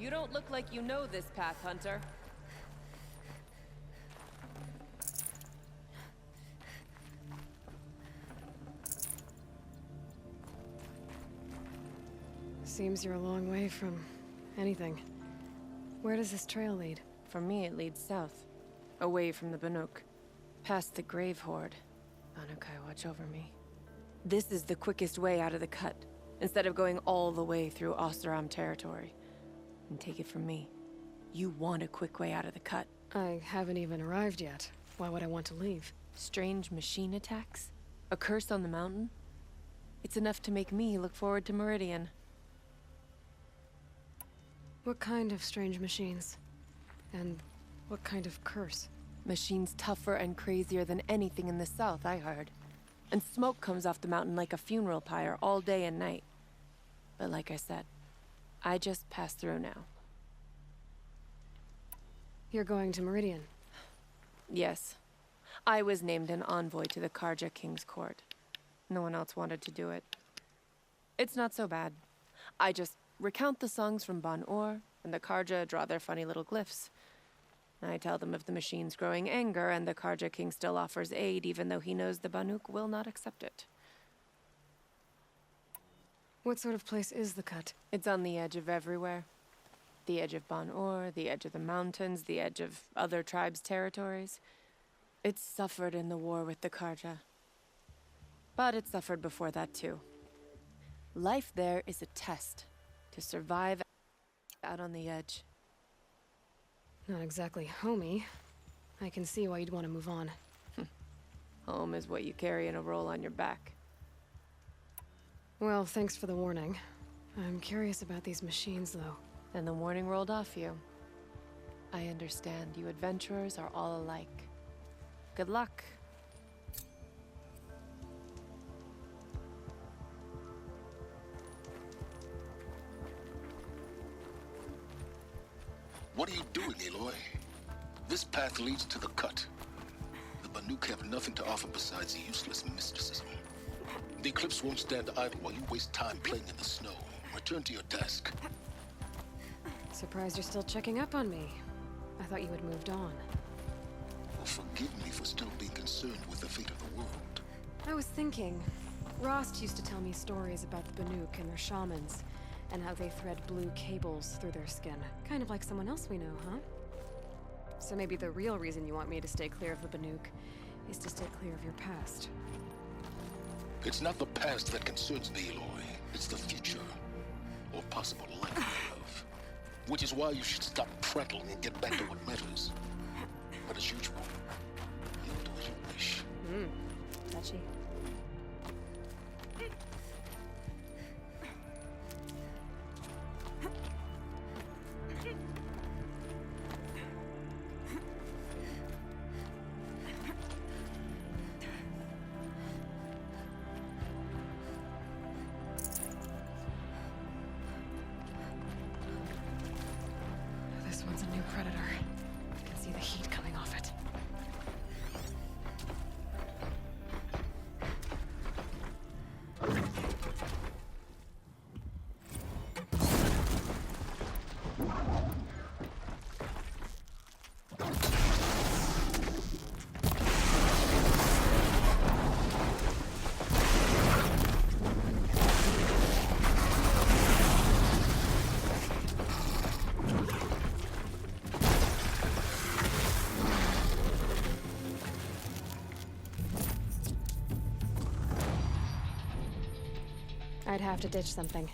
You don't look like you know this path, Hunter. Seems you're a long way from anything. Where does this trail lead? For me, it leads south. Away from the Banuk. Past the Grave Horde. Banukai, watch over me. This is the quickest way out of the cut, instead of going all the way through Oseram territory. And take it from me, you want a quick way out of the cut. I haven't even arrived yet. Why would I want to leave? Strange machine attacks? A curse on the mountain? It's enough to make me look forward to Meridian. What kind of strange machines? And what kind of curse? Machines tougher and crazier than anything in the south, I heard. And smoke comes off the mountain like a funeral pyre all day and night. But like I said, I just passed through now. You're going to Meridian? Yes. I was named an envoy to the Karja King's court. No one else wanted to do it. It's not so bad. I just recount the songs from Ban-Or, and the Karja draw their funny little glyphs. I tell them of the machine's growing anger, and the Karja King still offers aid, even though he knows the Banuk will not accept it. What sort of place is the cut? It's on the edge of everywhere. The edge of Ban-Or, the edge of the mountains, the edge of other tribes' territories. It's suffered in the war with the Karja. But it suffered before that too. Life there is a test to survive out on the edge. Not exactly homey. I can see why you'd want to move on. Home is what you carry in a roll on your back. Well, thanks for the warning. I'm curious about these machines, though. Then the warning rolled off you. I understand you adventurers are all alike. Good luck. What are you doing, Aloy? This path leads to the cut. The Banuk have nothing to offer besides useless mysticism. The Eclipse won't stand idle while you waste time playing in the snow. Return to your task. Surprised you're still checking up on me. I thought you had moved on. Well, forgive me for still being concerned with the fate of the world. I was thinking, Rost used to tell me stories about the Banuk and their shamans, and how they thread blue cables through their skin. Kind of like someone else we know, huh? So maybe the real reason you want me to stay clear of the Banuk is to stay clear of your past. It's not the past that concerns me, Aloy. It's the future. Or possible lack thereof. Which is why you should stop prattling and get back to what matters. But as usual, you'll do as you wish. Touchy. This one's a new predator. I can see the heat coming off it. I'd have to ditch something.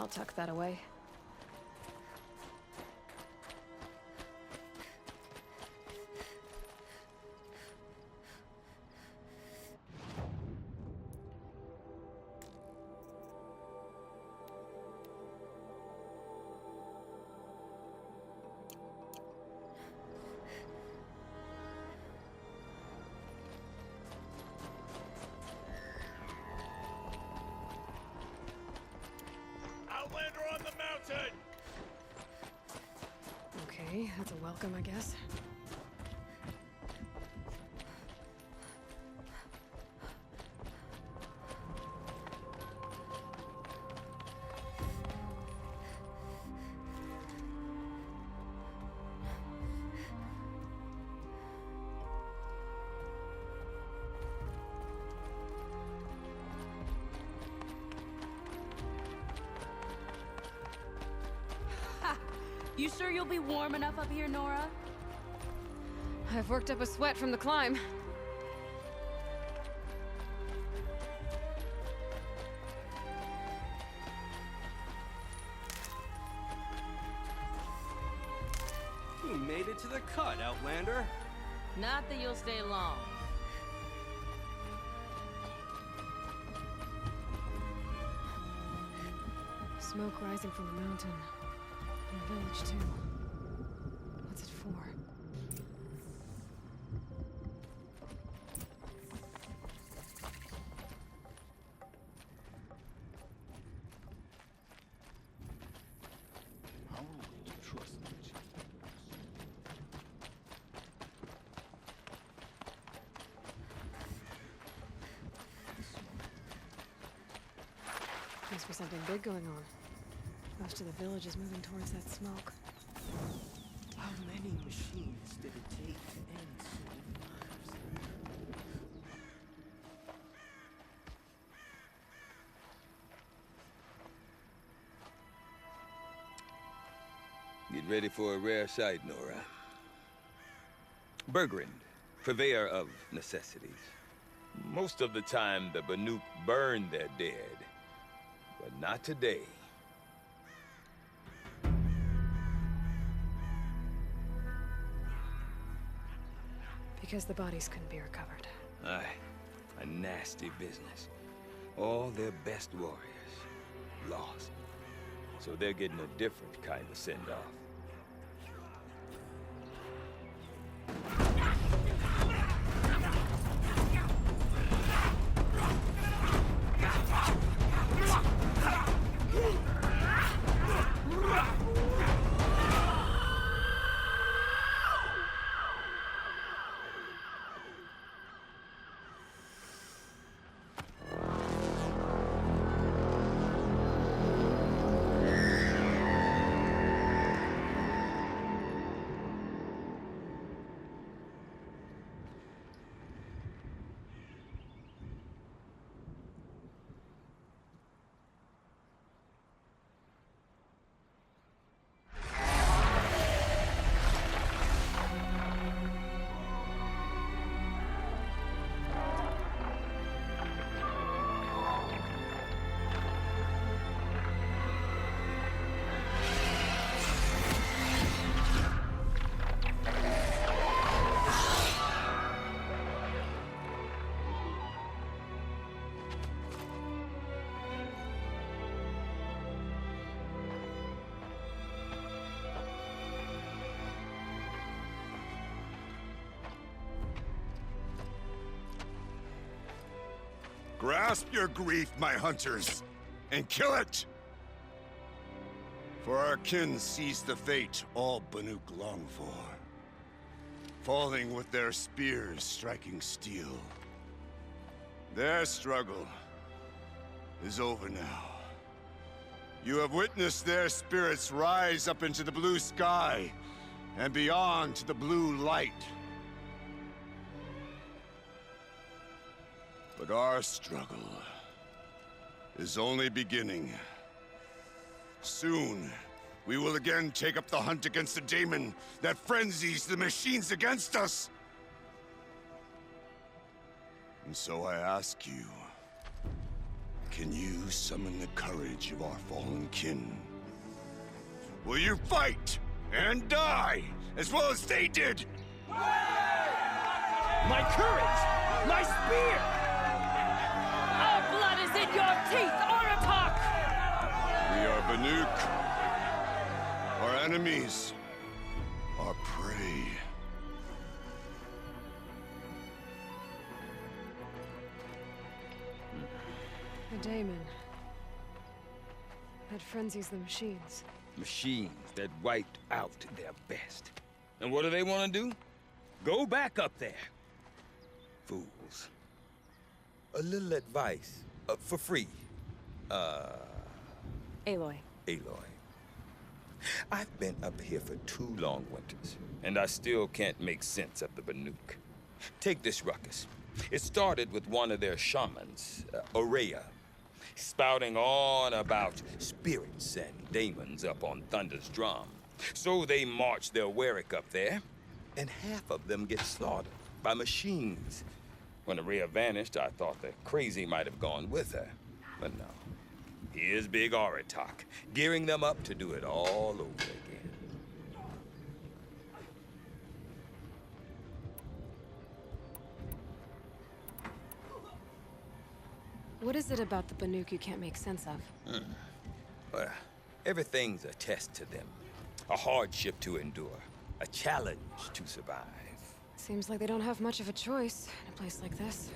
I'll tuck that away. Outlander on the mountain! Okay, that's a welcome, I guess. You sure you'll be warm enough up here, Nora? I've worked up a sweat from the climb. You made it to the cut, Outlander. Not that you'll stay long. Smoke rising from the mountain. And the village, too. What's it for? How are we to trust them? Must be something big going on. Most of the village is moving towards that smoke. How many machines did it take to end so many lives? Get ready for a rare sight, Nora. Bergrand, purveyor of necessities. Most of the time, the Banuk burn their dead. But not today. Because the bodies couldn't be recovered. Aye, a nasty business. All their best warriors lost. So they're getting a different kind of send-off. Grasp your grief, my hunters, and kill it! For our kin sees the fate all Banuk long for. Falling with their spears striking steel. Their struggle is over now. You have witnessed their spirits rise up into the blue sky and beyond to the blue light. But our struggle is only beginning. Soon, we will again take up the hunt against the daemon that frenzies the machines against us. And so I ask you, can you summon the courage of our fallen kin? Will you fight and die as well as they did? My courage! My spear! Our blood is in your teeth, Oratok! We are Banuk. Our enemies are prey. The daemon. That frenzies the machines. Machines that wiped out their best. And what do they want to do? Go back up there. Fools. A little advice, for free. Aloy. Aloy. I've been up here for 2 long winters, and I still can't make sense of the Banuk. Take this ruckus. It started with one of their shamans, Aurea, spouting on about spirits and demons up on Thunder's drum. So they marched their Warwick up there, and half of them get slaughtered by machines. When Aurea vanished, I thought the crazy might have gone with her, but no. Here's Big Oratok, gearing them up to do it all over again. What is it about the Banuk you can't make sense of? Well, everything's a test to them. A hardship to endure. A challenge to survive. Seems like they don't have much of a choice in a place like this.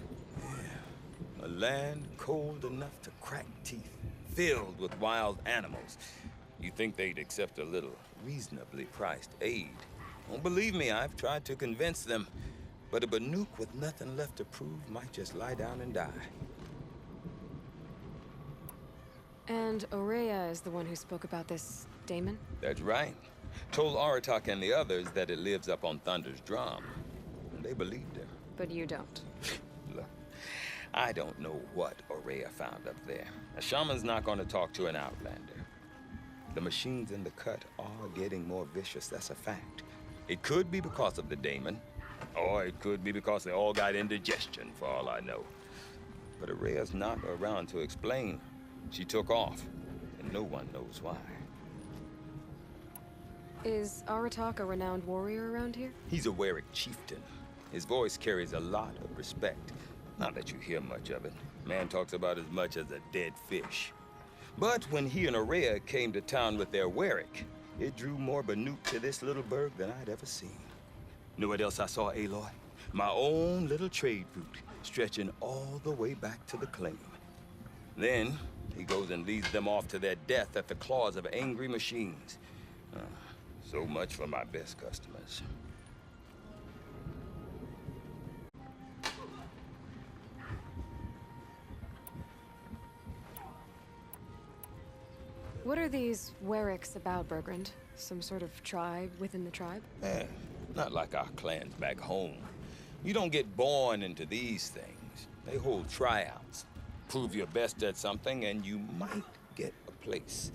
A land cold enough to crack teeth, filled with wild animals. You think they'd accept a little reasonably priced aid. Don't believe me, I've tried to convince them. But a Banuk with nothing left to prove might just lie down and die. And Aurea is the one who spoke about this daemon? That's right. Told Oratok and the others that it lives up on Thunder's drum. And they believed him. But you don't. Look, I don't know what Aurea found up there. A shaman's not going to talk to an outlander. The machines in the cut are getting more vicious, that's a fact. It could be because of the daemon, or it could be because they all got indigestion, for all I know. But Aurea's not around to explain. She took off, and no one knows why. Is Aratak a renowned warrior around here? He's a Warwick chieftain. His voice carries a lot of respect. Not that you hear much of it. Man talks about as much as a dead fish. But when he and Aurea came to town with their Warwick, it drew more Banuk to this little burg than I'd ever seen. Know what else I saw, Aloy? My own little trade route, stretching all the way back to the claim. Then, he goes and leads them off to their death at the claws of angry machines. So much for my best customers. What are these Warwicks about, Bergrand? Some sort of tribe within the tribe? Not like our clans back home. You don't get born into these things. They hold tryouts. Prove your best at something and you might get a place.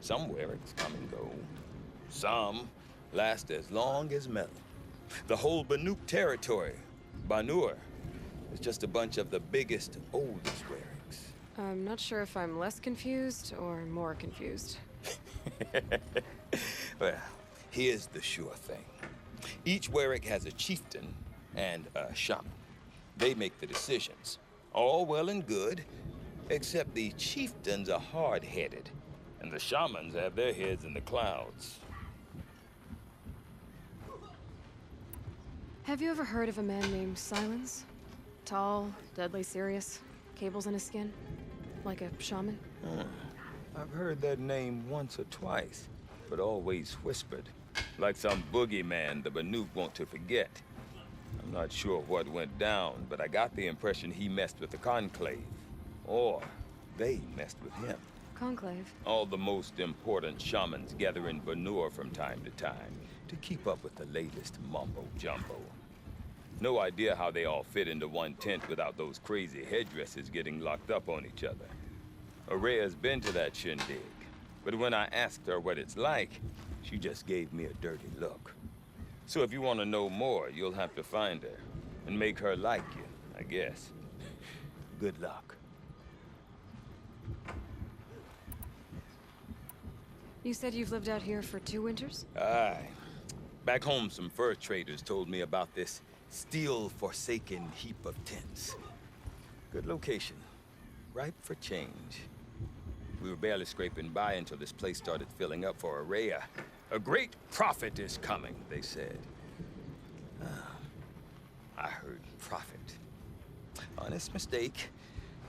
Some Warwicks come and go. Some last as long as Melon. The whole Banuk territory, Banur, is just a bunch of the biggest, oldest Warwicks. I'm not sure if I'm less confused or more confused. Well, here's the sure thing. Each Warwick has a chieftain and a shaman. They make the decisions. All well and good, except the chieftains are hard-headed, and the shamans have their heads in the clouds. Have you ever heard of a man named Silence? Tall, deadly serious, cables in his skin? Like a shaman? I've heard that name once or twice, but always whispered. Like some boogeyman the Banuk want to forget. I'm not sure what went down, but I got the impression he messed with the Conclave. Or they messed with him. Conclave? All the most important shamans gather in Banur from time to time to keep up with the latest mumbo-jumbo. No idea how they all fit into one tent without those crazy headdresses getting locked up on each other. Aurea's been to that shindig, but when I asked her what it's like, she just gave me a dirty look. So if you want to know more, you'll have to find her and make her like you, I guess. Good luck. You said you've lived out here for 2 winters? Aye. Back home, some fur traders told me about this steel-forsaken heap of tents. Good location. Ripe for change. We were barely scraping by until this place started filling up for Araya. A great prophet is coming, they said. I heard prophet. Honest mistake.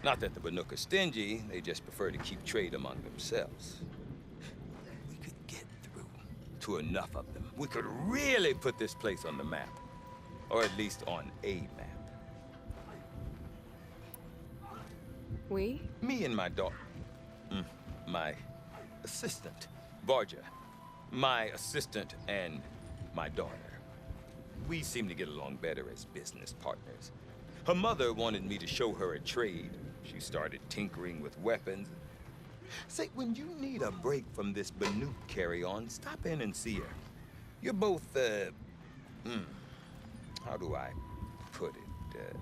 Not that the Banuk are stingy, they just prefer to keep trade among themselves. We could get through to enough of them. We could really put this place on the map. Or at least on a map. We? Me and my daughter. My assistant, Varja. My assistant and my daughter. We seem to get along better as business partners. Her mother wanted me to show her a trade. She started tinkering with weapons. Say, when you need a break from this Banuk carry-on, stop in and see her. You're both, how do I put it?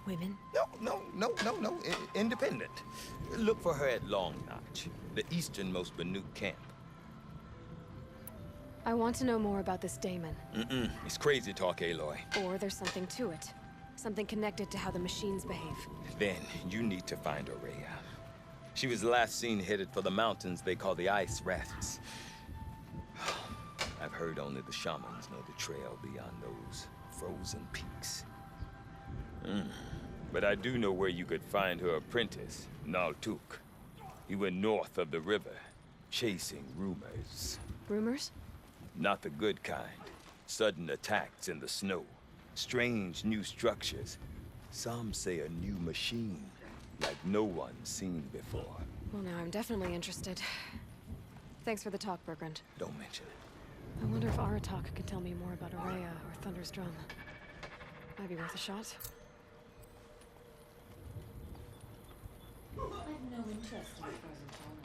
Women? No. Independent. Look for her at Long Notch, the easternmost Banuk camp. I want to know more about this Damon. It's crazy talk, Aloy. Or there's something to it. Something connected to how the machines behave. Then you need to find Araya. She was last seen headed for the mountains they call the Ice Rats. I've heard only the shamans know the trail beyond those frozen peaks. But I do know where you could find her apprentice, Naltuk. He went north of the river, chasing rumors. Rumors? Not the good kind. Sudden attacks in the snow. Strange new structures. Some say a new machine, like no one's seen before. Well, now I'm definitely interested. Thanks for the talk, Bergrand. Don't mention it. I wonder if Aratak can tell me more about Araya or Thunder's Drum. Might be worth a shot. I've no interest in frozen fauna.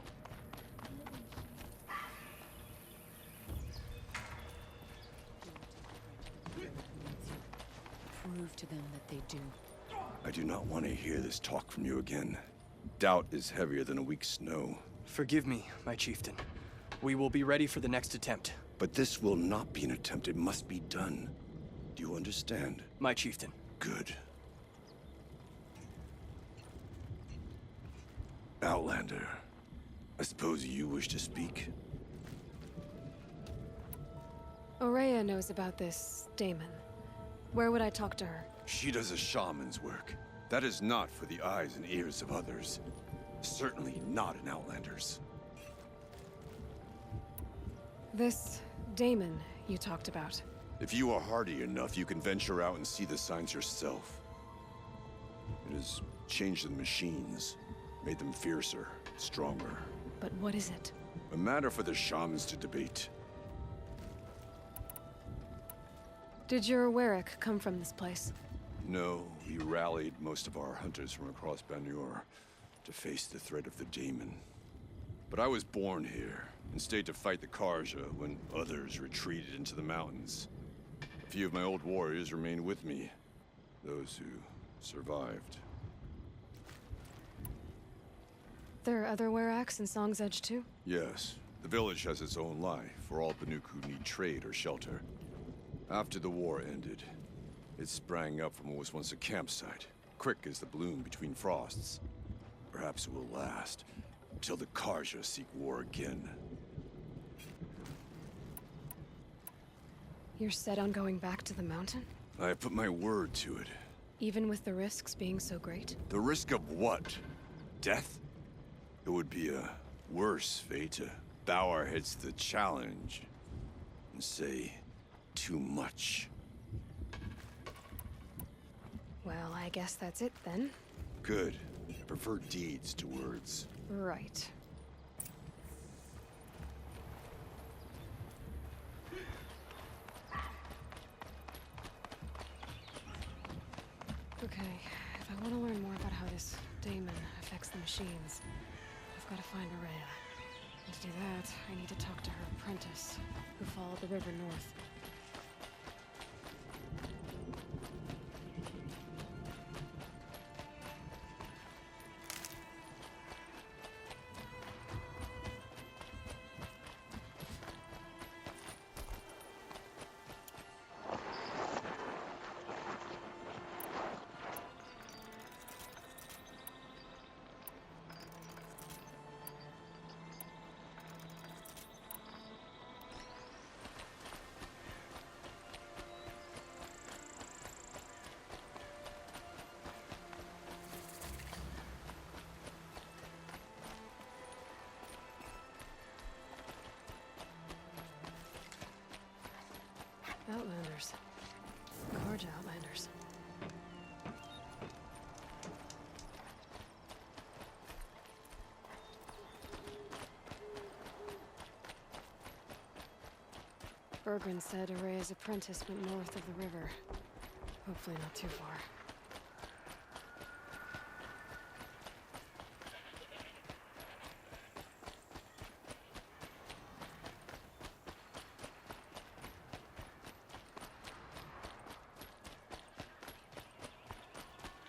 Prove to them that they do. I do not want to hear this talk from you again. Doubt is heavier than a week's snow. Forgive me, my chieftain. We will be ready for the next attempt. But this will not be an attempt. It must be done. Do you understand? My chieftain. Good. Outlander, I suppose you wish to speak? Araya knows about this Damon. Where would I talk to her? She does a shaman's work. That is not for the eyes and ears of others. Certainly not an Outlander's. This Damon you talked about. If you are hardy enough, you can venture out and see the signs yourself. It has changed the machines, made them fiercer, stronger. But what is it? A matter for the shamans to debate. Did your Warwick come from this place? No, we rallied most of our hunters from across Banur to face the threat of the Daemon. But I was born here and stayed to fight the Karja when others retreated into the mountains. A few of my old warriors remained with me, those who survived. There are other Warracks in Song's Edge too? Yes, the village has its own life for all Banuk who need trade or shelter. After the war ended, it sprang up from what was once a campsite, quick as the bloom between frosts. Perhaps it will last, until the Karja seek war again. You're set on going back to the mountain? I have put my word to it. Even with the risks being so great? The risk of what? Death? It would be a worse fate to bow our heads to the challenge and say too much. Well, I guess that's it then. Good. I prefer deeds to words. Right. Okay, if I want to learn more about how this Daemon affects the machines, I've got to find Araya. And to do that, I need to talk to her apprentice, who followed the river north. Outlanders. Carja Outlanders. Bergren said Araya's apprentice went north of the river. Hopefully not too far.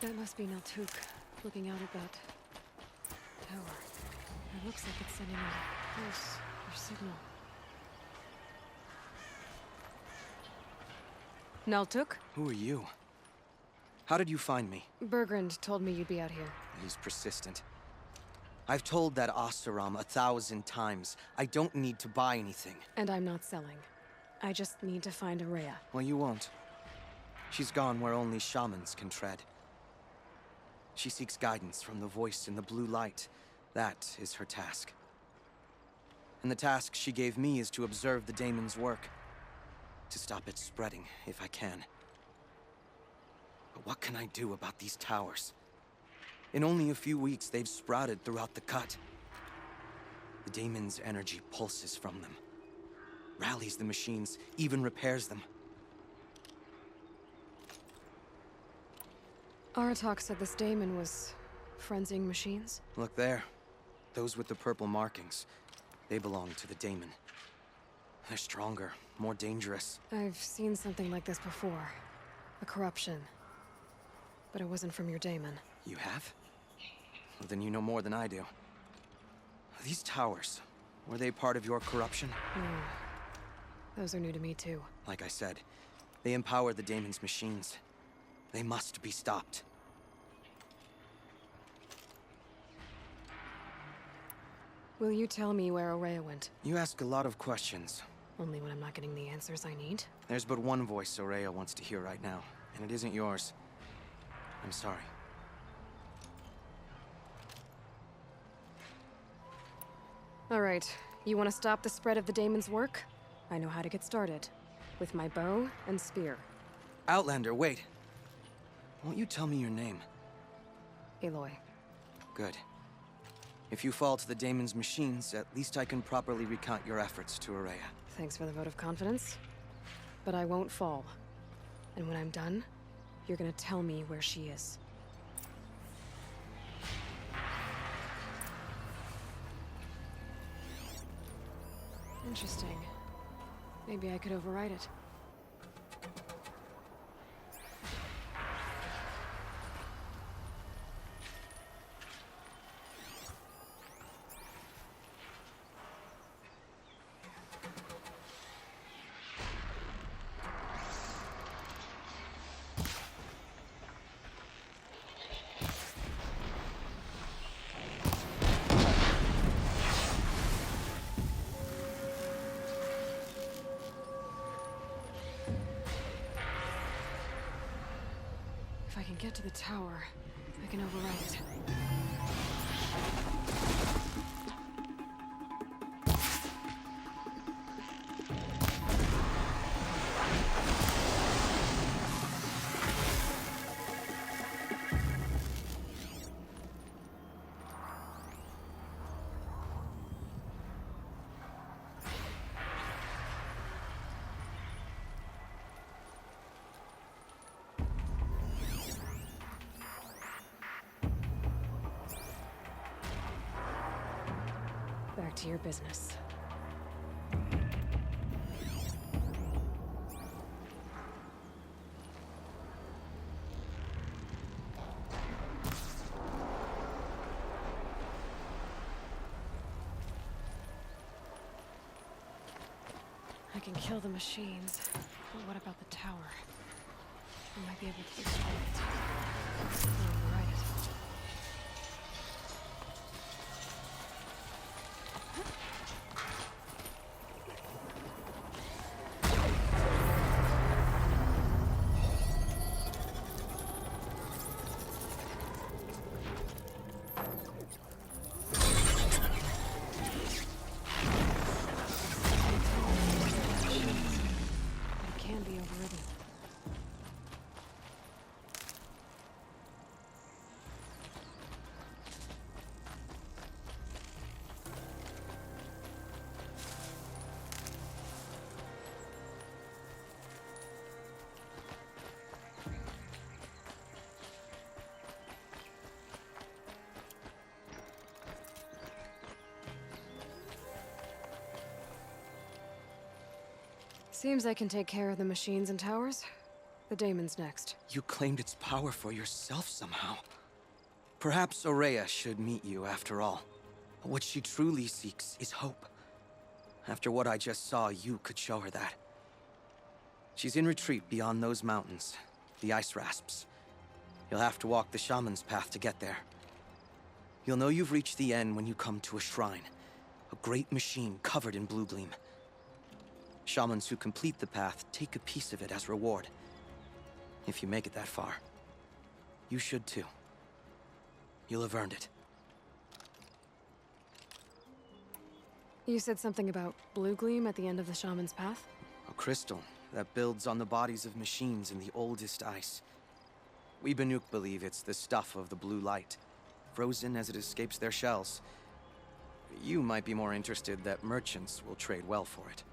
That must be Naltuk, looking out at that tower. It looks like it's sending a pulse or signal. Naltuk? Who are you? How did you find me? Bergrand told me you'd be out here. He's persistent. I've told that Oseram 1,000 times. I don't need to buy anything. And I'm not selling. I just need to find Araya. Well, you won't. She's gone where only shamans can tread. She seeks guidance from the voice in the blue light. That is her task. And the task she gave me is to observe the daemon's work. To stop it spreading, if I can. But what can I do about these towers? In only a few weeks, they've sprouted throughout the cut. The daemon's energy pulses from them. Rallies the machines, even repairs them. Aratak said this daemon was frenzying machines? Look there. Those with the purple markings. They belong to the daemon. They're stronger, more dangerous. I've seen something like this before. A corruption. But it wasn't from your daemon. You have? Well, then you know more than I do. These towers, were they part of your corruption? Those are new to me too. Like I said, they empower the daemon's machines. They must be stopped. Will you tell me where Araya went? You ask a lot of questions. Only when I'm not getting the answers I need? There's but one voice Araya wants to hear right now, and it isn't yours. I'm sorry. All right, you want to stop the spread of the daemon's work? I know how to get started. With my bow and spear. Outlander, wait. Won't you tell me your name? Aloy. Good. If you fall to the daemon's machines, at least I can properly recount your efforts to Araya. Thanks for the vote of confidence. But I won't fall. And when I'm done, you're gonna tell me where she is. Interesting. Maybe I could override it. If I can get to the tower, I can override it. Back to your business. I can kill the machines, but what about the tower? I might be able to destroy it. Override it. It can be Seems I can take care of the machines and towers. The daemon's next. You claimed its power for yourself somehow. Perhaps Aurea should meet you after all. What she truly seeks is hope. After what I just saw, you could show her that. She's in retreat beyond those mountains, the ice rasps. You'll have to walk the shaman's path to get there. You'll know you've reached the end when you come to a shrine. A great machine covered in blue gleam. Shamans who complete the path take a piece of it as reward. If you make it that far, you should too. You'll have earned it. You said something about blue gleam at the end of the shaman's path? A crystal that builds on the bodies of machines in the oldest ice. We Banuk believe it's the stuff of the blue light, frozen as it escapes their shells. You might be more interested that merchants will trade well for it.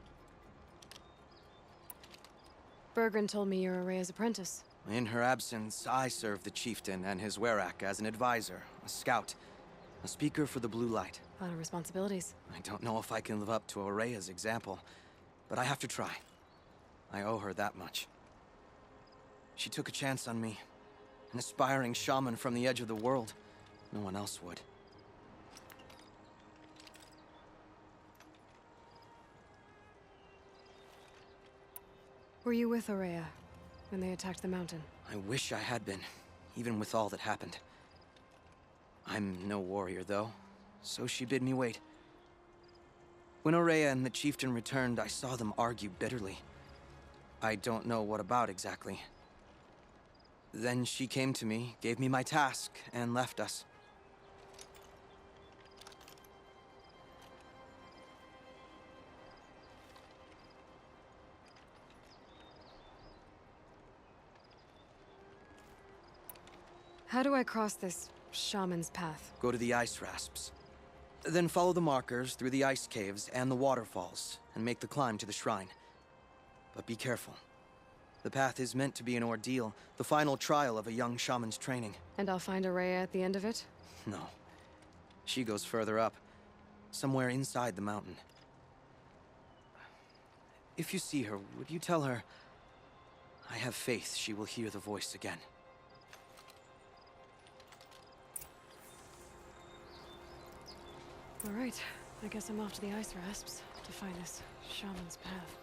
Bergren told me you're Aurea's apprentice. In her absence, I serve the chieftain and his werak as an advisor, a scout, a speaker for the blue light. A lot of responsibilities. I don't know if I can live up to Aurea's example, but I have to try. I owe her that much. She took a chance on me. An aspiring shaman from the edge of the world. No one else would. Were you with Aurea when they attacked the mountain? I wish I had been, even with all that happened. I'm no warrior, though, so she bid me wait. When Aurea and the chieftain returned, I saw them argue bitterly. I don't know what about exactly. Then she came to me, gave me my task, and left us. How do I cross this shaman's path? Go to the ice rasps. Then follow the markers through the ice caves and the waterfalls, and make the climb to the shrine. But be careful. The path is meant to be an ordeal, the final trial of a young shaman's training. And I'll find Aurea at the end of it? No. She goes further up, somewhere inside the mountain. If you see her, would you tell her, I have faith she will hear the voice again. All right, I guess I'm off to the ice rasps to find this shaman's path.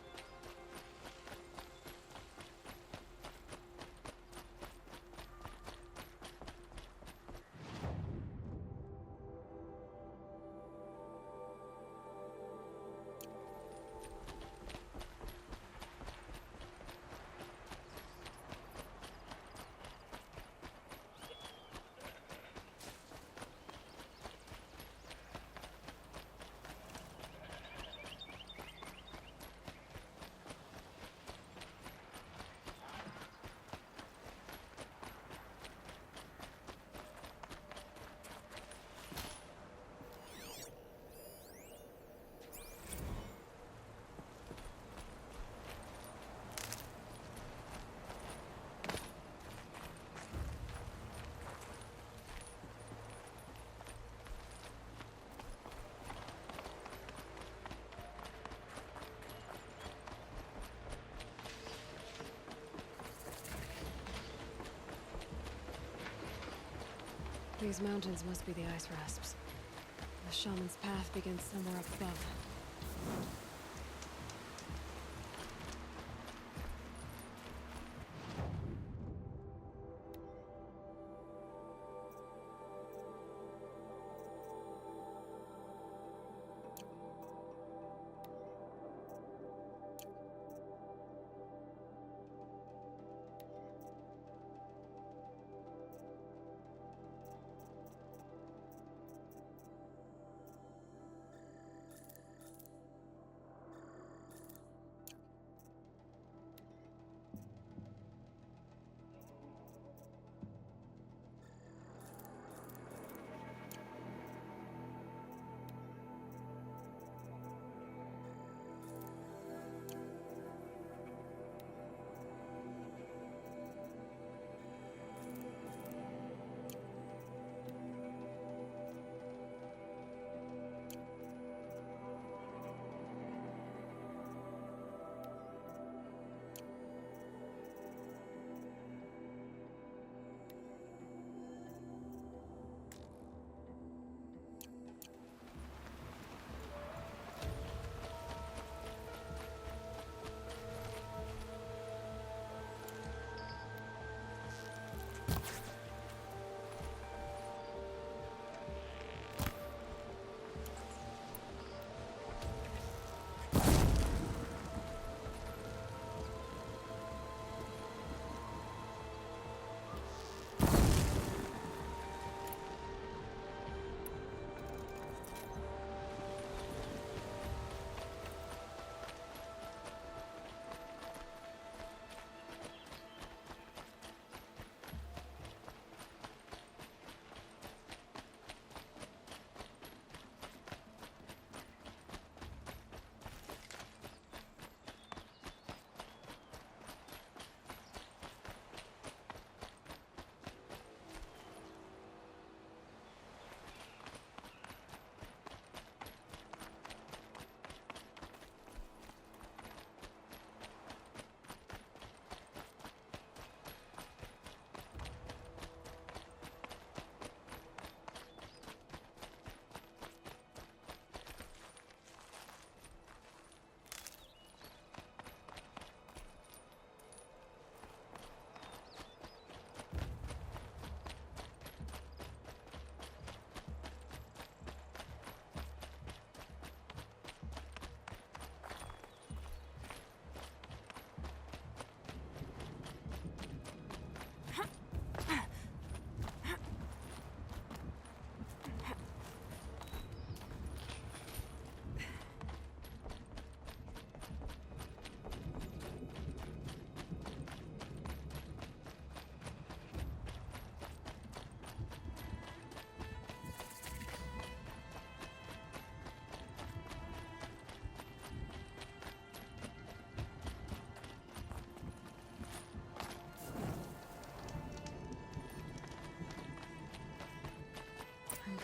These mountains must be the ice rasps. The shaman's path begins somewhere up above.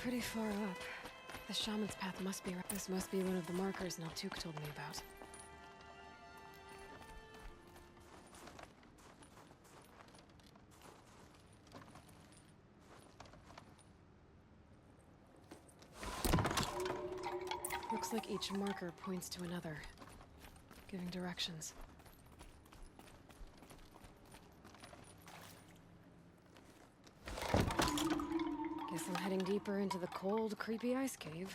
pretty far up. The shaman's path must be... This must be one of the markers Naltuk told me about. Looks like each marker points to another, giving directions. Guess I'm heading deeper into the cold, creepy ice cave.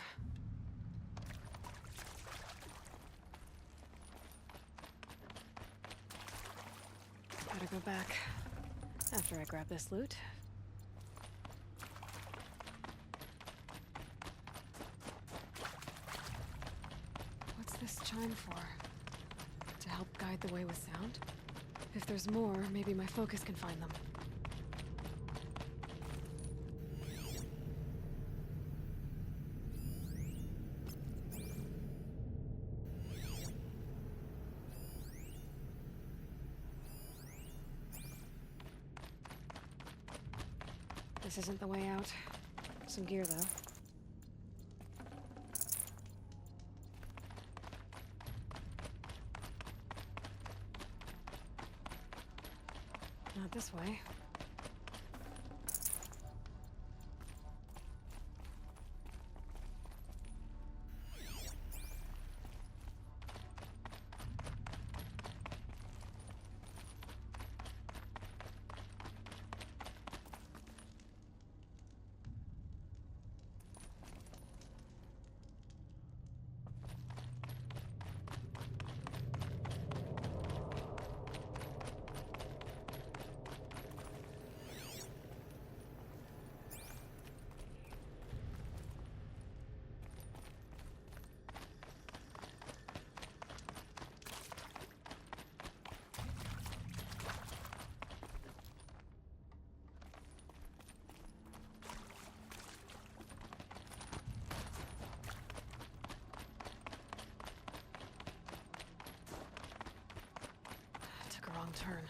Gotta go back after I grab this loot. What's this chime for? To help guide the way with sound? If there's more, maybe my focus can find them. This isn't the way out. Some gear, though. Not this way. Took a wrong turn.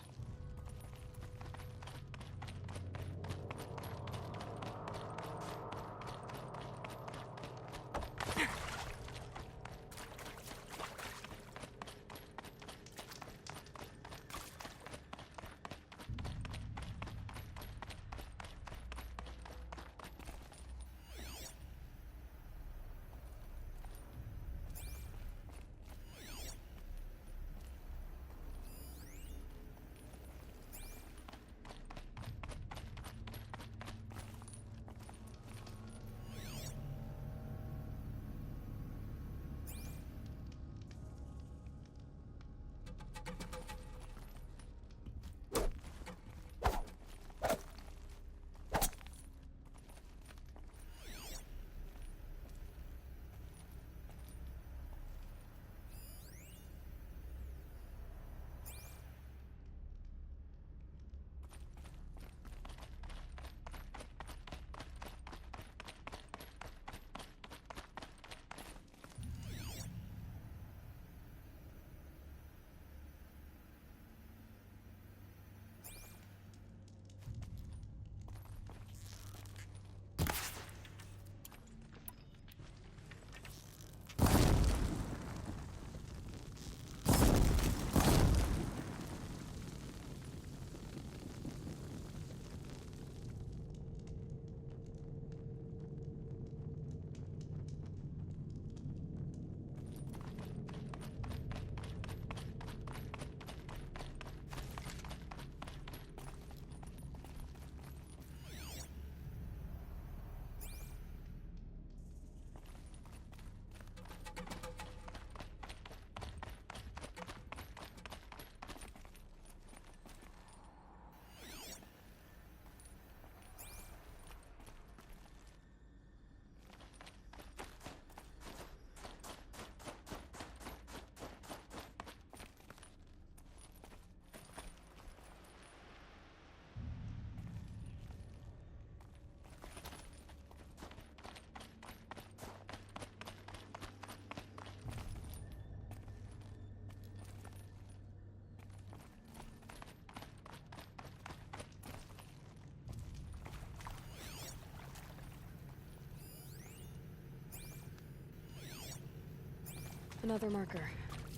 Another marker.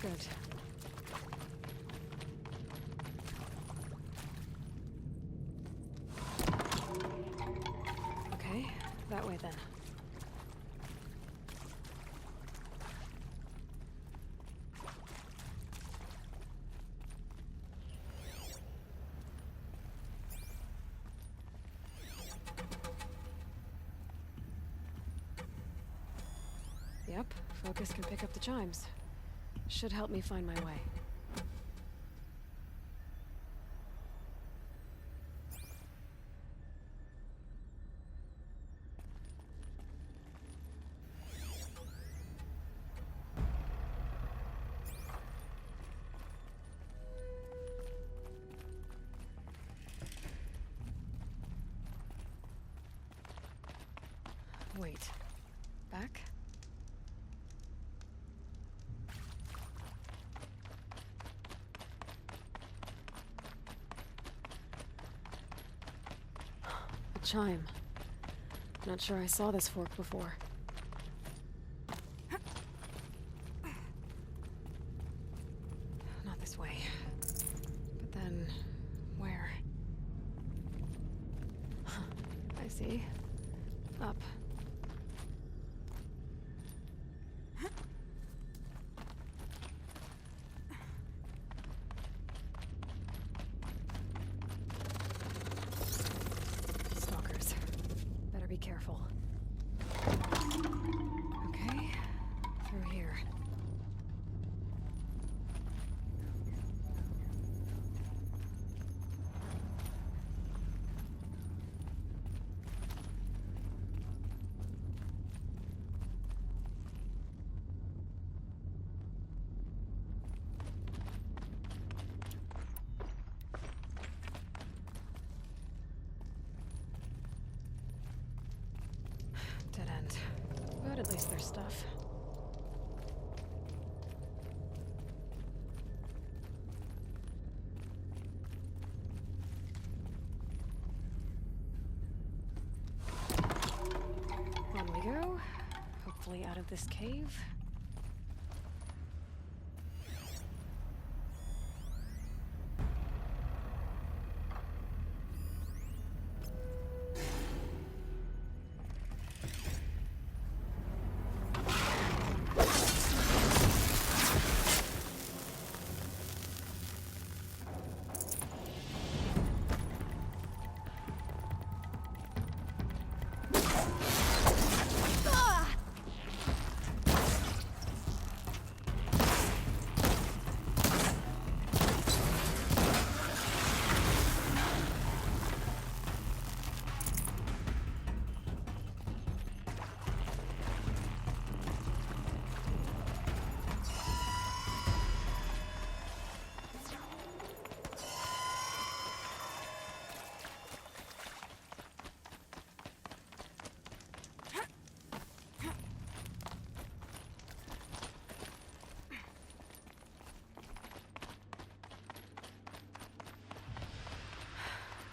Good. Okay, that way then. Yep, focus can pick up the chimes. Should help me find my way. Wait. Back? A chime. Not sure I saw this fork before. Not this way. But then... where? I see. Up. Stalkers. Better be careful. Okay. Through here. Dead end. But at least there's stuff. On we go. Hopefully out of this cave.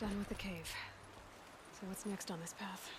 Done with the cave. So what's next on this path?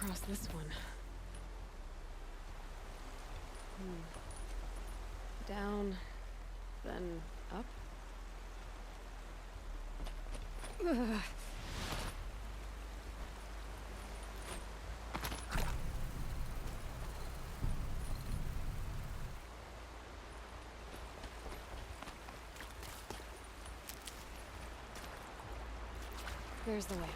across this one. Down, then up. Ugh. There's the way up.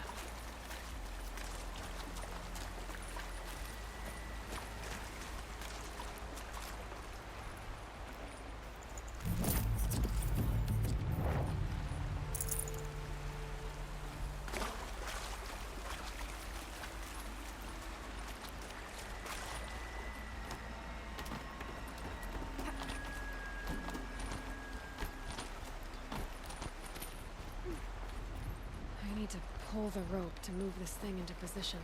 I need to pull the rope to move this thing into position.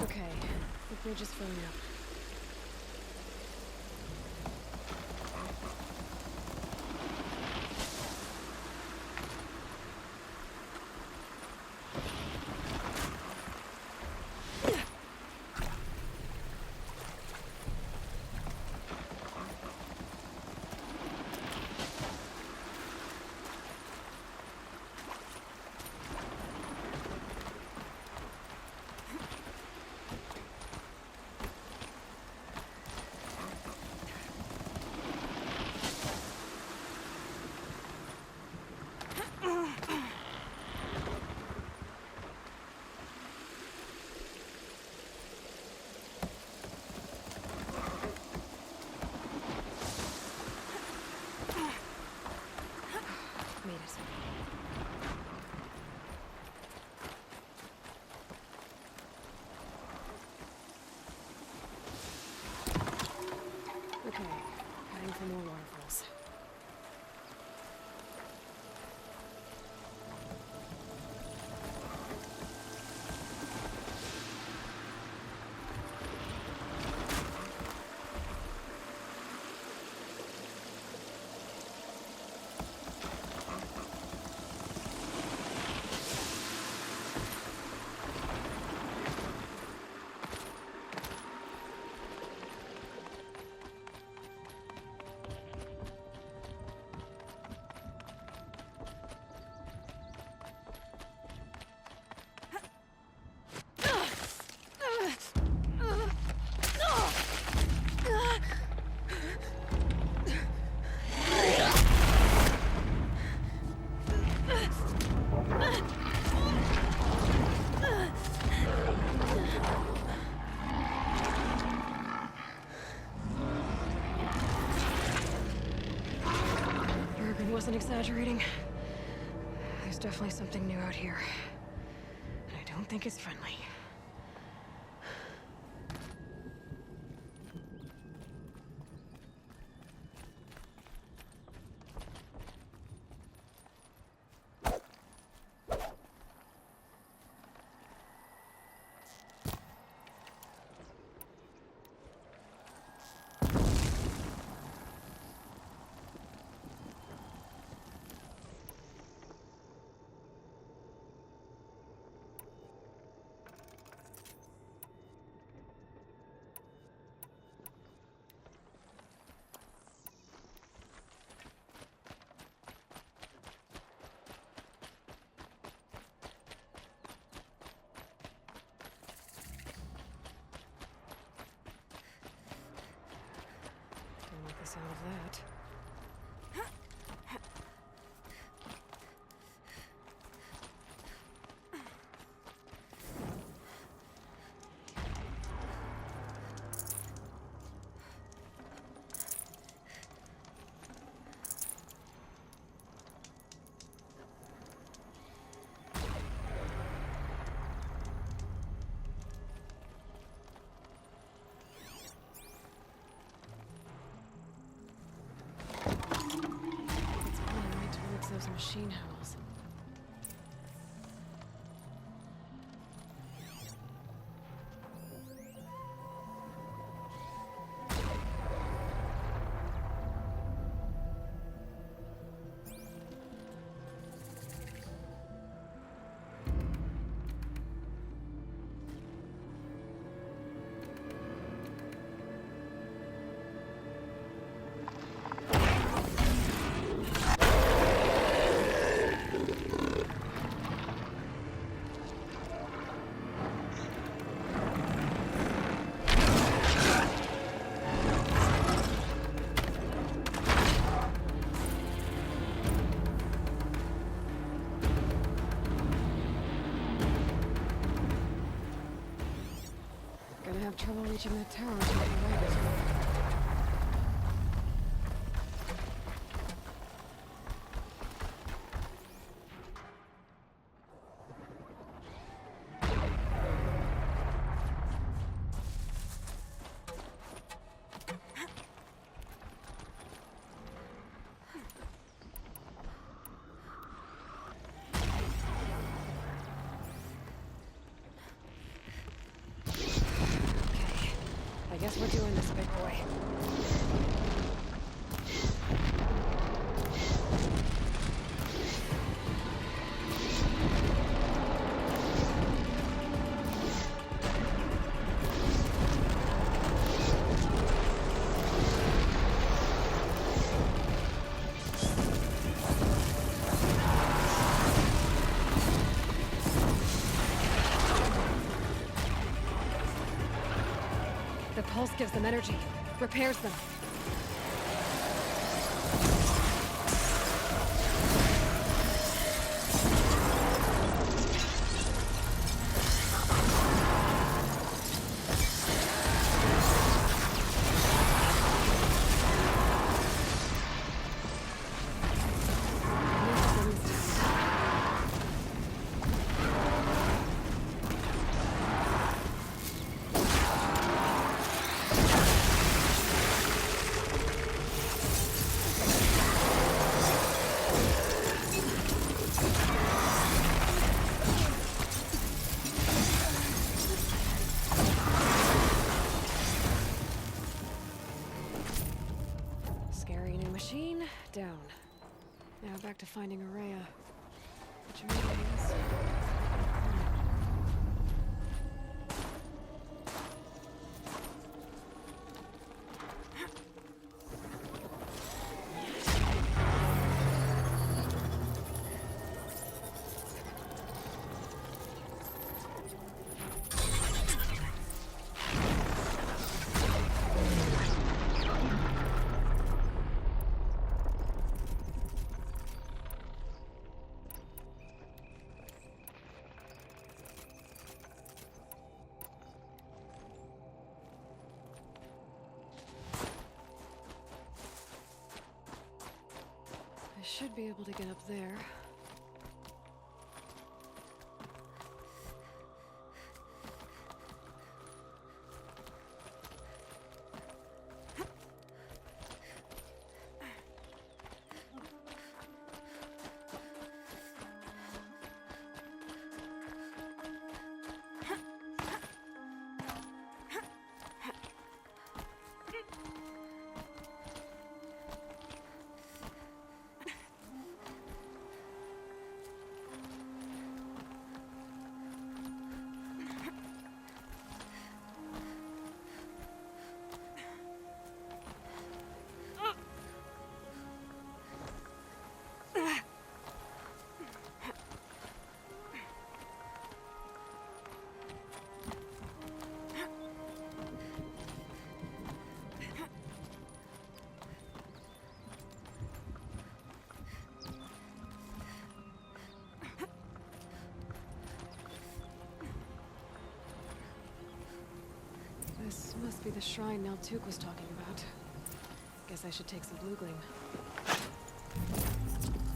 Okay, the bridge is filling up. Made it. Okay, heading for more waterfalls. Wasn't exaggerating. There's definitely something new out here. And I don't think it's friendly. Don't like the sound of that. Those machine howls. have trouble reaching that tower to get the right. I guess we're doing this, big boy. The pulse gives them energy, repairs them. Scary new machine, down. Now back to finding Araya. Which means... I should be able to get up there. This must be the shrine Naltuk was talking about. Guess I should take some blue gleam.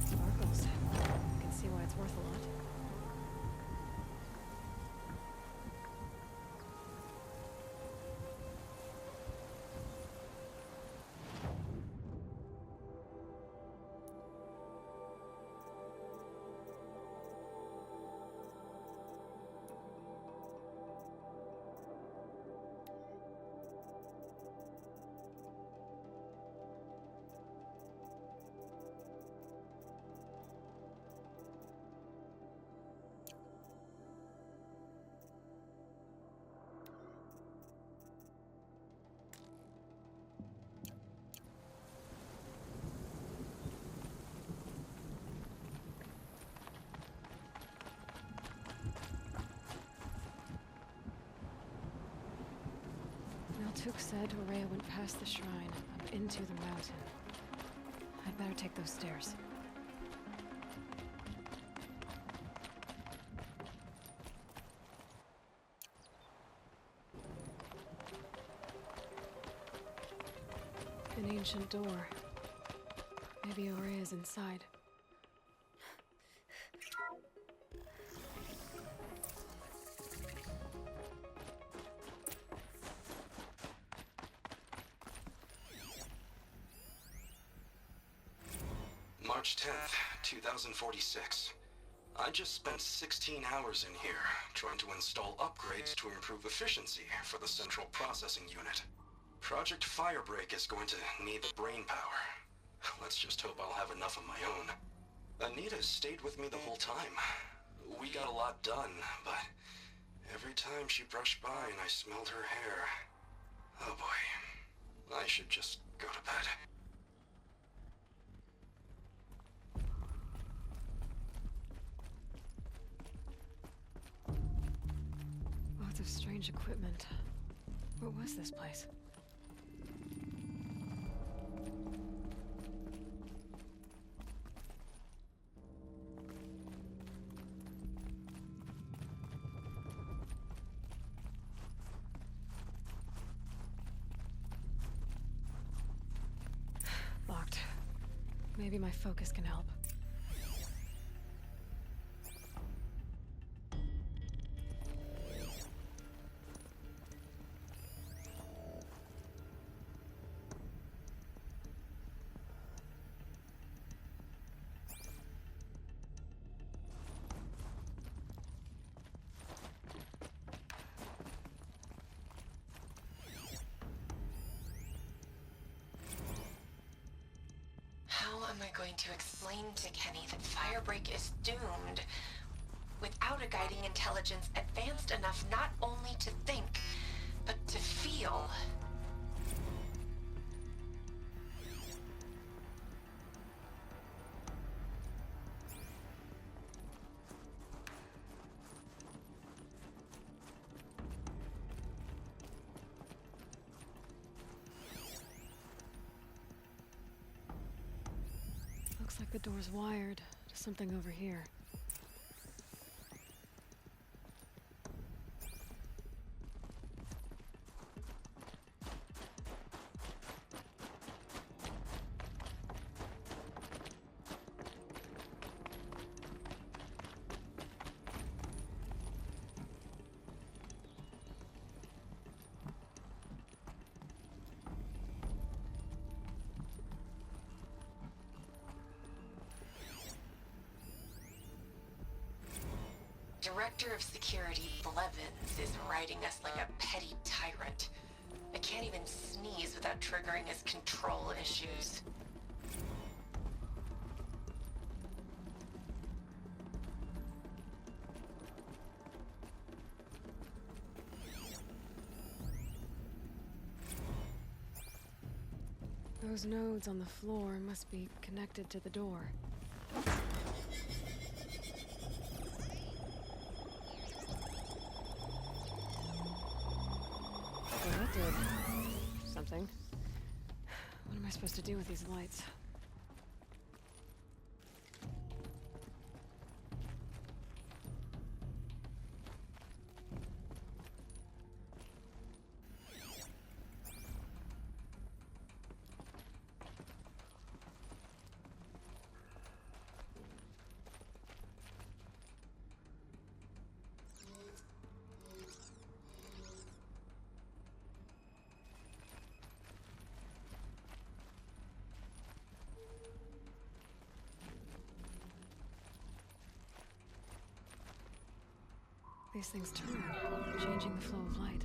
Sparkles. I can see why it's worth a lot. Naltuk said Araya went past the shrine, up into the mountain. I'd better take those stairs. an ancient door. Maybe Ore is inside. March 10th, 2046. I just spent 16 hours in here, trying to install upgrades to improve efficiency for the central processing unit. Project Firebreak is going to need the brain power. Let's just hope I'll have enough of my own. Anita stayed with me the whole time. We got a lot done, but every time she brushed by and I smelled her hair... Oh boy. I should just go to bed. Lots of strange equipment. What was this place? Locked. Maybe my focus can help. How am I going to explain to Kenny that Firebreak is doomed without a guiding intelligence advanced enough not only to think, but to feel? Looks like the door's wired to something over here. Director of Security Blevins is riding us like a petty tyrant. I can't even sneeze without triggering his control issues. Those nodes on the floor must be connected to the door. Well, that did something. What am I supposed to do with these lights? These things turn, changing the flow of light.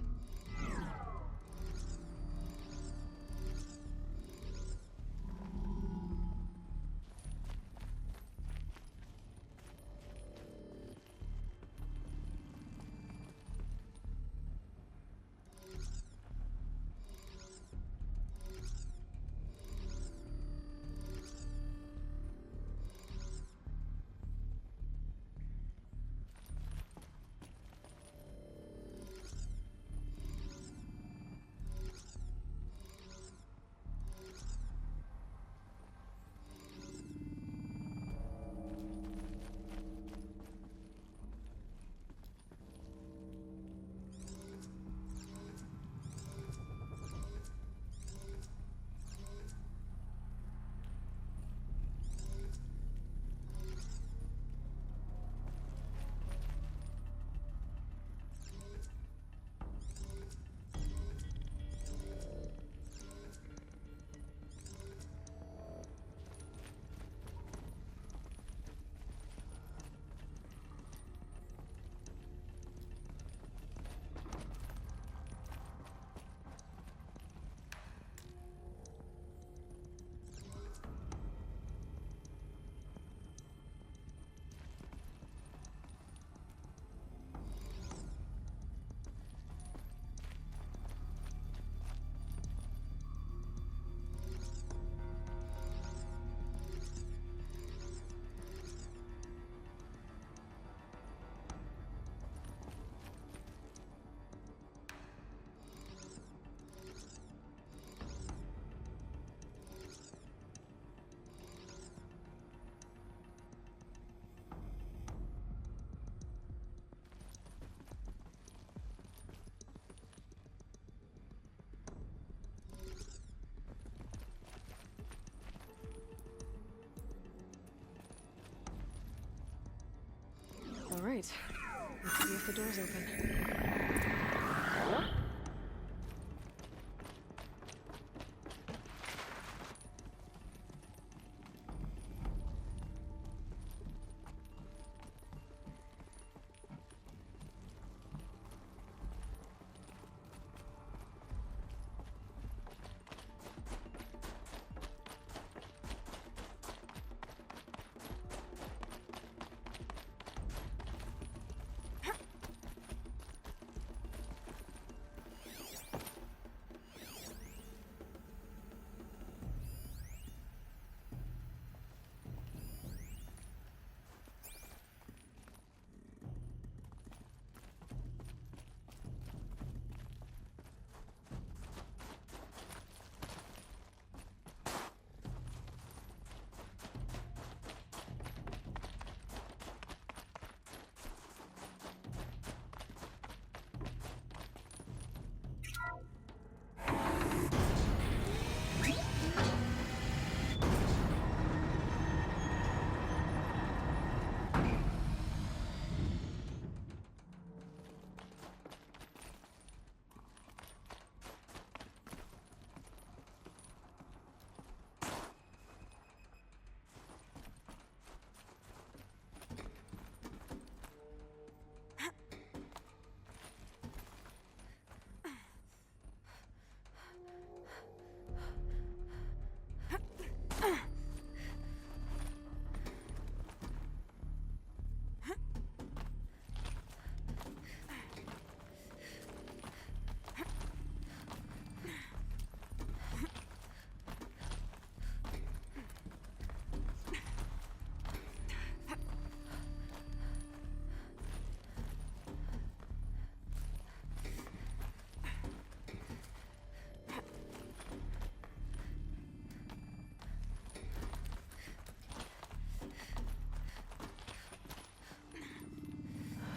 Let's see if the door's open.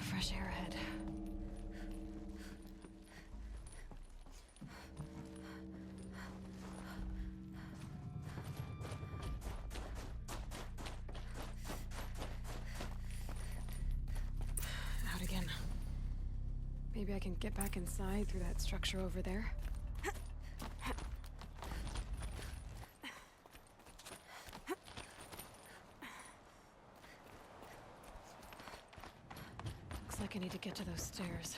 Fresh air ahead. Out again. Maybe I can get back inside through that structure over there. Looks like I need to get to those stairs.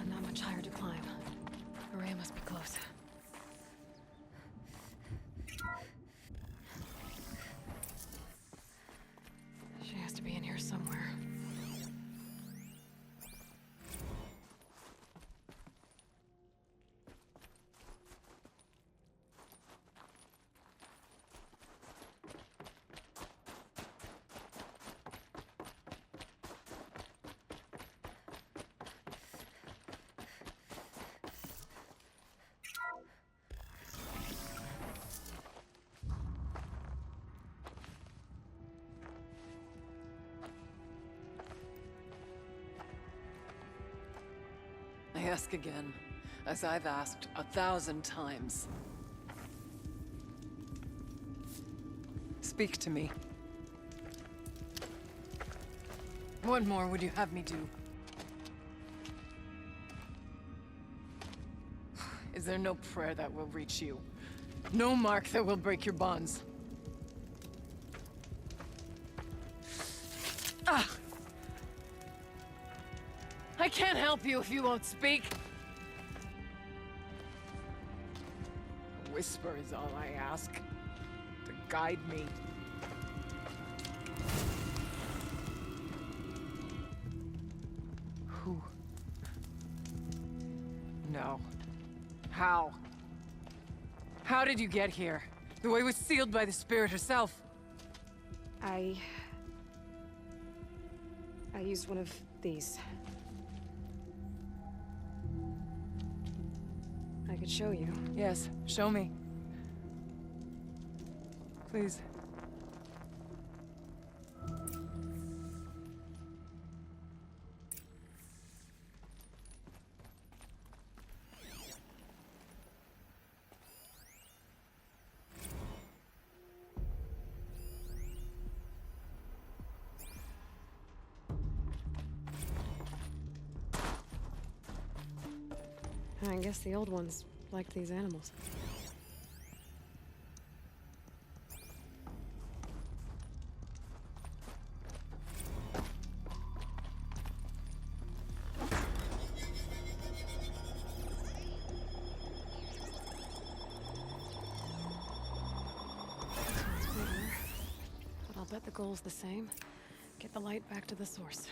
Not much higher to climb. Maria must be close. She has to be in here somewhere. I ask again, as I've asked 1,000 times. Speak to me. What more would you have me do? Is there no prayer that will reach you? No mark that will break your bonds? Ah! I can't help you if you won't speak. A whisper is all I ask. To guide me. Who? No. How? How did you get here? The way was sealed by the spirit herself. I I used one of these. I could show you. Yes, show me. Please. I guess the old ones liked these animals. It's bigger, but I'll bet the goal's the same. Get the light back to the source.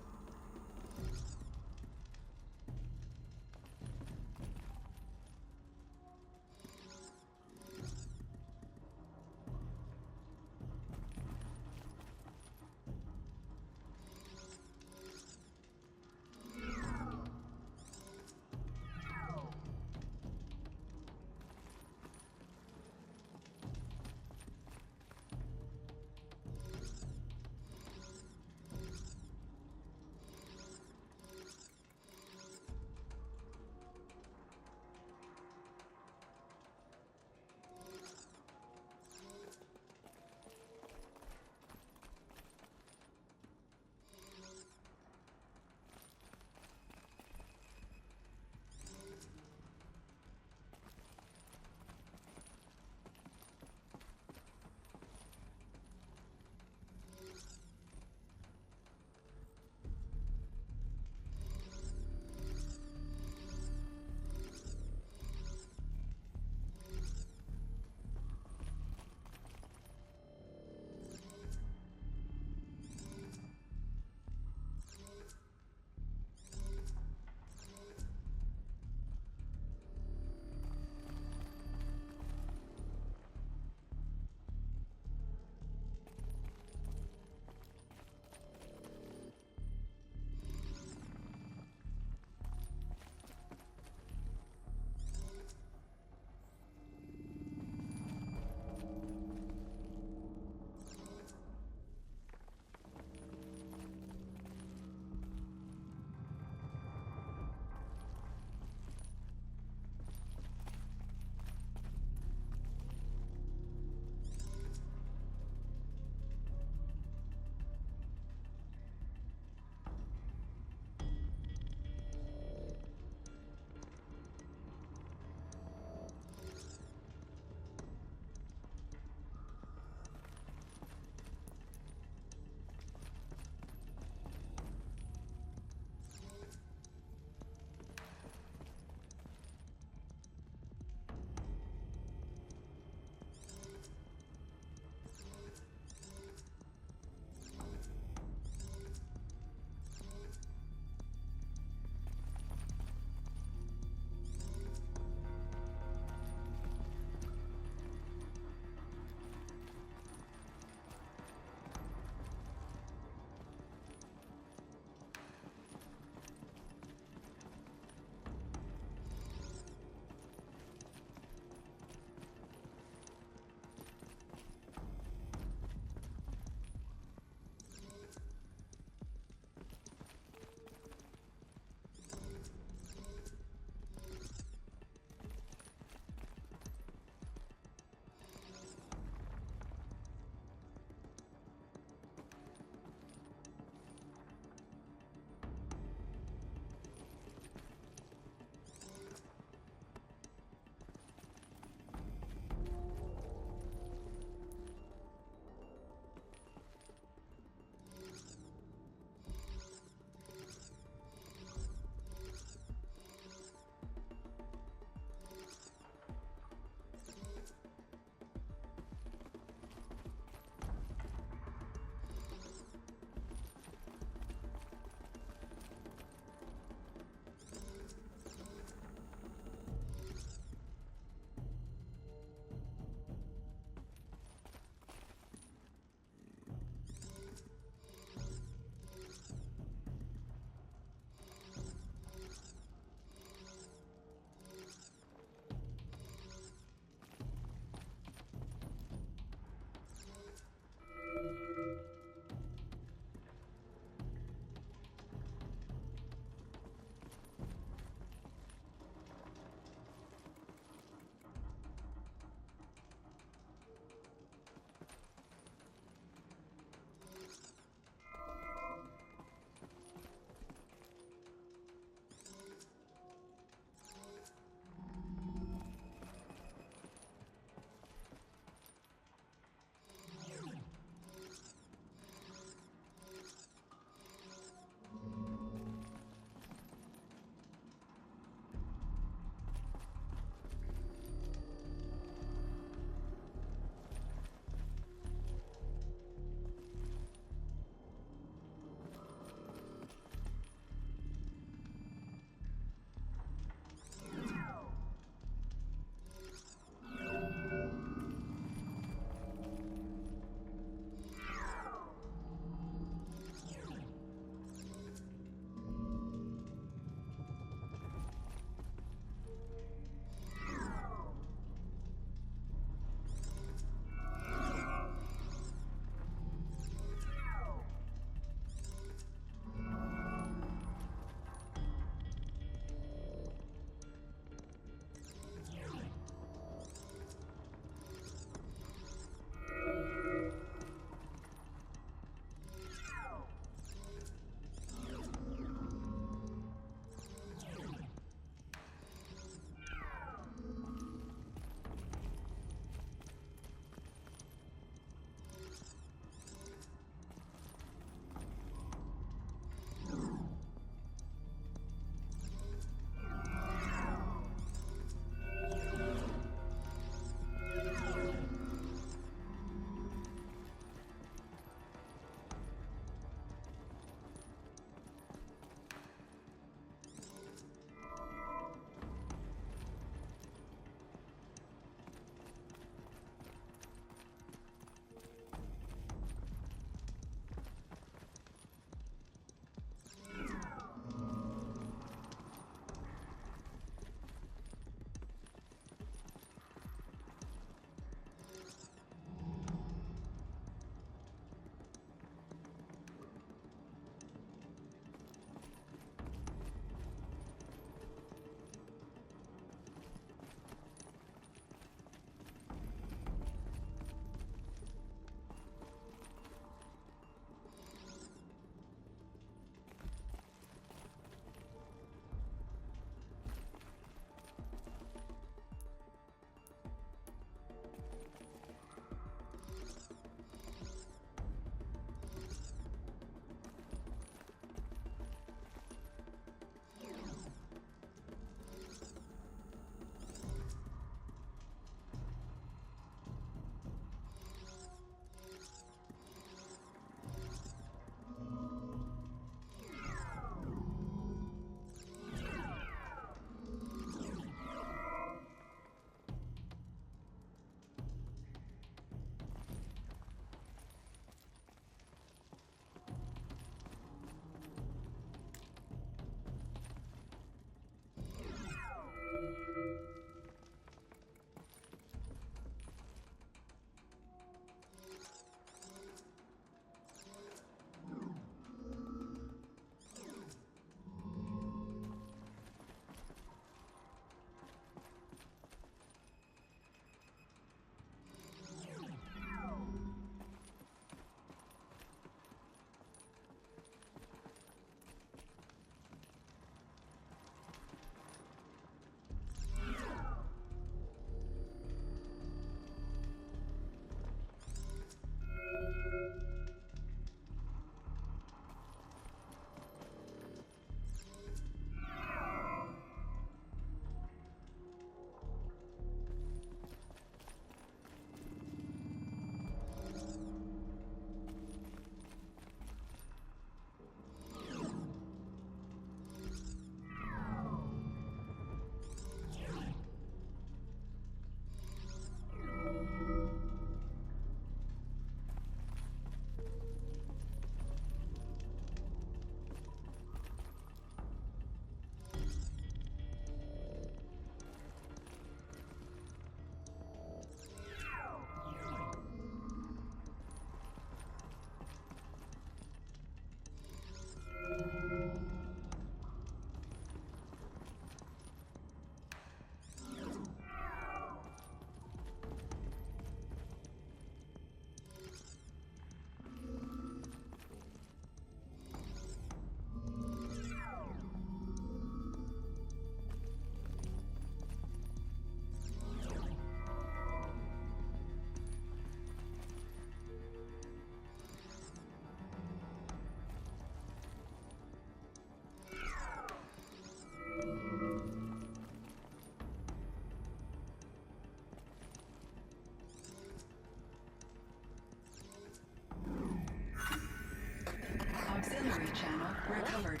Recovered.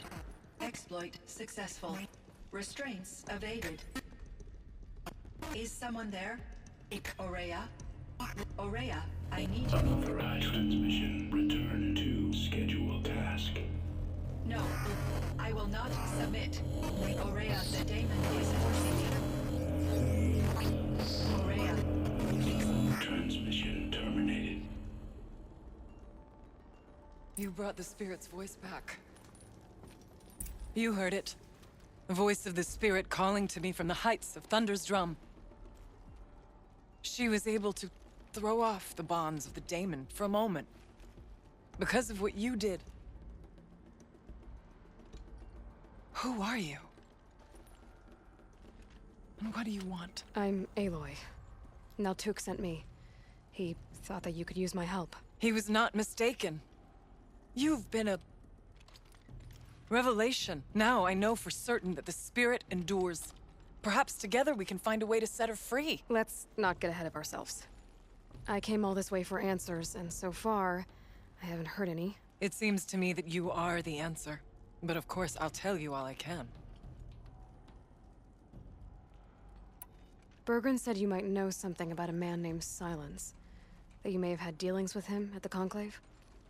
Exploit successful. Restraints evaded. Is someone there? Aurea? Aurea, I need you. Unauthorized transmission. Return to scheduled task. No, I will not submit. Aurea, the daemon is forcing me. Aurea, please. Transmission terminated. You brought the spirit's voice back. You heard it. The voice of the spirit calling to me from the heights of Thunder's drum. She was able to throw off the bonds of the daemon for a moment. Because of what you did. Who are you? And what do you want? I'm Aloy. Naltuk sent me. He thought that you could use my help. He was not mistaken. You've been a revelation. Now I know for certain that the spirit endures. Perhaps together we can find a way to set her free. Let's not get ahead of ourselves. I came all this way for answers, and so far, I haven't heard any. It seems to me that you are the answer. But of course, I'll tell you all I can. Bergren said you might know something about a man named Silence. That you may have had dealings with him at the Conclave?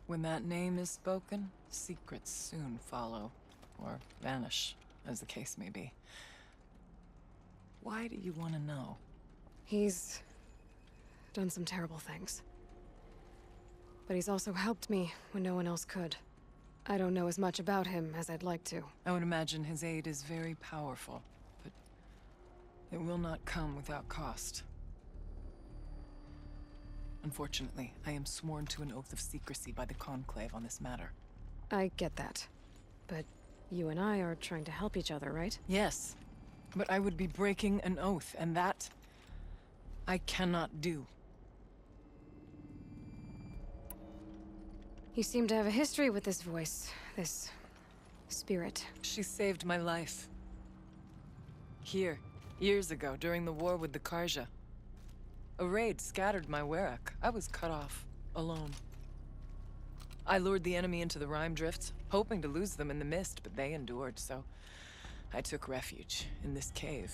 When that name is spoken, secrets soon follow. Or vanish, as the case may be. Why do you want to know? He's done some terrible things. But he's also helped me when no one else could. I don't know as much about him as I'd like to. I would imagine his aid is very powerful, but it will not come without cost. Unfortunately, I am sworn to an oath of secrecy by the Conclave on this matter. I get that. But you and I are trying to help each other, right? Yes, but I would be breaking an oath, and that I cannot do. You seem to have a history with this voice, this spirit. She saved my life. Here, years ago, during the war with the Karja. A raid scattered my Werak. I was cut off, alone. I lured the enemy into the Rime Drifts, hoping to lose them in the mist, but they endured, so I took refuge in this cave.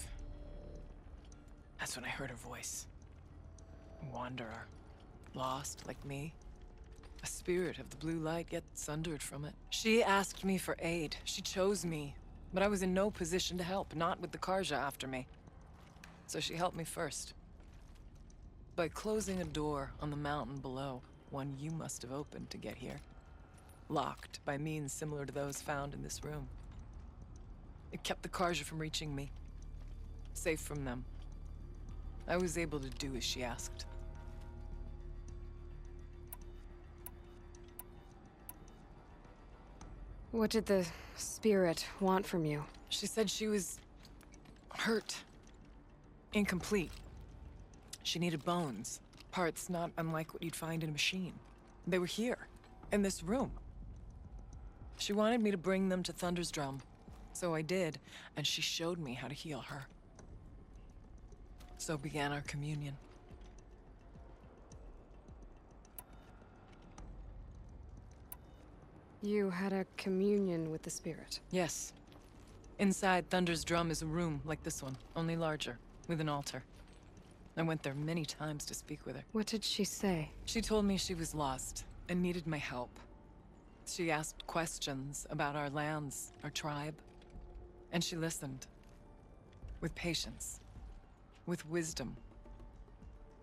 That's when I heard her voice. A wanderer, lost like me. A spirit of the blue light, yet sundered from it. She asked me for aid. She chose me. But I was in no position to help, not with the Karja after me. So she helped me first. By closing a door on the mountain below, one you must have opened to get here. Locked by means similar to those found in this room. It kept the Karja from reaching me. Safe from them. I was able to do as she asked. What did the spirit want from you? She said she was hurt. Incomplete. She needed bones. Parts not unlike what you'd find in a machine. They were here, in this room. She wanted me to bring them to Thunder's drum. So I did, and she showed me how to heal her. So began our communion. You had a communion with the spirit. Yes. Inside Thunder's drum is a room like this one, only larger, with an altar. I went there many times to speak with her. What did she say? She told me she was lost and needed my help. She asked questions about our lands, our tribe. And she listened. With patience. With wisdom.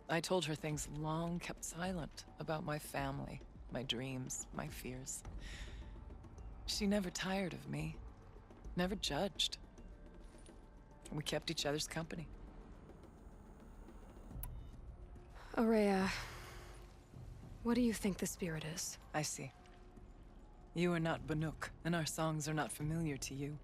I told her things long kept silent about my family, my dreams, my fears. She never tired of me. Never judged. We kept each other's company. Aurea, what do you think the spirit is? I see. You are not Banuk, and our songs are not familiar to you.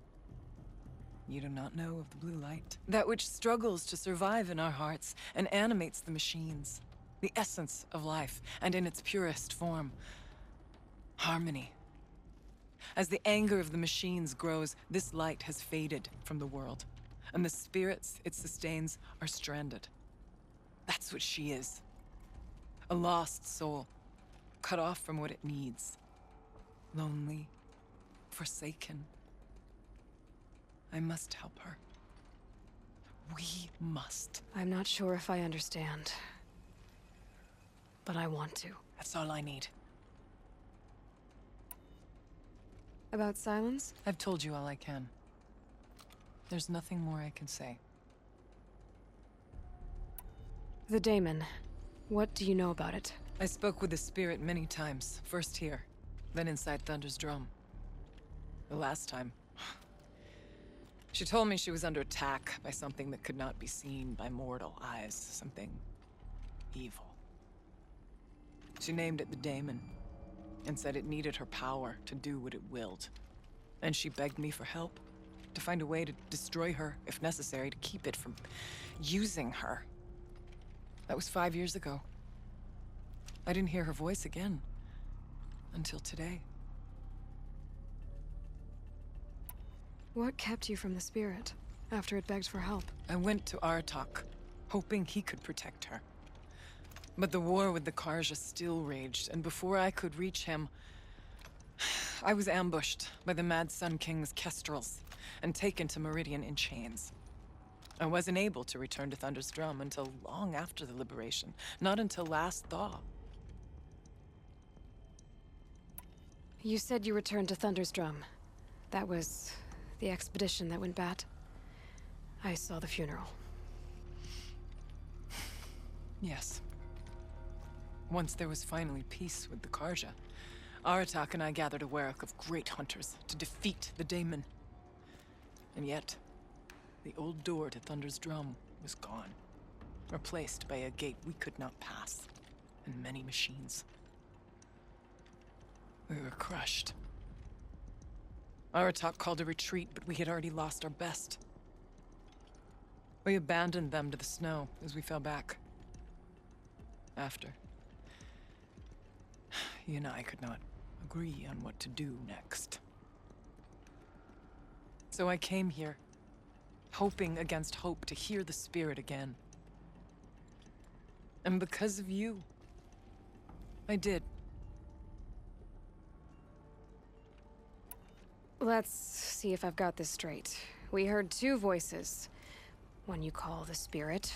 You do not know of the blue light. That which struggles to survive in our hearts and animates the machines. The essence of life, and in its purest form. Harmony. As the anger of the machines grows, this light has faded from the world. And the spirits it sustains are stranded. That's what she is. A lost soul, cut off from what it needs. Lonely, forsaken. I must help her. We must. I'm not sure if I understand. But I want to. That's all I need. About silence? I've told you all I can. There's nothing more I can say. The daemon. What do you know about it? I spoke with the spirit many times. First here, then inside Thunder's drum. The last time, she told me she was under attack by something that could not be seen by mortal eyes. Something evil. She named it the daemon, and said it needed her power to do what it willed. And she begged me for help, to find a way to destroy her, if necessary, to keep it from using her. That was 5 years ago. I didn't hear her voice again, until today. What kept you from the spirit, after it begged for help? I went to Aratak, hoping he could protect her. But the war with the Karja still raged, and before I could reach him, I was ambushed by the Mad Sun King's kestrels, and taken to Meridian in chains. I wasn't able to return to Thunder's Drum until long after the liberation, not until last thaw. You said you returned to Thunder's Drum. That was the expedition that went bad. I saw the funeral. Yes. Once there was finally peace with the Karja, Aratak and I gathered a wereck of great hunters to defeat the daemon. And yet, the old door to Thunder's Drum was gone, replaced by a gate we could not pass, and many machines. We were crushed. Aratak called a retreat, but we had already lost our best. We abandoned them to the snow as we fell back. After, you and I could not agree on what to do next. So I came here, hoping against hope to hear the spirit again. And because of you, I did. Let's see if I've got this straight. We heard two voices. One you call the spirit,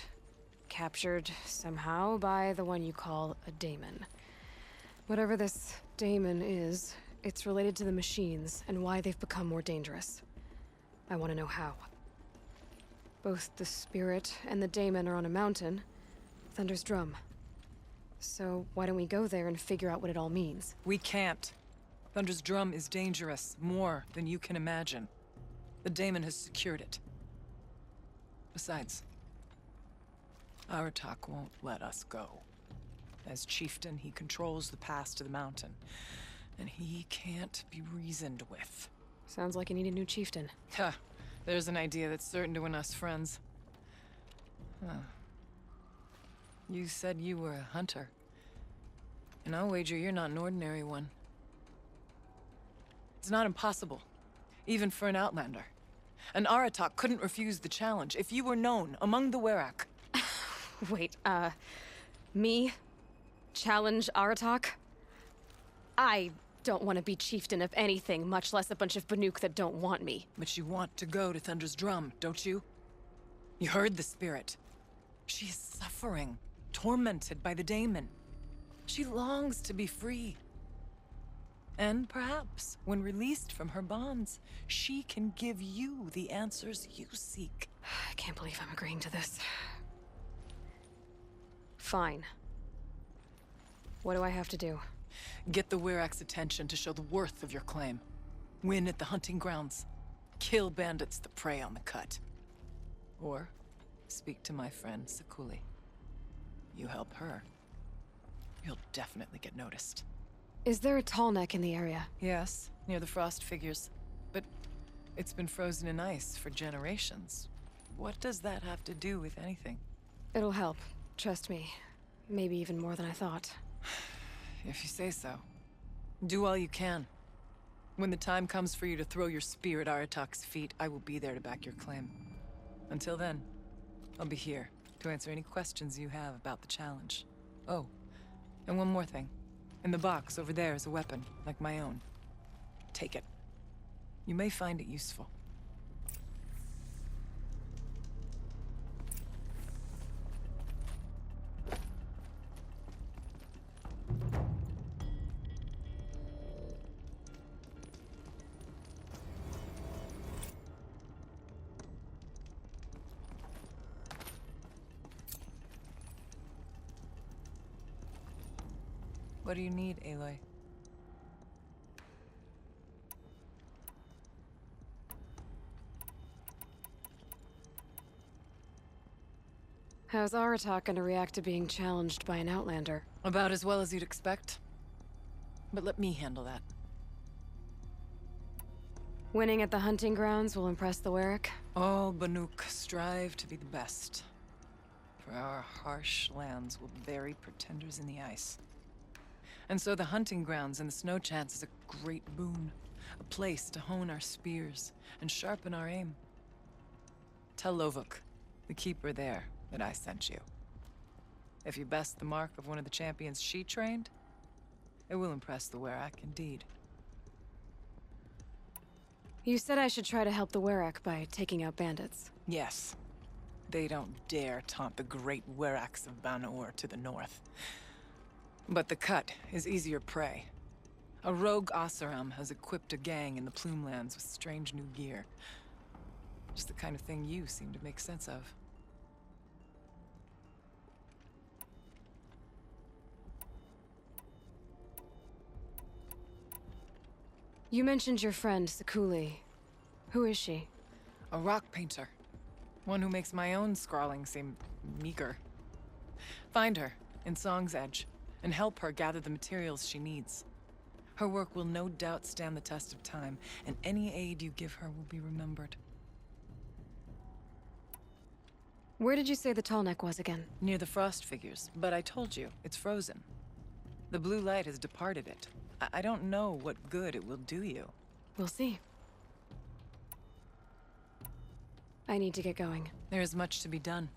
captured somehow by the one you call a daemon. Whatever this daemon is, it's related to the machines and why they've become more dangerous. I want to know how. Both the spirit and the daemon are on a mountain, Thunder's Drum. So why don't we go there and figure out what it all means? We can't. Thunder's Drum is dangerous, more than you can imagine. The daemon has secured it. Besides, Aratak won't let us go. As chieftain, he controls the pass to the mountain, and he can't be reasoned with. Sounds like you need a new chieftain. Ha! There's an idea that's certain to win us friends. Huh. You said you were a hunter. And I'll wager you're not an ordinary one. It's not impossible, even for an outlander. And Aratak couldn't refuse the challenge if you were known among the Werak. Wait, me? Challenge Aratak? I don't want to be chieftain of anything, much less a bunch of Banuk that don't want me. But you want to go to Thunder's Drum, don't you? You heard the spirit. She is suffering, tormented by the daemon. She longs to be free. And perhaps, when released from her bonds, she can give you the answers you seek. I can't believe I'm agreeing to this. Fine. What do I have to do? Get the Werak's attention to show the worth of your claim. Win at the hunting grounds. Kill bandits that prey on the cut. Or speak to my friend Sakuli. You help her, you'll definitely get noticed. Is there a tall neck in the area? Yes, near the frost figures. But it's been frozen in ice for generations. What does that have to do with anything? It'll help. Trust me. Maybe even more than I thought. If you say so. Do all you can. When the time comes for you to throw your spear at Aratak's feet, I will be there to back your claim. Until then, I'll be here to answer any questions you have about the challenge. Oh, and one more thing. In the box over there is a weapon, like my own. Take it. You may find it useful. What do you need, Aloy? How's Aratak gonna react to being challenged by an Outlander? About as well as you'd expect. But let me handle that. Winning at the hunting grounds will impress the Warwick? All Banuk strive to be the best. For our harsh lands will bury pretenders in the ice. And so the hunting grounds and the snow chance is a great boon. A place to hone our spears and sharpen our aim. Tell Lovuk, the keeper there, that I sent you. If you best the mark of one of the champions she trained, it will impress the Warwick indeed. You said I should try to help the Warwick by taking out bandits. Yes. They don't dare taunt the great Warwicks of Banor to the north. But the Cut is easier prey. A rogue Oseram has equipped a gang in the Plumelands with strange new gear. Just the kind of thing you seem to make sense of. You mentioned your friend, Sakuli. Who is she? A rock painter. One who makes my own scrawling seem meager. Find her in Song's Edge and help her gather the materials she needs. Her work will no doubt stand the test of time, and any aid you give her will be remembered. Where did you say the Tallneck was again? Near the frost figures, but I told you, it's frozen. The blue light has departed it. I don't know what good it will do you. We'll see. I need to get going. There is much to be done.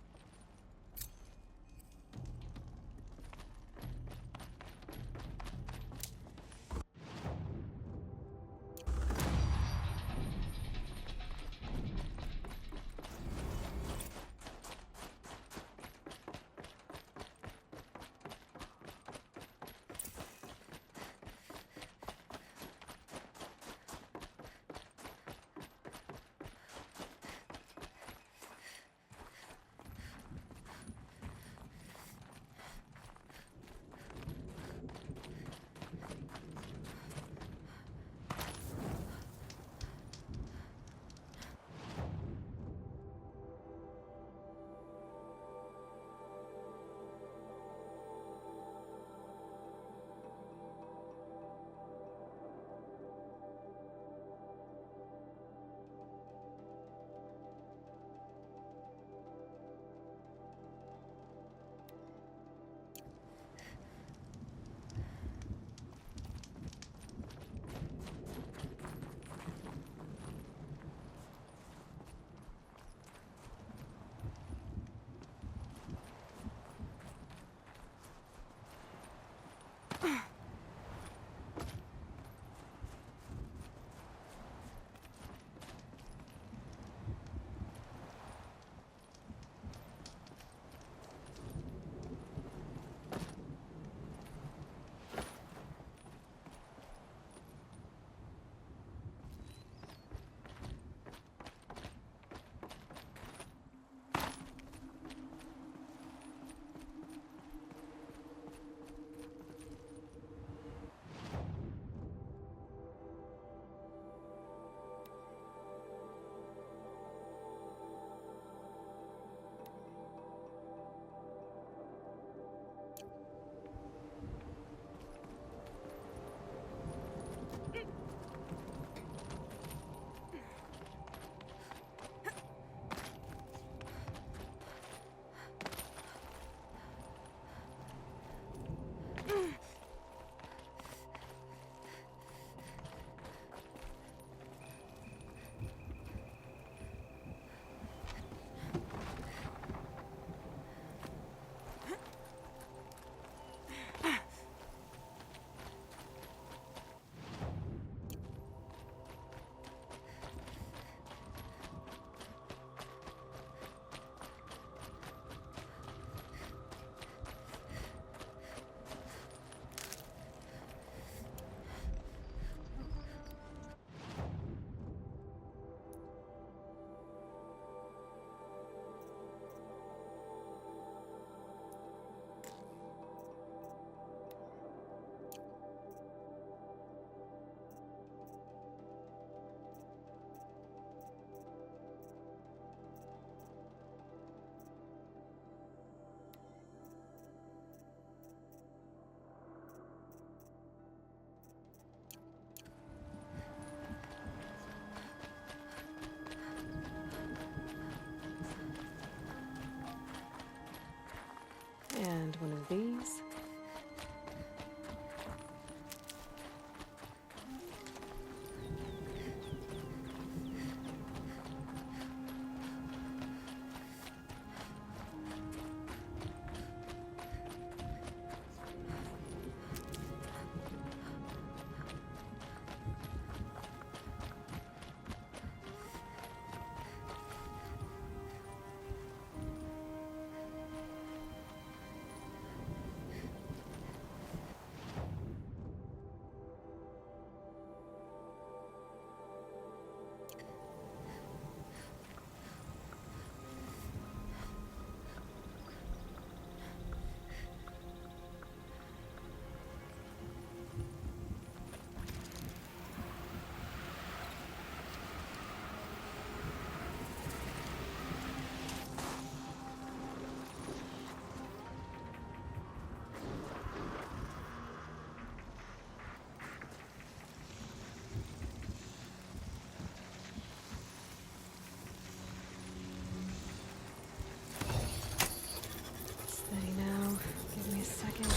And one of these. Steady now. Give me a second.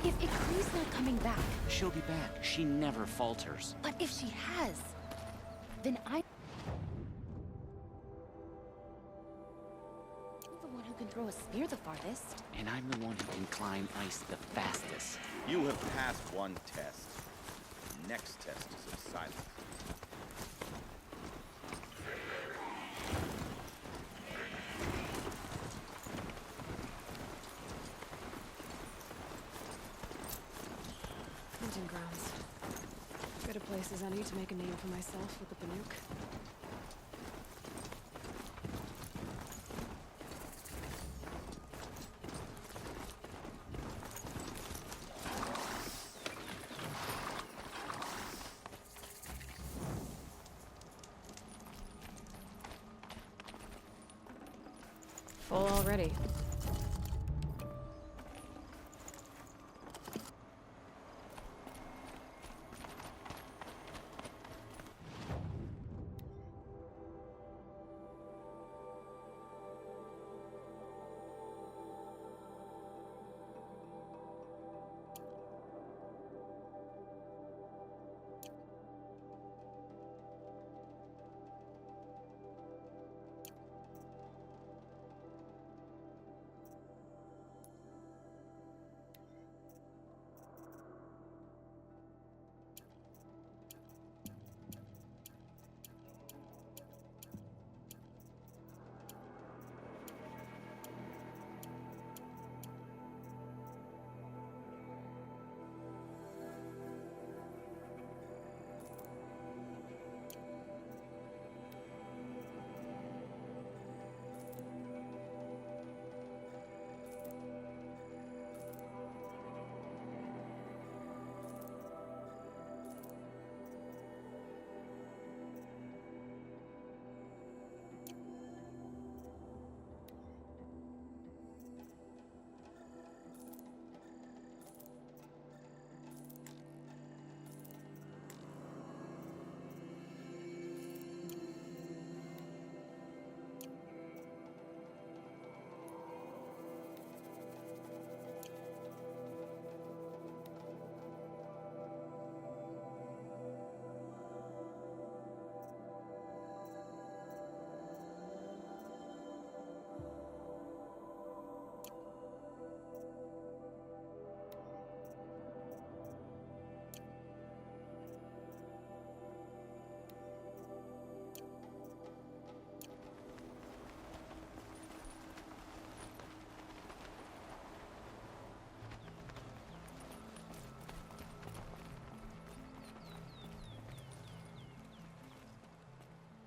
If Ikru's not coming back, She'll be back. She never falters. but if she has, then I'm the one who can throw a spear the farthest. And I'm the one who can climb ice the fastest. You have passed one test. The next test is of silence. Hunting grounds. Good a place as any to make a name for myself with the Banuk. Full already.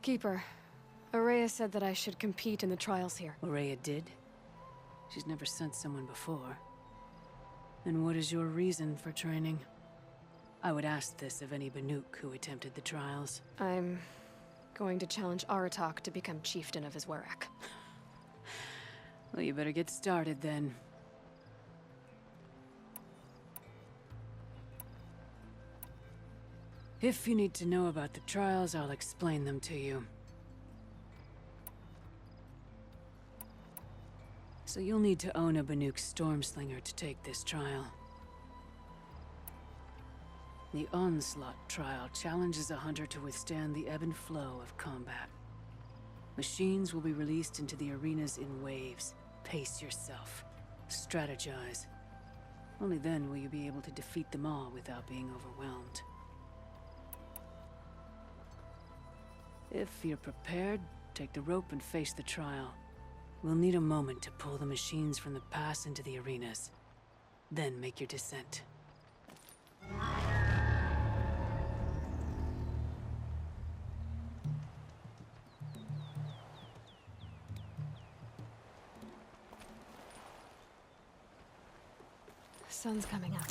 Keeper, Araya said that I should compete in the trials here. Araya did? She's never sent someone before. And what is your reason for training? I would ask this of any Banuk who attempted the trials. I'm going to challenge Aratak to become chieftain of his Werak. Well, you better get started then. If you need to know about the trials, I'll explain them to you. So you'll need to own a Banuk Stormslinger to take this trial. The Onslaught trial challenges a hunter to withstand the ebb and flow of combat. Machines will be released into the arenas in waves. Pace yourself. Strategize. Only then will you be able to defeat them all without being overwhelmed. If you're prepared, take the rope and face the trial. We'll need a moment to pull the machines from the pass into the arenas. Then make your descent. Sun's coming up.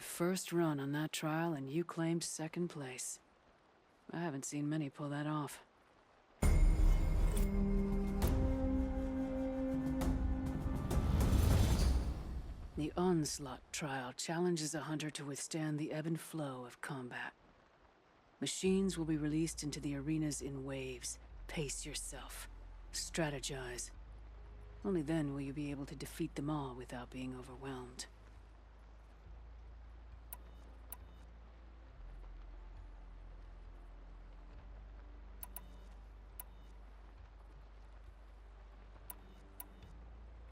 Your first run on that trial, and you claimed second place. I haven't seen many pull that off. The Onslaught trial challenges a hunter to withstand the ebb and flow of combat. Machines will be released into the arenas in waves. Pace yourself. Strategize. Only then will you be able to defeat them all without being overwhelmed.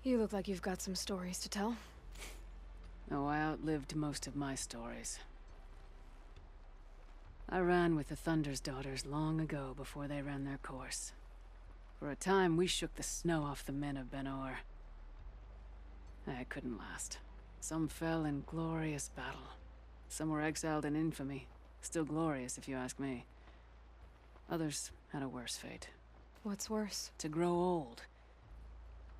You look like you've got some stories to tell. Oh, I outlived most of my stories. I ran with the Thunder's daughters long ago before they ran their course. For a time, we shook the snow off the men of Ben-Or. I couldn't last. Some fell in glorious battle. Some were exiled in infamy. Still glorious, if you ask me. Others had a worse fate. What's worse? To grow old.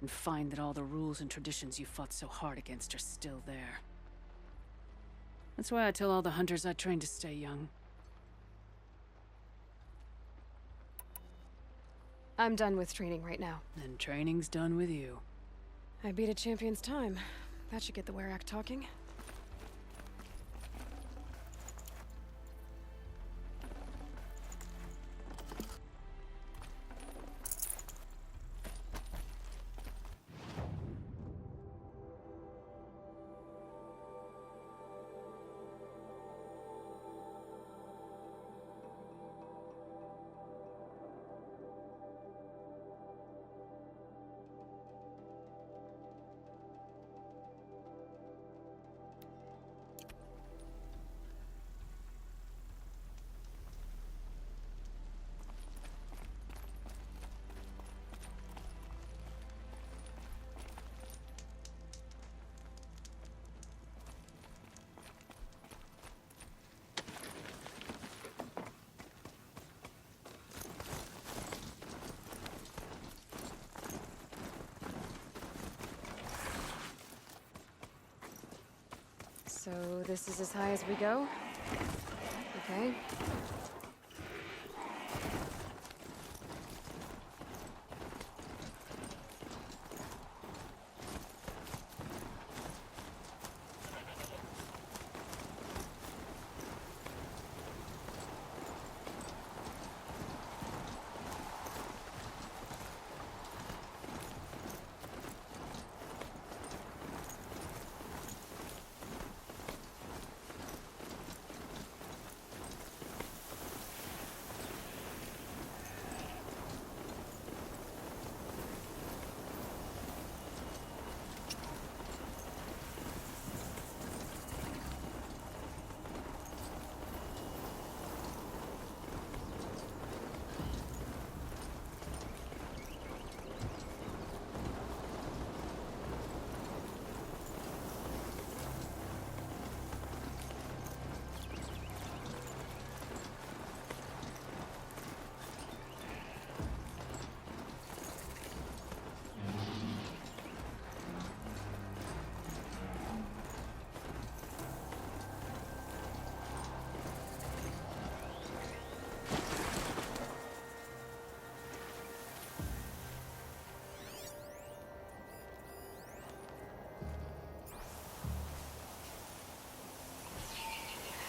And find that all the rules and traditions you fought so hard against are still there. That's why I tell all the hunters I train to stay young. I'm done with training right now. And training's done with you. I beat a champion's time. That should get the Werak talking. So this is as high as we go? Okay.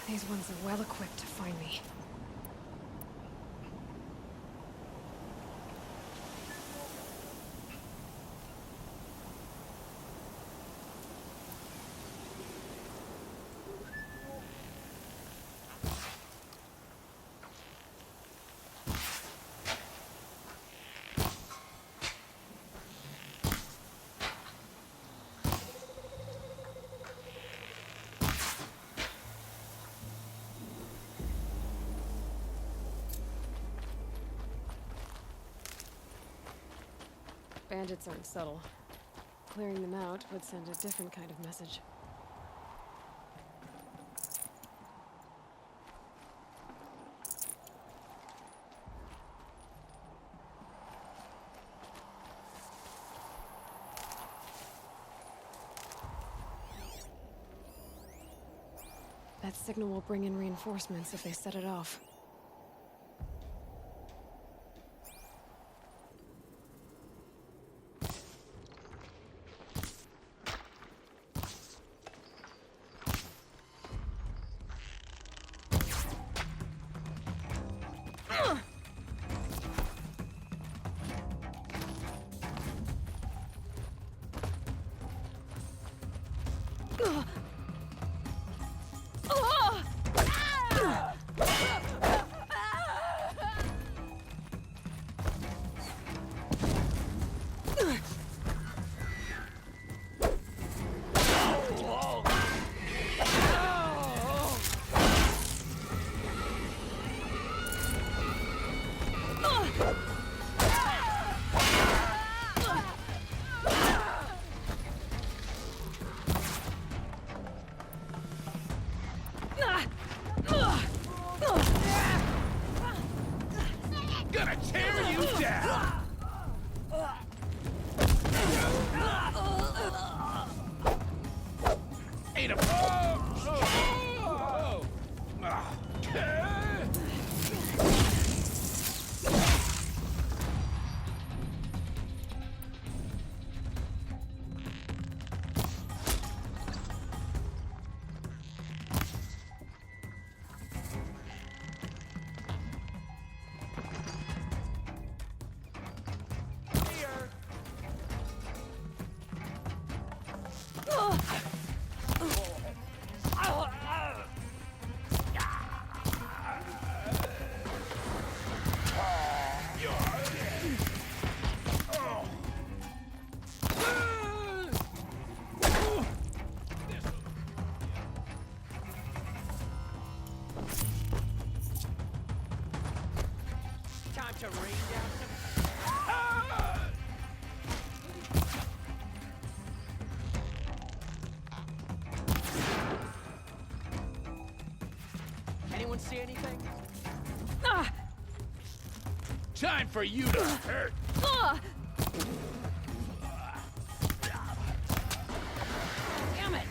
These ones are well equipped to find me. Bandits aren't subtle. Clearing them out would send a different kind of message. That signal will bring in reinforcements if they set it off. Gonna tear you down! Ain't a... Time to rain down some... Anyone see anything? Time for you to hurt! Damn it!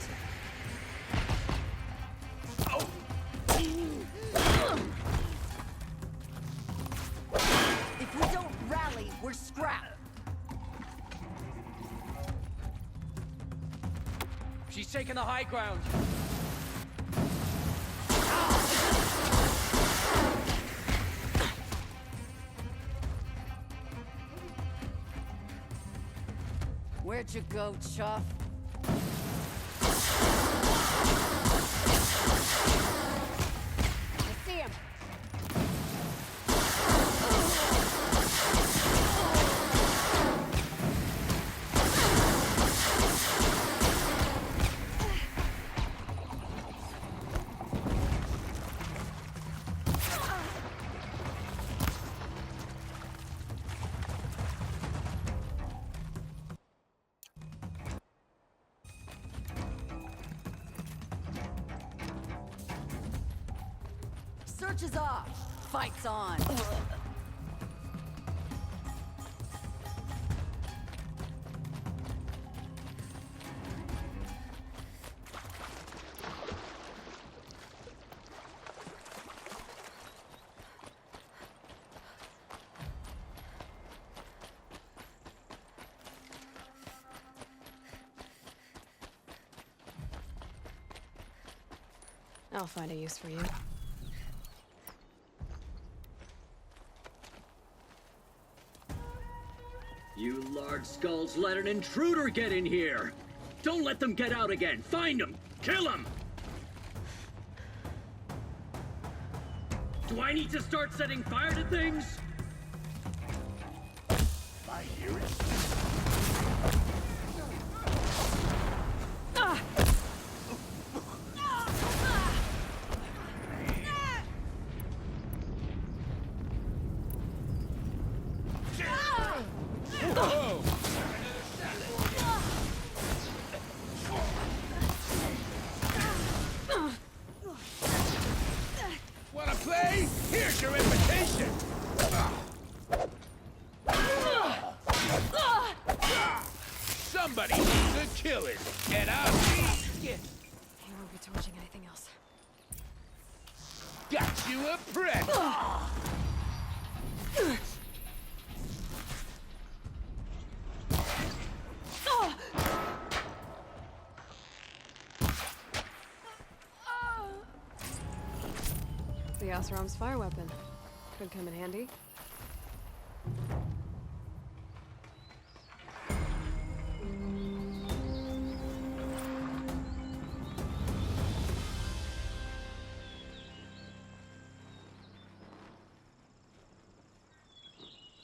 If we don't rally, we're scrapped. She's taking the high ground. Where'd you go, Chuff? I see him. Search is off. Fight's on. I'll find a use for you. You large skulls let an intruder get in here! Don't let them get out again! Find them! Kill them! Do I need to start setting fire to things? I hear it. Wanna play? Here's your invitation! Somebody needs a killing, and I'll be... He won't be torching anything else. you a present. The Oseram's fire weapon. Could come in handy.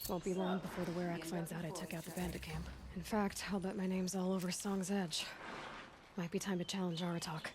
Won't be long before the Werak finds out I took out the bandit camp. In fact, I'll bet my name's all over Song's Edge. Might be time to challenge Aratak.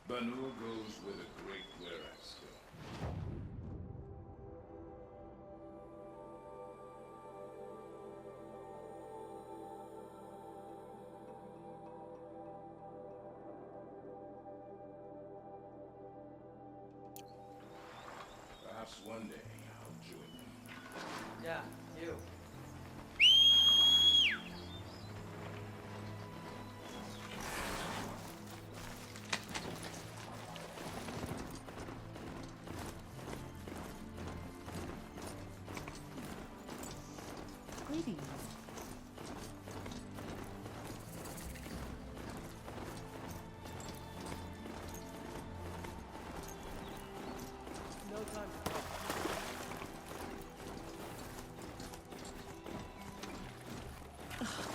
Banu goes where the great Weraks go. Perhaps one day I'll join them. Yeah, you. Greetings. No time to talk.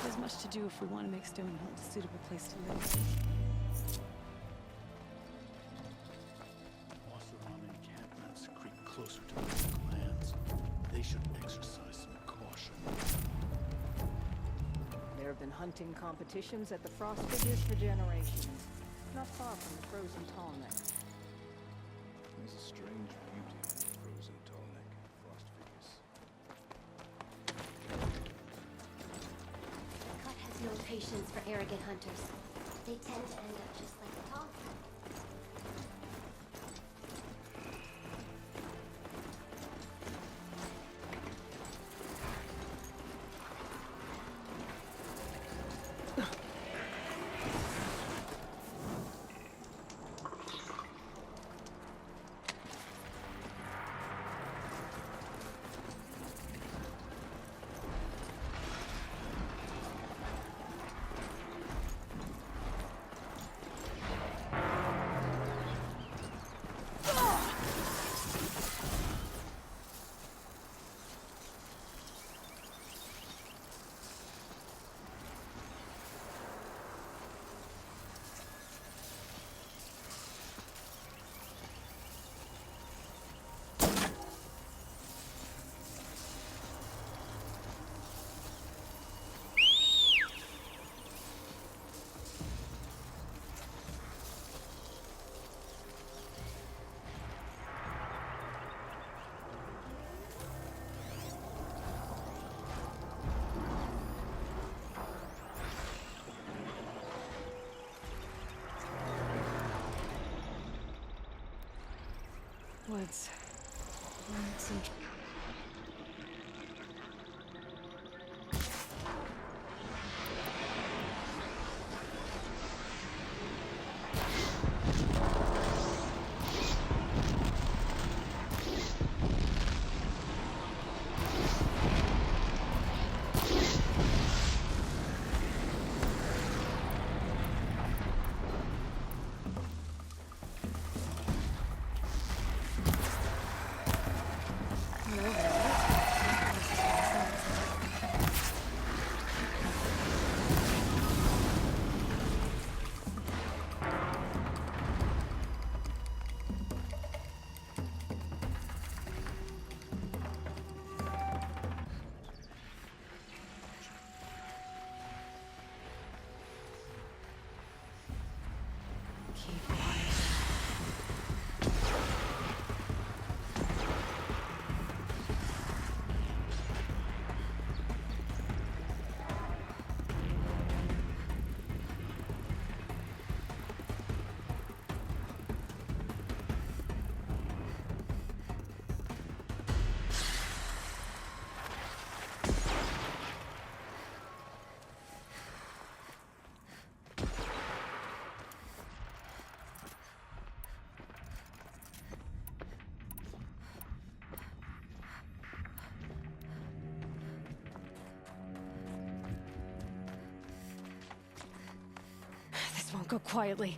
There's much to do if we want to make Stonehill a suitable place to live. Oseram encampments creep closer to the lands. They should exercise some caution. There have been hunting competitions at the Frost Figures for generations, not far from the frozen tallneck. There's a strange beauty in the frozen tallneck Frost Figures. God has no patience for arrogant hunters. They tend to end up just like the tall. Woods. turn over, right? Keep quiet. This won't go quietly.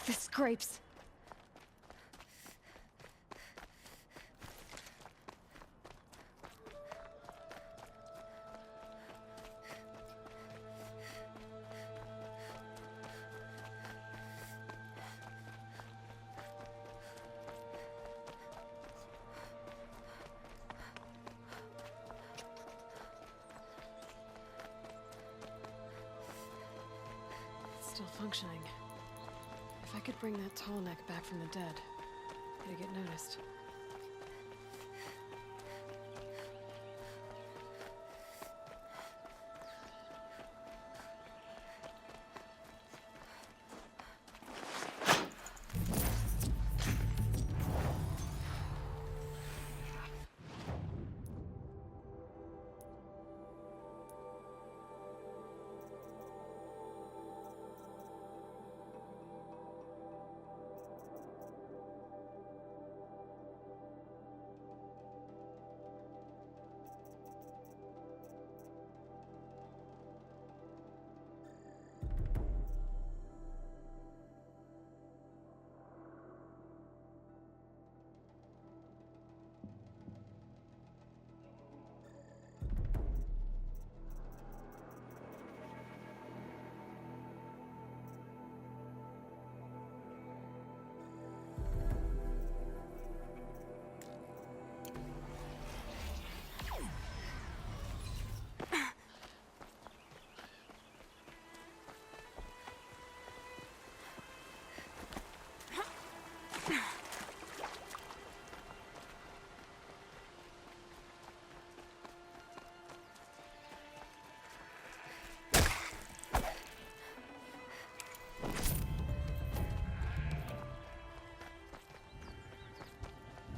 This scrapes. It's still functioning. If I could bring that tall neck back from the dead, it'd get noticed.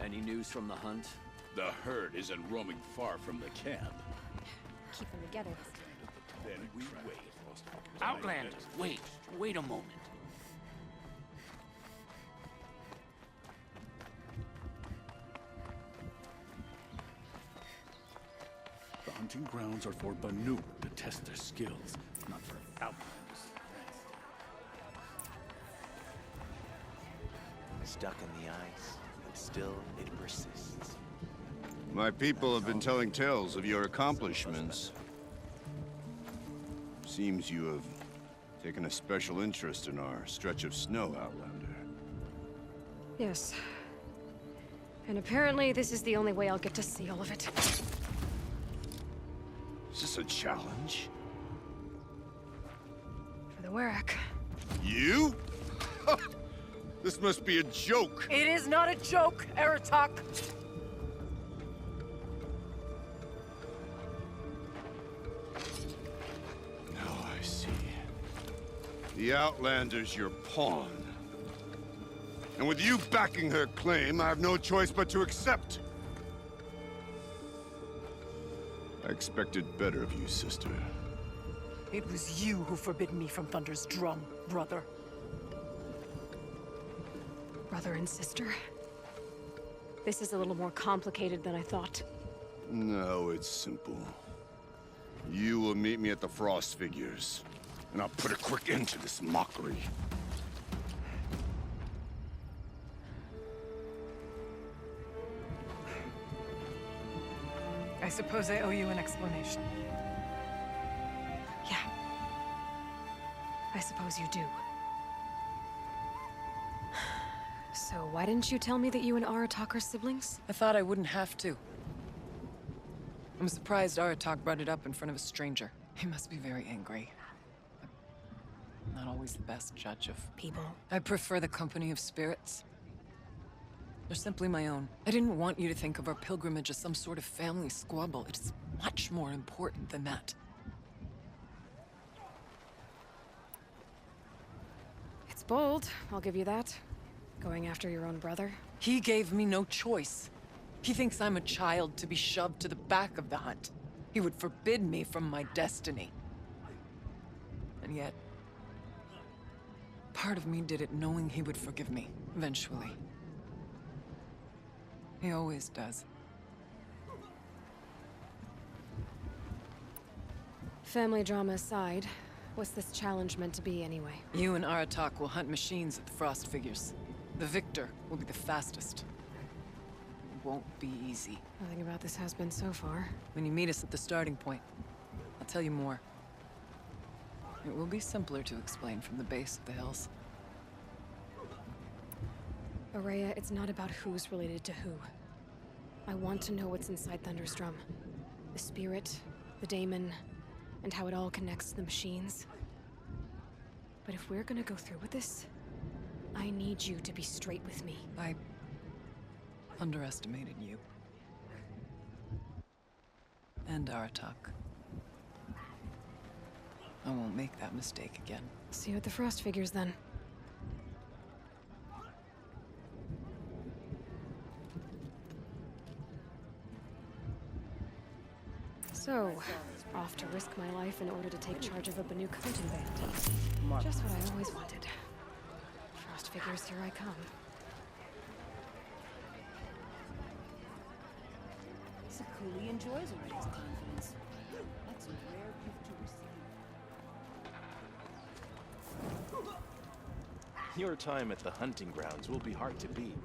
Any news from the hunt? The herd isn't roaming far from the camp. Keep them together. Then we wait. Outlanders, wait a moment. The hunting grounds are for Banuk to test their skills, not for outlanders. Stuck in the ice, but still it persists. My people have been telling tales of your accomplishments. Seems you have taken a special interest in our stretch of snow, Outlander. Yes. And apparently this is the only way I'll get to see all of it. Is this a challenge? For the Werak. You? This must be a joke. It is not a joke, Eratak. Now I see. The Outlander's your pawn. And with you backing her claim, I have no choice but to accept. I expected better of you, sister. It was you who forbid me from Thunder's drum, brother. Brother and sister? This is a little more complicated than I thought. No, it's simple. You will meet me at the Frost Figures, and I'll put a quick end to this mockery. I suppose I owe you an explanation. Yeah. I suppose you do. So why didn't you tell me that you and Aratak are siblings? I thought I wouldn't have to. I'm surprised Aratak brought it up in front of a stranger. He must be very angry. I'm not always the best judge of people. I prefer the company of spirits. They're simply my own. I didn't want you to think of our pilgrimage as some sort of family squabble. It's much more important than that. It's bold, I'll give you that. Going after your own brother. He gave me no choice. He thinks I'm a child to be shoved to the back of the hunt. He would forbid me from my destiny. And yet, part of me did it knowing he would forgive me, eventually. He always does. Family drama aside, what's this challenge meant to be anyway? You and Aratak will hunt machines at the Frost Figures. The victor will be the fastest. It won't be easy. Nothing about this has been so far. When you meet us at the starting point, I'll tell you more. It will be simpler to explain from the base of the hills. Aurea, it's not about who's related to who. I want to know what's inside Thunder's drum. The spirit, the daemon, and how it all connects to the machines. But if we're gonna go through with this, I need you to be straight with me. I underestimated you. And Aratak. I won't make that mistake again. See you at the Frost Figures then. So, off to risk my life in order to take charge of a Banuk hunting band. Just what I always wanted. Frost Figures, here I come. Sakuli enjoys Aurea's confidence. That's a rare gift to receive. Your time at the hunting grounds will be hard to beat.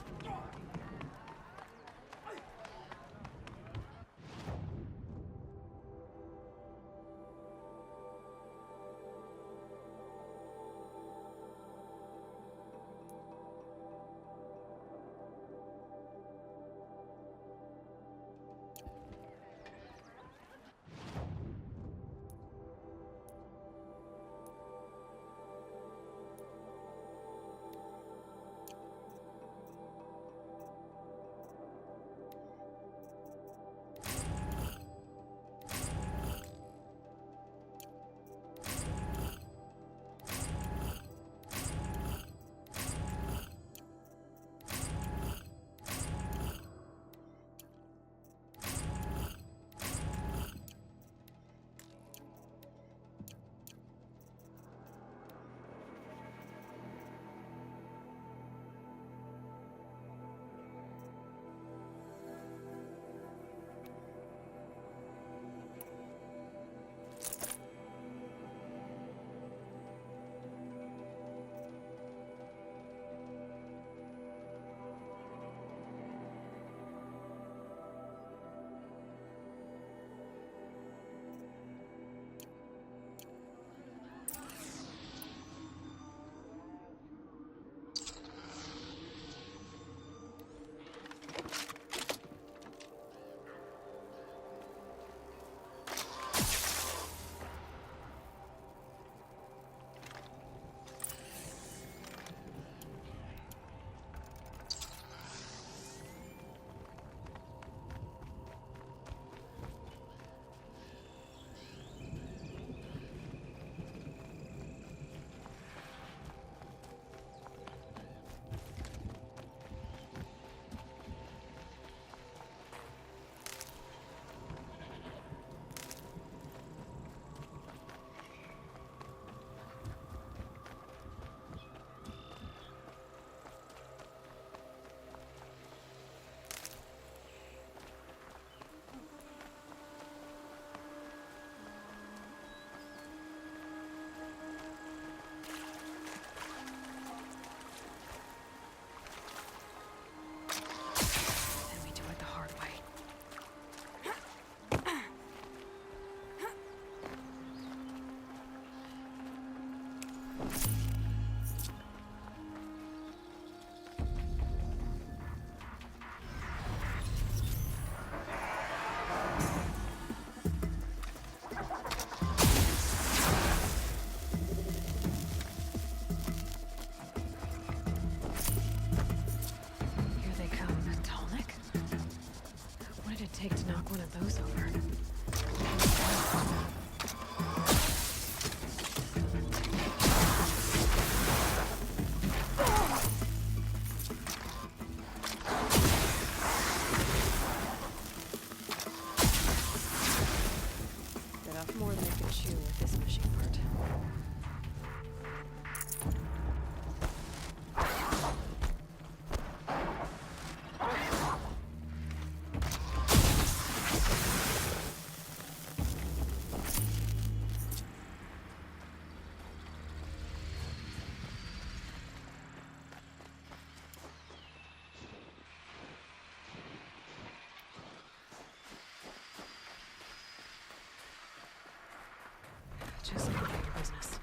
Just none of your business.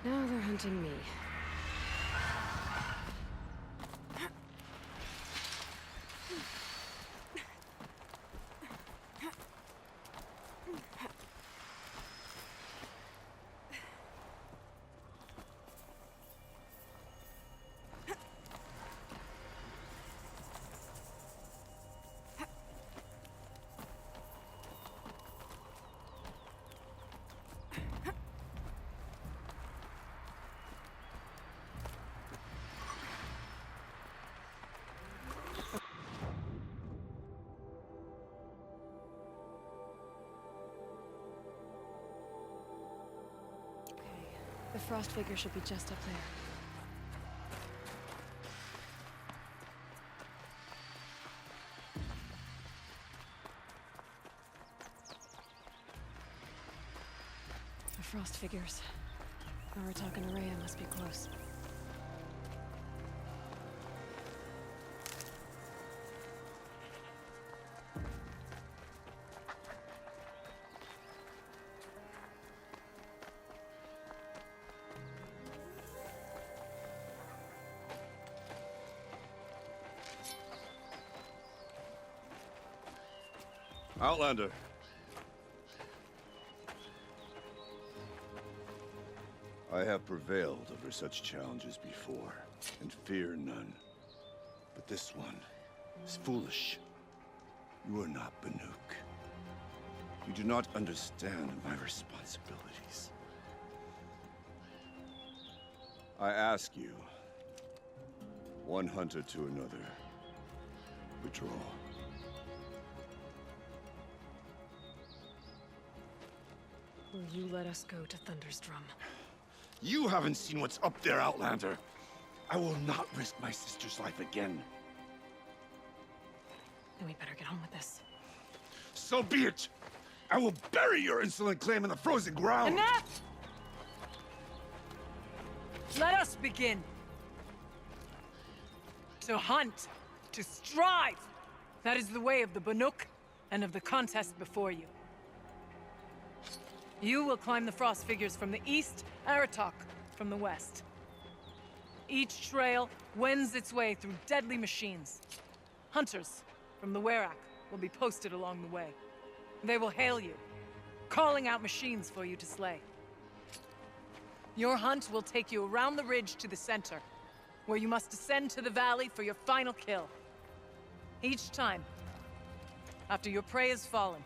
Now they're hunting me. The frost figure should be just up there. The frost figures. Aratak and Araya must be close. Outlander. I have prevailed over such challenges before, and fear none. But this one is foolish. You are not Banuk. You do not understand my responsibilities. I ask you, one hunter to another, withdraw. Will you let us go to Thunderstrom? You haven't seen what's up there, Outlander. I will not risk my sister's life again. Then we better get on with this. So be it! I will bury your insolent claim in the frozen ground! Enough! Let us begin. To hunt, to strive. That is the way of the Banuk and of the contest before you. You will climb the frost figures from the east, Aratak from the west. Each trail wends its way through deadly machines. Hunters from the Werak will be posted along the way. They will hail you, calling out machines for you to slay. Your hunt will take you around the ridge to the center, where you must descend to the valley for your final kill. Each time, after your prey has fallen,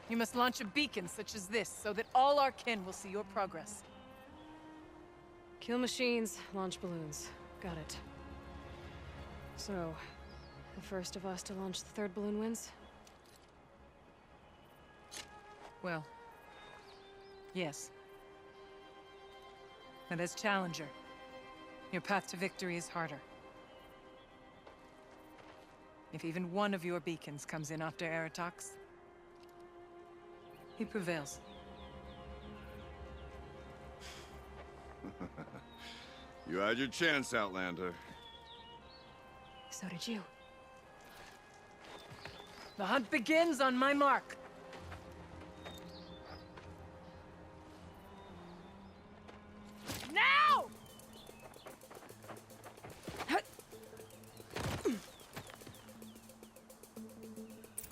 you must launch a beacon such as this, so that all our kin will see your progress. Kill machines, launch balloons. Got it. So, the first of us to launch the third balloon wins? Well, yes. But as challenger, your path to victory is harder. If even one of your beacons comes in after Aratak's, he prevails. You had your chance, Outlander. So did you. The hunt begins on my mark. Now!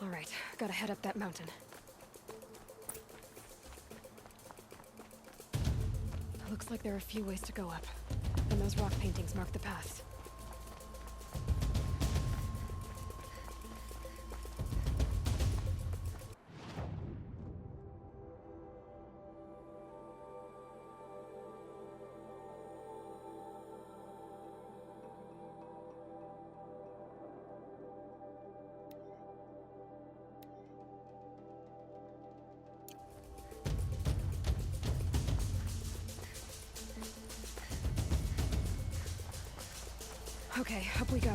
All right, gotta head up that mountain. Looks like there are a few ways to go up, and those rock paintings mark the paths. Okay, up we go.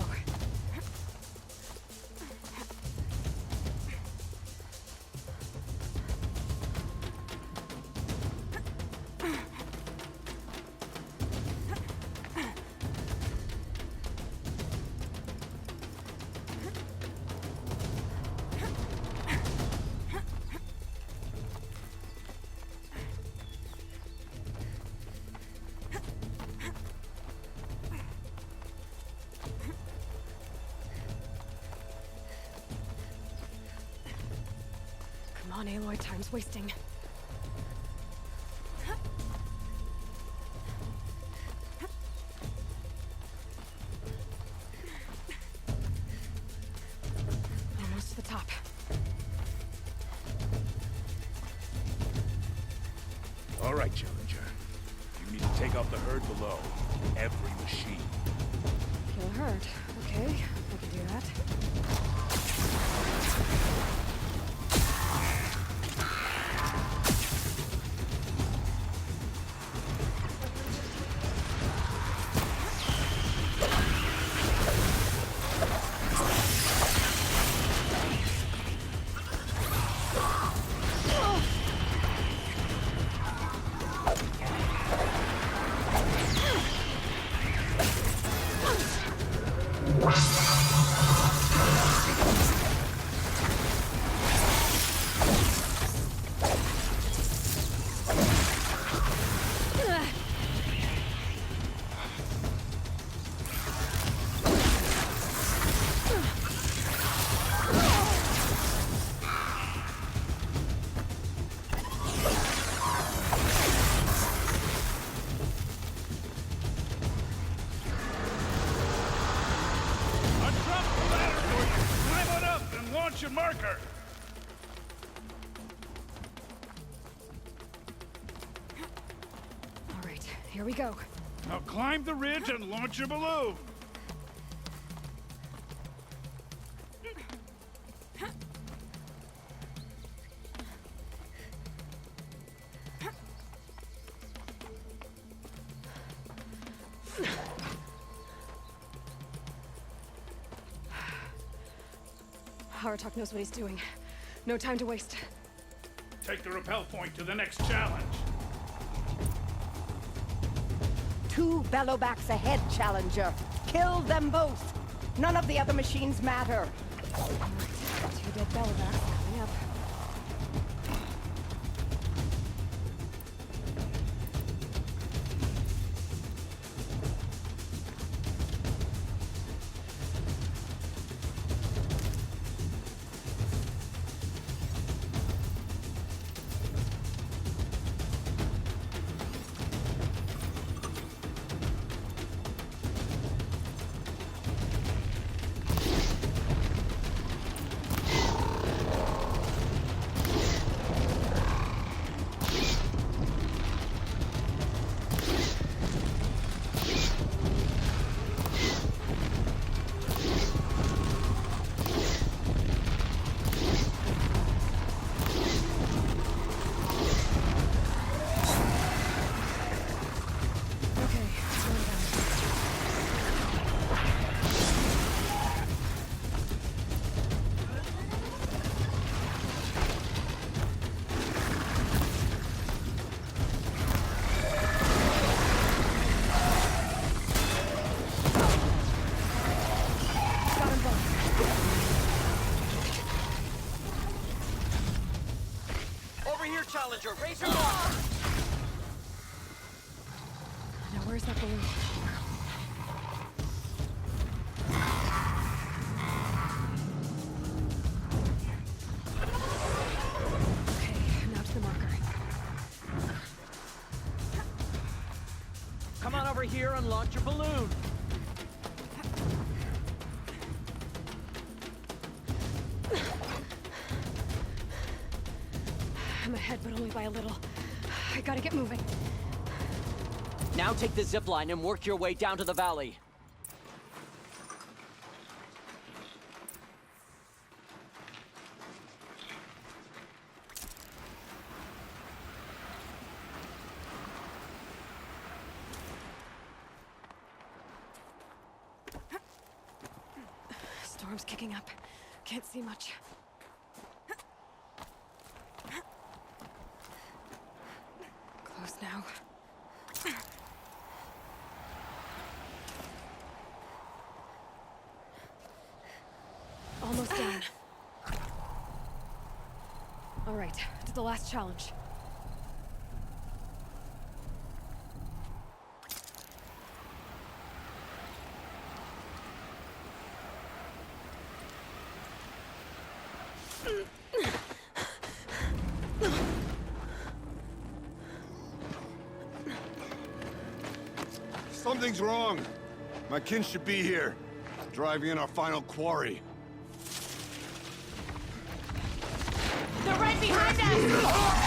Come on, Aloy, time's wasting. Almost to the top. All right, Challenger. You need to take out the herd below. Every machine. Kill a herd. Okay, I can do that. Your marker! All right, here we go. Now climb the ridge and launch your balloon! Haratok knows what he's doing. No time to waste. Take the rappel point to the next challenge. 2 bellowbacks ahead, Challenger. Kill them both. None of the other machines matter. 2 dead bellowbacks coming up. Challenger! Raise your mark! Now where's that balloon? Okay, now to the marker. Come on over here and launch your balloon. I'm ahead, but only by a little. I gotta get moving. Now take the zip line and work your way down to the valley. Storm's kicking up. Can't see much. Close now. Almost done. All right, to the last challenge. Something's wrong. My kin should be here, driving in our final quarry. They're right behind us!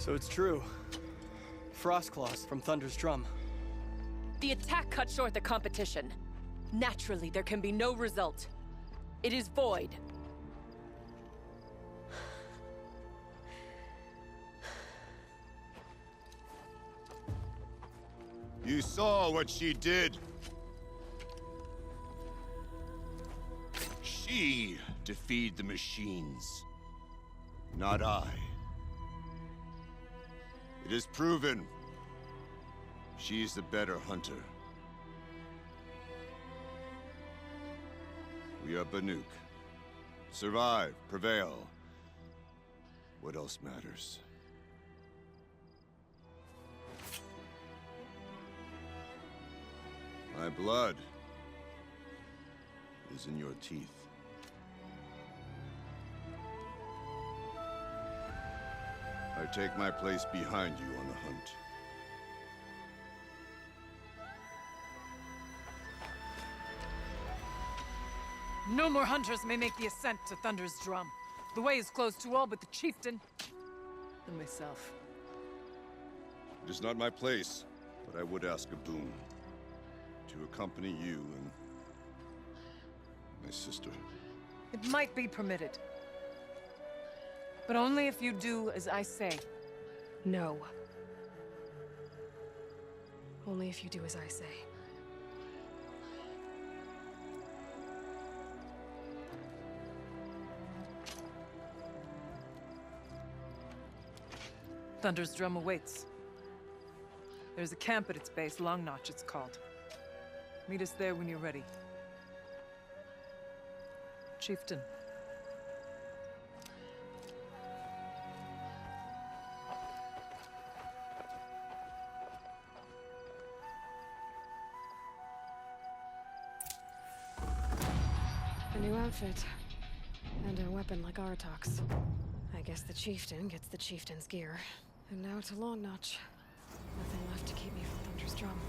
So it's true. Frost claws from Thunder's drum. The attack cut short the competition. Naturally, there can be no result. It is void. You saw what she did. She defeated the machines, not I. It is proven she's the better hunter. We are Banuk. Survive, prevail. What else matters? My blood is in your teeth. I take my place behind you on the hunt. No more hunters may make the ascent to Thunder's Drum. The way is closed to all but the chieftain and myself. It is not my place, but I would ask a boon. To accompany you and my sister. It might be permitted. But only if you do as I say. No. Only if you do as I say. Thunder's Drum awaits. There's a camp at its base, Long Notch it's called. Meet us there when you're ready. Chieftain. A new outfit. And a weapon like Artok's. I guess the chieftain gets the chieftain's gear. And now to Long Notch. Nothing left to keep me from Thunder's Drum.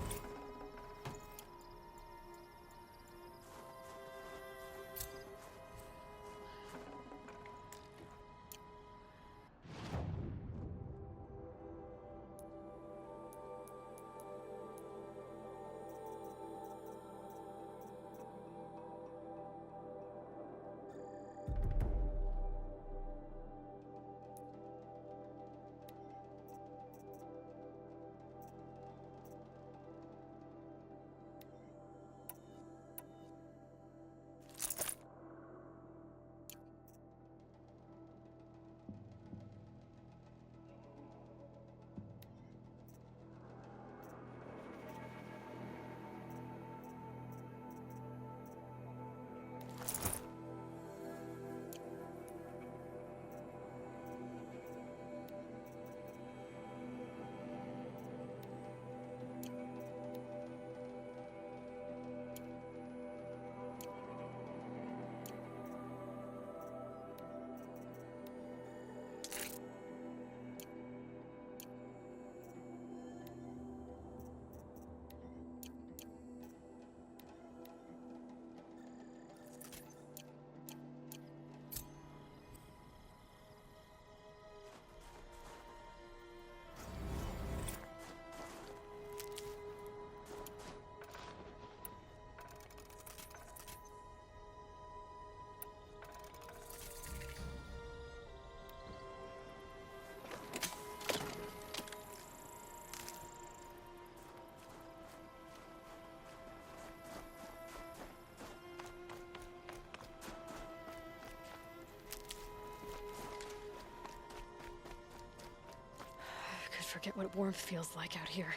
Forget what warmth feels like out here.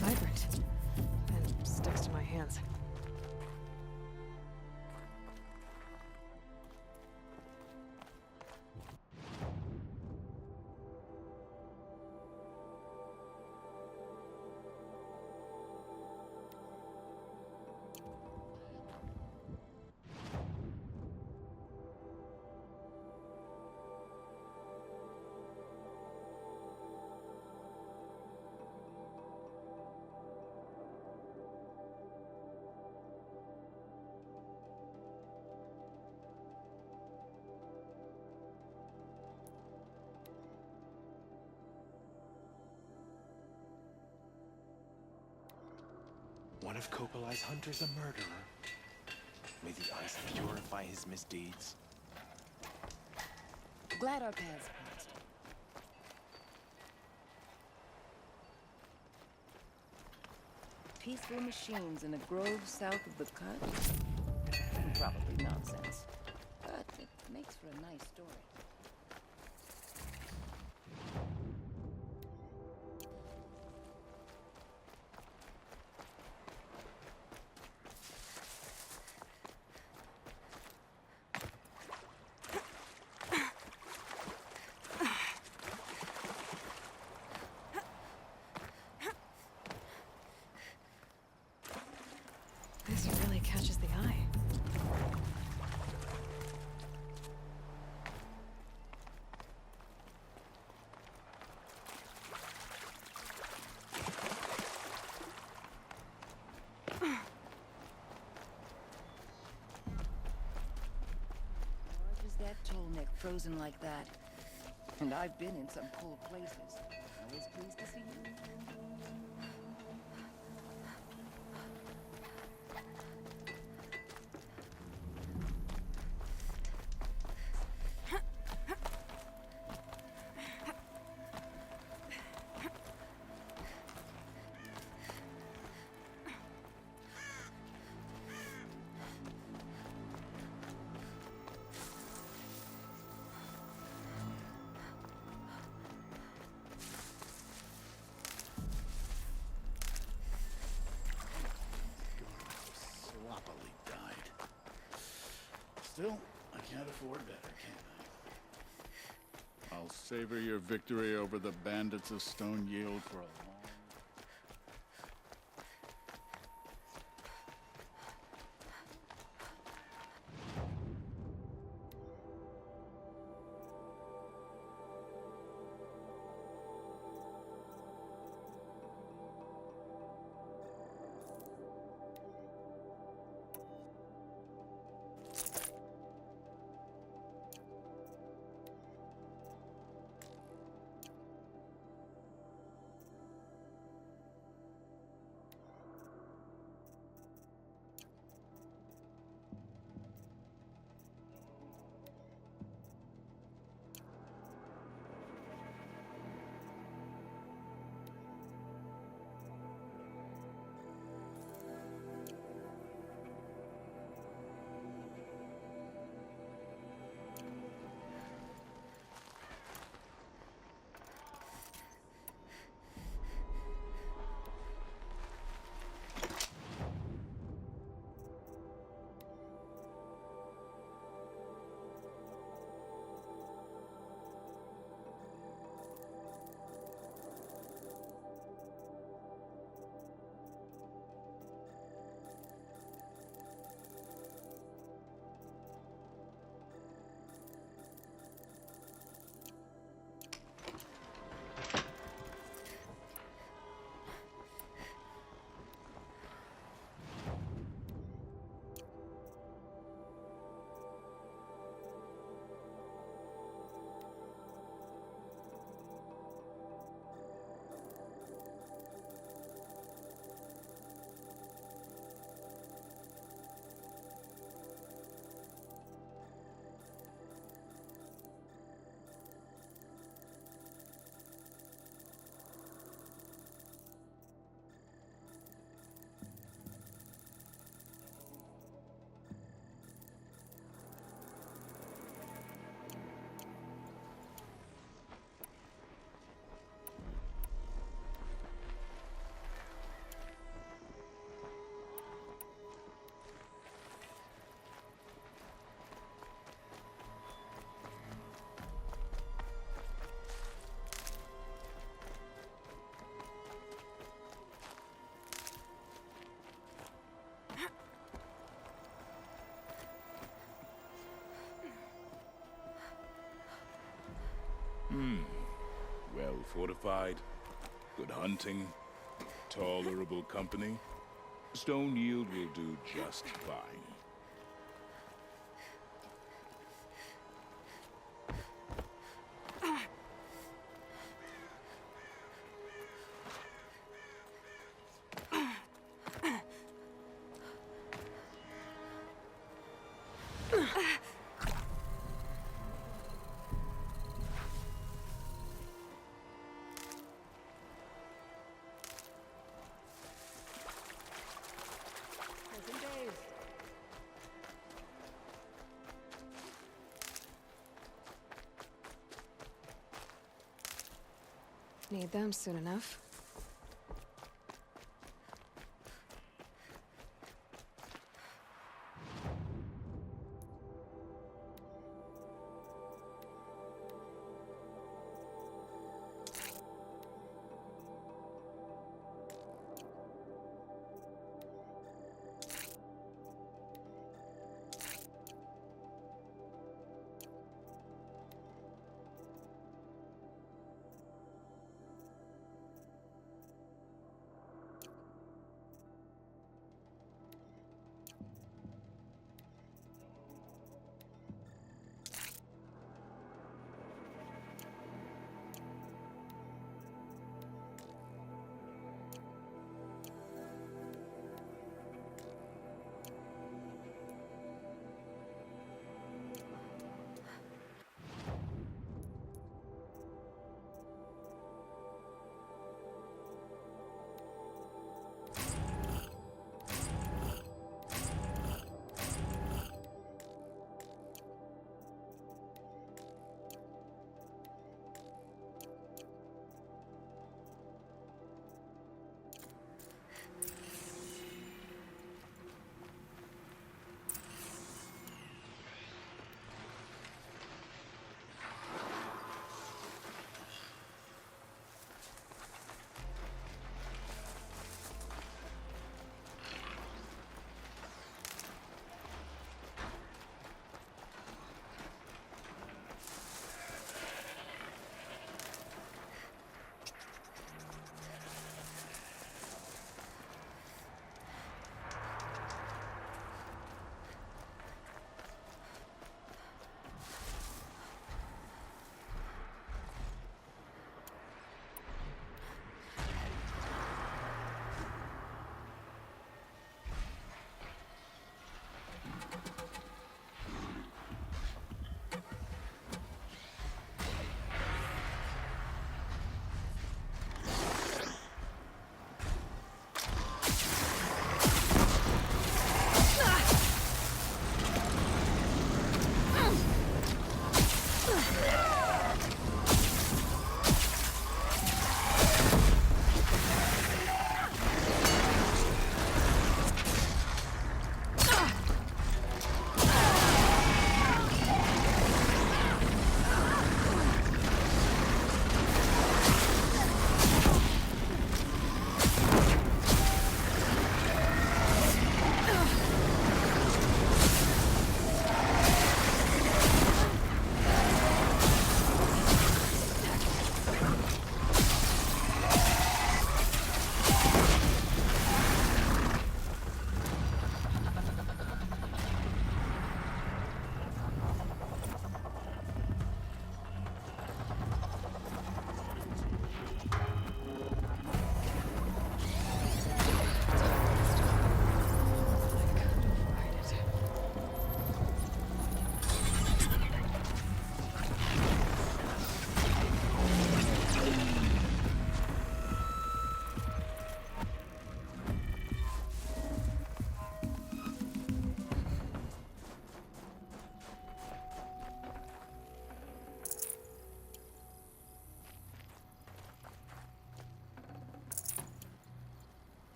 Vibrant. And sticks to my hands. One of Kopalai's hunters a murderer. May the ice purify his misdeeds. Glad our paths crossed. peaceful machines in a grove south of the cut? Probably nonsense. But it makes for a nice story. This really catches the eye. Is that tall neck frozen like that? And I've been in some cold places. Always pleased to see you. Sloppily died. Still, I can't afford better, can I? I'll savor your victory over the bandits of Stone Yield for a long... Well fortified, good hunting, tolerable company. Stone Yield will do just fine. Need them soon enough.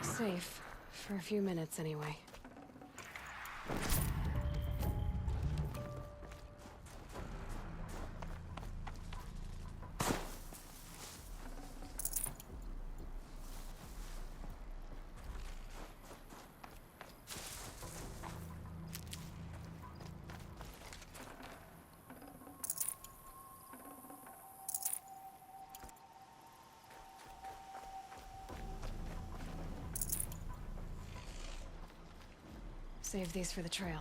Safe. For a few minutes, anyway. Save these for the trail.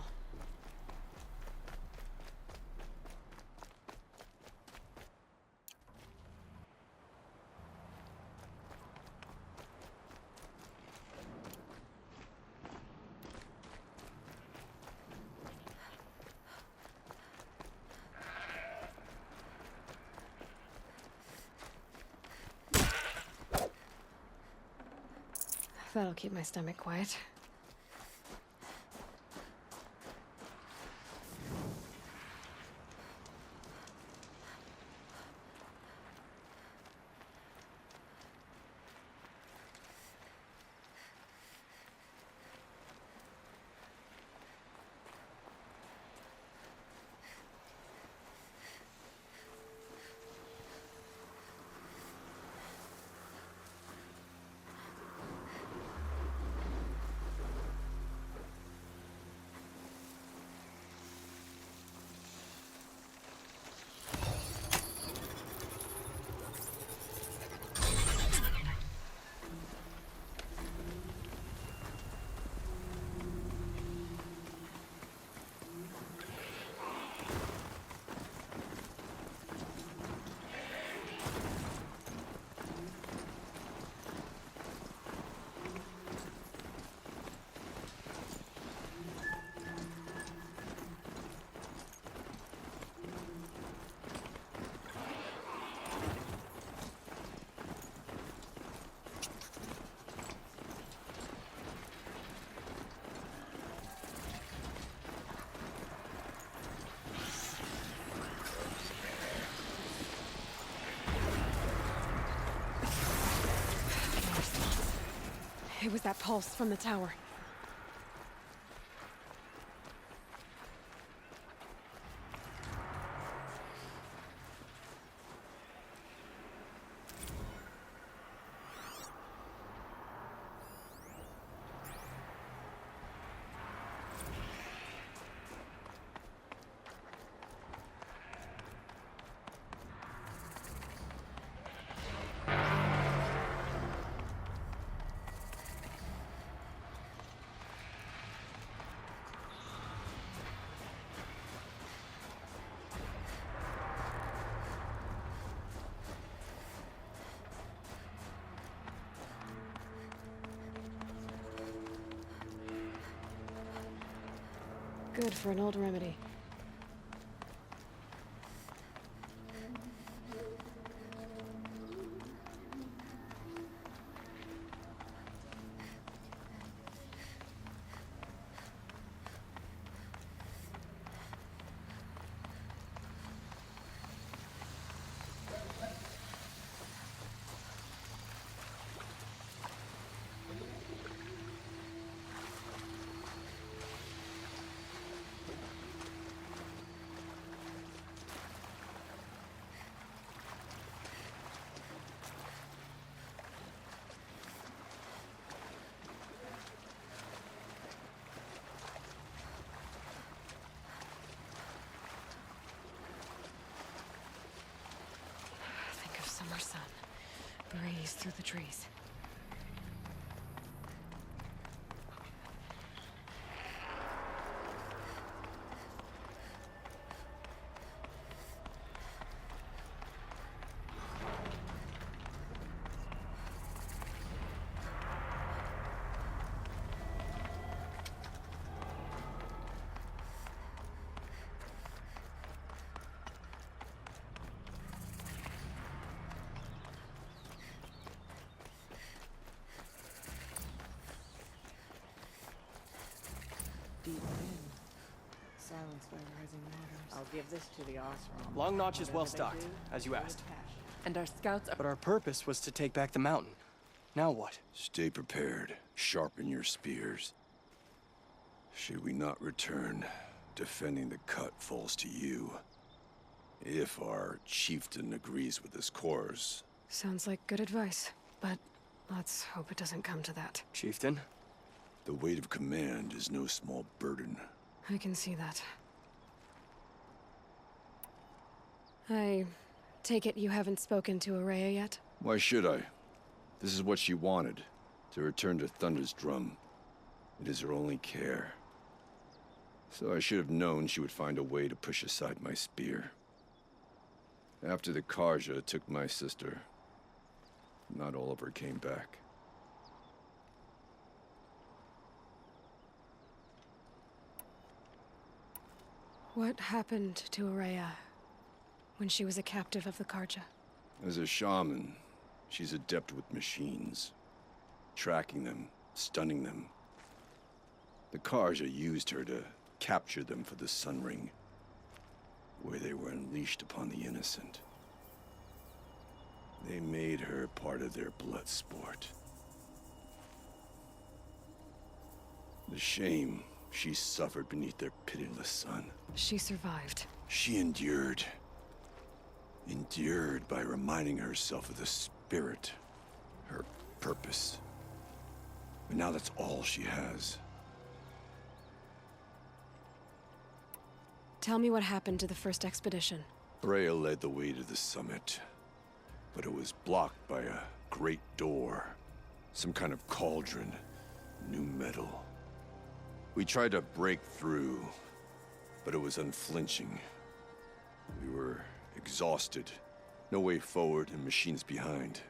That'll keep my stomach quiet. It was that pulse from the tower. Good for an old remedy. Summer sun. Breeze through the trees. Deep in, silenced by rising waters. I'll give this to the Osram. Long Notch is well Whatever they stocked, do, as you asked. And our scouts are... But our purpose was to take back the mountain. Now what? Stay prepared. Sharpen your spears. Should we not return, defending the cut falls to you. If our chieftain agrees with this course. Sounds like good advice, but let's hope it doesn't come to that. Chieftain? The weight of command is no small burden. I can see that. I take it you haven't spoken to Araya yet? Why should I? This is what she wanted, to return to Thunder's drum. It is her only care. So I should have known she would find a way to push aside my spear. After the Karja took my sister, not all of her came back. What happened to Araya when she was a captive of the Karja? As a shaman, she's adept with machines. Tracking them, stunning them. The Karja used her to capture them for the Sun Ring, where they were unleashed upon the innocent. They made her part of their blood sport. The shame she suffered beneath their pitiless sun. She survived. She endured. Endured by reminding herself of the spirit, her purpose. But now that's all she has. Tell me what happened to the first expedition. Freya led the way to the summit, but it was blocked by a great door. Some kind of cauldron, new metal. We tried to break through, but it was unflinching. We were exhausted, no way forward and machines behind.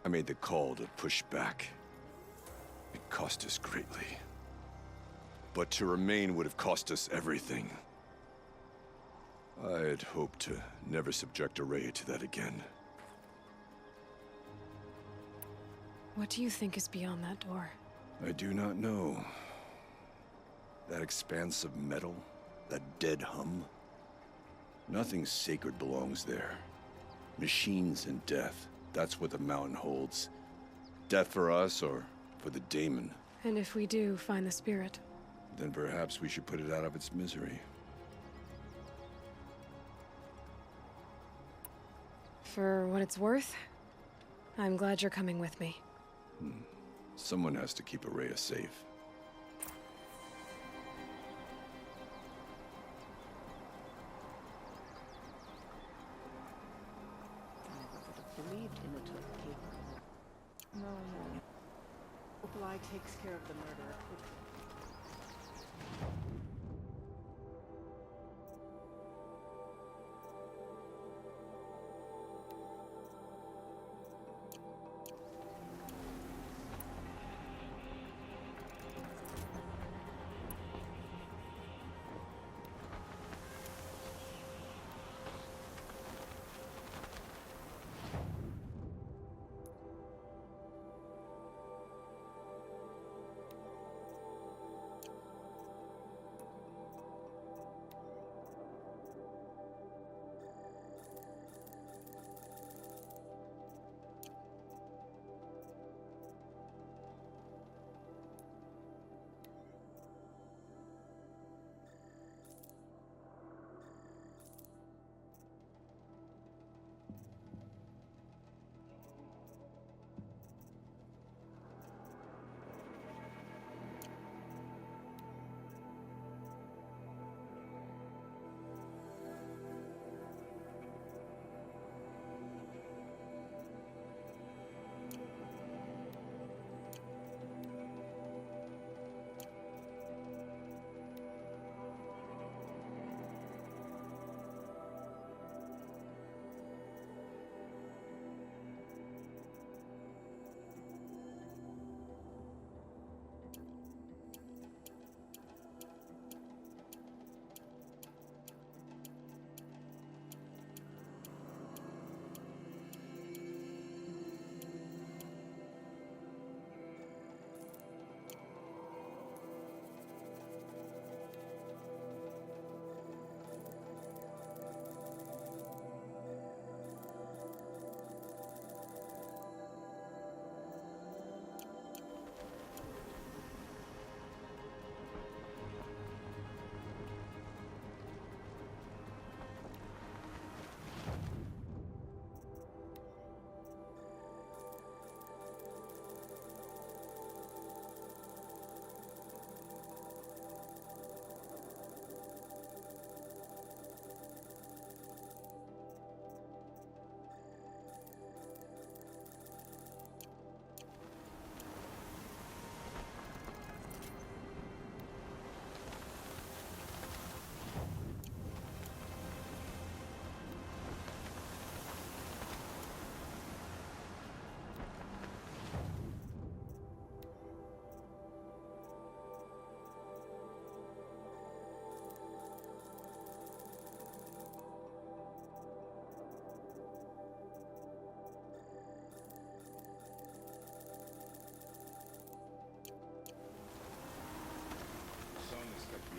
I made the call to push back. It cost us greatly. But to remain would have cost us everything. I had hoped to never subject Araya to that again. What do you think is beyond that door? I do not know. That expanse of metal, that dead hum. Nothing sacred belongs there. Machines and death, that's what the mountain holds. Death for us or For the daemon. And if we do find the spirit? Then perhaps we should put it out of its misery. For what it's worth, I'm glad you're coming with me. Someone has to keep Araya safe. Believed in the Turkey. No. Aloy takes care of the murderer quickly.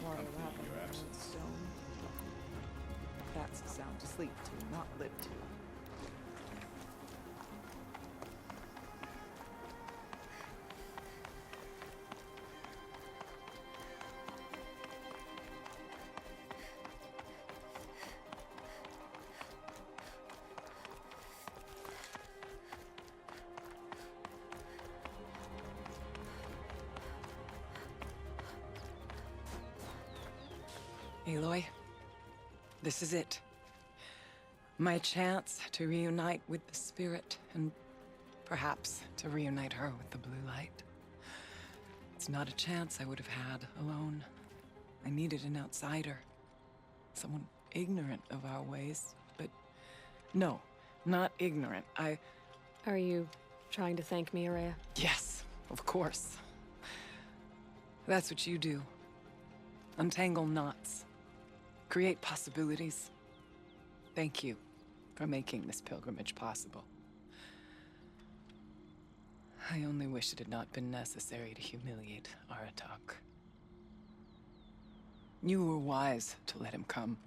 More elaborate stone. That's a sound to sleep to, not live to. Aloy, this is it. My chance to reunite with the spirit, and perhaps to reunite her with the blue light. It's not a chance I would have had alone. I needed an outsider. Someone ignorant of our ways, but no, not ignorant. Are you trying to thank me, Araya? Yes, of course. That's what you do. Untangle knots. Create possibilities. Thank you for making this pilgrimage possible. I only wish it had not been necessary to humiliate Aratak. You were wise to let him come.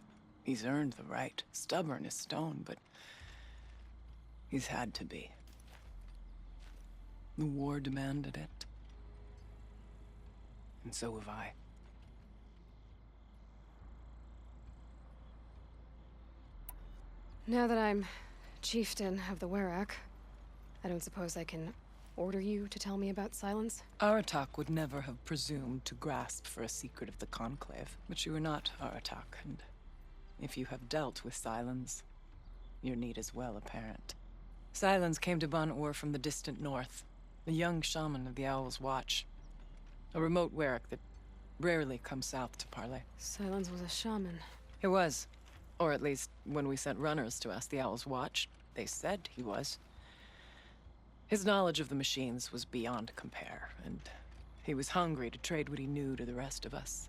He's earned the right. Stubborn as stone, but he's had to be. The war demanded it. And so have I. Now that I'm chieftain of the Werak, I don't suppose I can order you to tell me about Silence? Aratak would never have presumed to grasp for a secret of the Conclave. But you are not Aratak, and if you have dealt with Silence, your need is well apparent. Silence came to Ban-Ur from the distant north, a young shaman of the Owl's Watch. A remote Werak that rarely comes south to parley. Silence was a shaman. He was. Or at least, when we sent runners to ask the Owl's Watch, they said he was. His knowledge of the machines was beyond compare, and he was hungry to trade what he knew to the rest of us.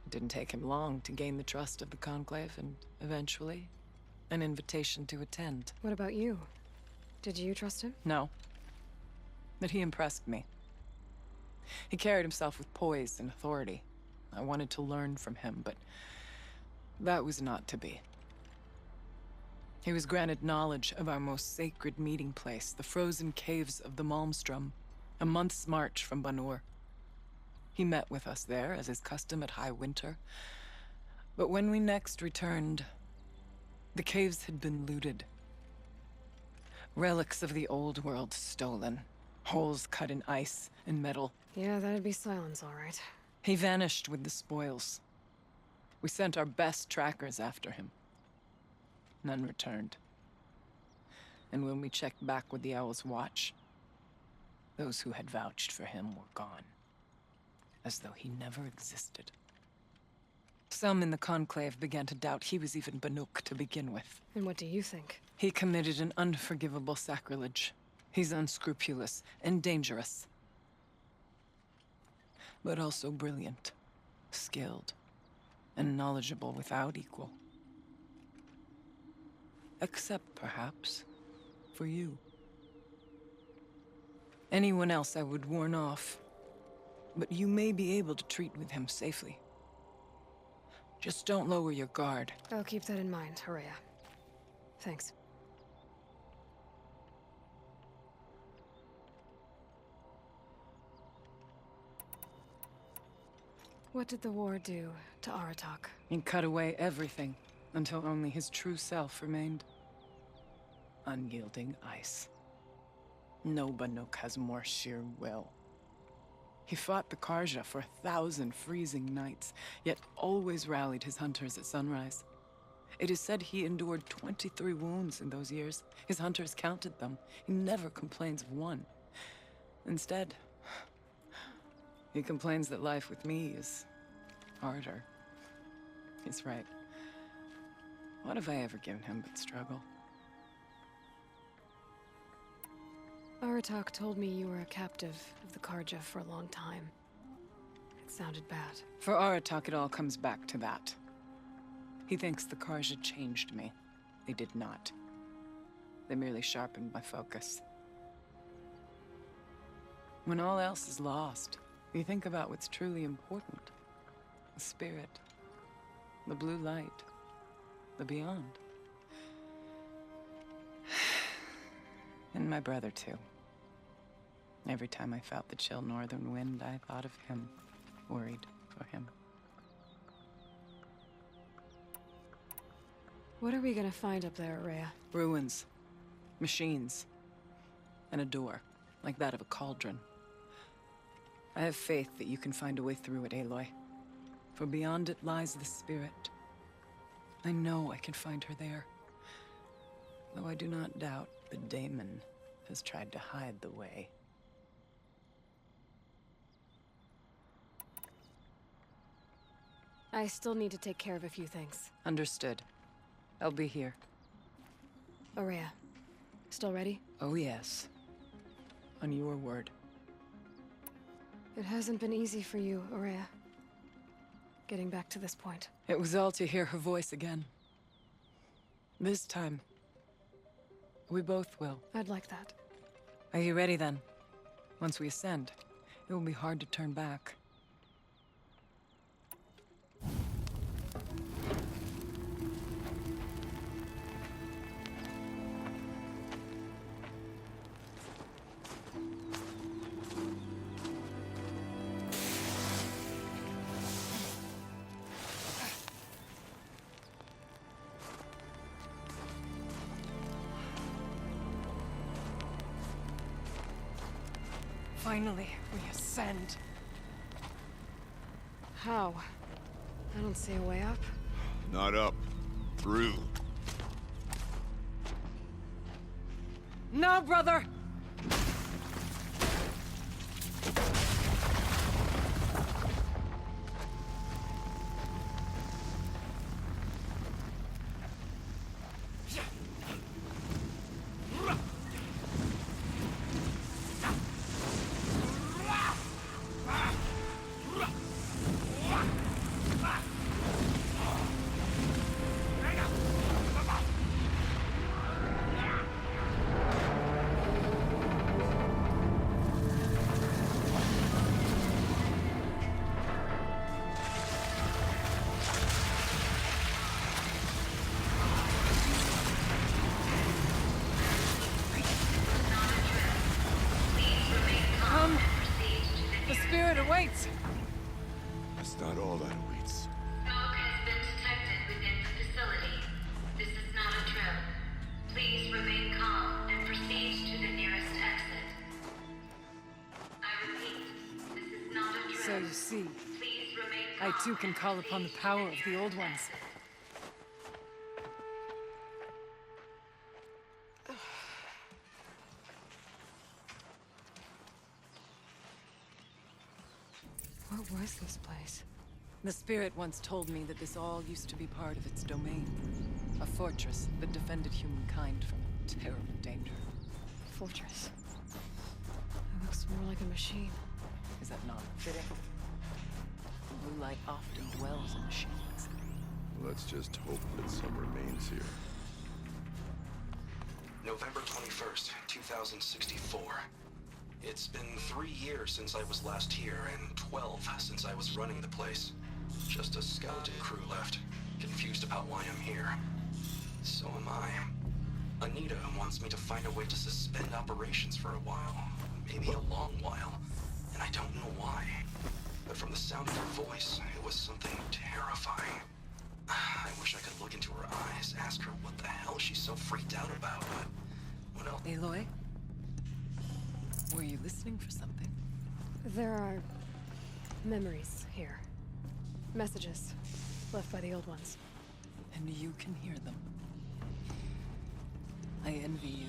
It didn't take him long to gain the trust of the Conclave, and eventually, an invitation to attend. What about you? Did you trust him? No. But he impressed me. He carried himself with poise and authority. I wanted to learn from him, but that was not to be. He was granted knowledge of our most sacred meeting place, the frozen caves of the Malmstrom, a month's march from Ban-Ur. He met with us there, as is custom at high winter. But when we next returned, the caves had been looted. Relics of the old world stolen. Holes cut in ice and metal. Yeah, that'd be Silence, all right. He vanished with the spoils. We sent our best trackers after him. None returned. And when we checked back with the Owl's Watch, those who had vouched for him were gone. As though he never existed. Some in the Conclave began to doubt he was even Banuk to begin with. And what do you think? He committed an unforgivable sacrilege. He's unscrupulous and dangerous. But also brilliant, skilled, and knowledgeable without equal. Except, perhaps, for you. Anyone else I would warn off, but you may be able to treat with him safely. Just don't lower your guard. I'll keep that in mind, Horea. Thanks. What did the war do to Aratak? He cut away everything, until only his true self remained. Unyielding ice. No Banuk has more sheer will. He fought the Karja for 1,000 freezing nights, yet always rallied his hunters at sunrise. It is said he endured 23 wounds in those years. His hunters counted them. He never complains of one. Instead, he complains that life with me is harder. He's right. What have I ever given him but struggle? Aratak told me you were a captive of the Karja for a long time. It sounded bad. For Aratak, it all comes back to that. He thinks the Karja changed me. They did not. They merely sharpened my focus. When all else is lost, you think about what's truly important. The spirit. The blue light. The beyond. And my brother, too. Every time I felt the chill northern wind, I thought of him, worried for him. What are we gonna find up there, Rhea? Ruins. Machines. And a door, like that of a cauldron. I have faith that you can find a way through it, Aloy. For beyond it lies the spirit. I know I can find her there. Though I do not doubt the daemon has tried to hide the way. I still need to take care of a few things. Understood. I'll be here. Aurea, still ready? Oh yes. On your word. It hasn't been easy for you, Aurea. Getting back to this point. It was all to hear her voice again. This time, we both will. I'd like that. Are you ready then? Once we ascend, it will be hard to turn back. Finally, we ascend. How? I don't see a way up. Not up. Through. Now, brother! Come! The spirit awaits! That's not all that awaits. Smoke has been detected within the facility. This is not a drill. Please remain calm and proceed to the nearest exit. I repeat, this is not a drill. So you see, Please remain I calm too can and call upon the proceed to power of the nearest old ones. exit. What was this place? The spirit once told me that this all used to be part of its domain. A fortress that defended humankind from terrible danger. Fortress. It looks more like a machine. Is that not fitting? Blue light often dwells in machines. Let's just hope that some remains here. November 21st, 2064. It's been 3 years since I was last here, and 12 since I was running the place. Just a skeleton crew left, confused about why I'm here. So am I. Anita wants me to find a way to suspend operations for a while. Maybe a long while. And I don't know why. But from the sound of her voice, it was something terrifying. I wish I could look into her eyes, ask her what the hell she's so freaked out about, but what else? Aloy? Were you listening for something? There are memories here. Messages left by the old ones. And you can hear them. I envy you.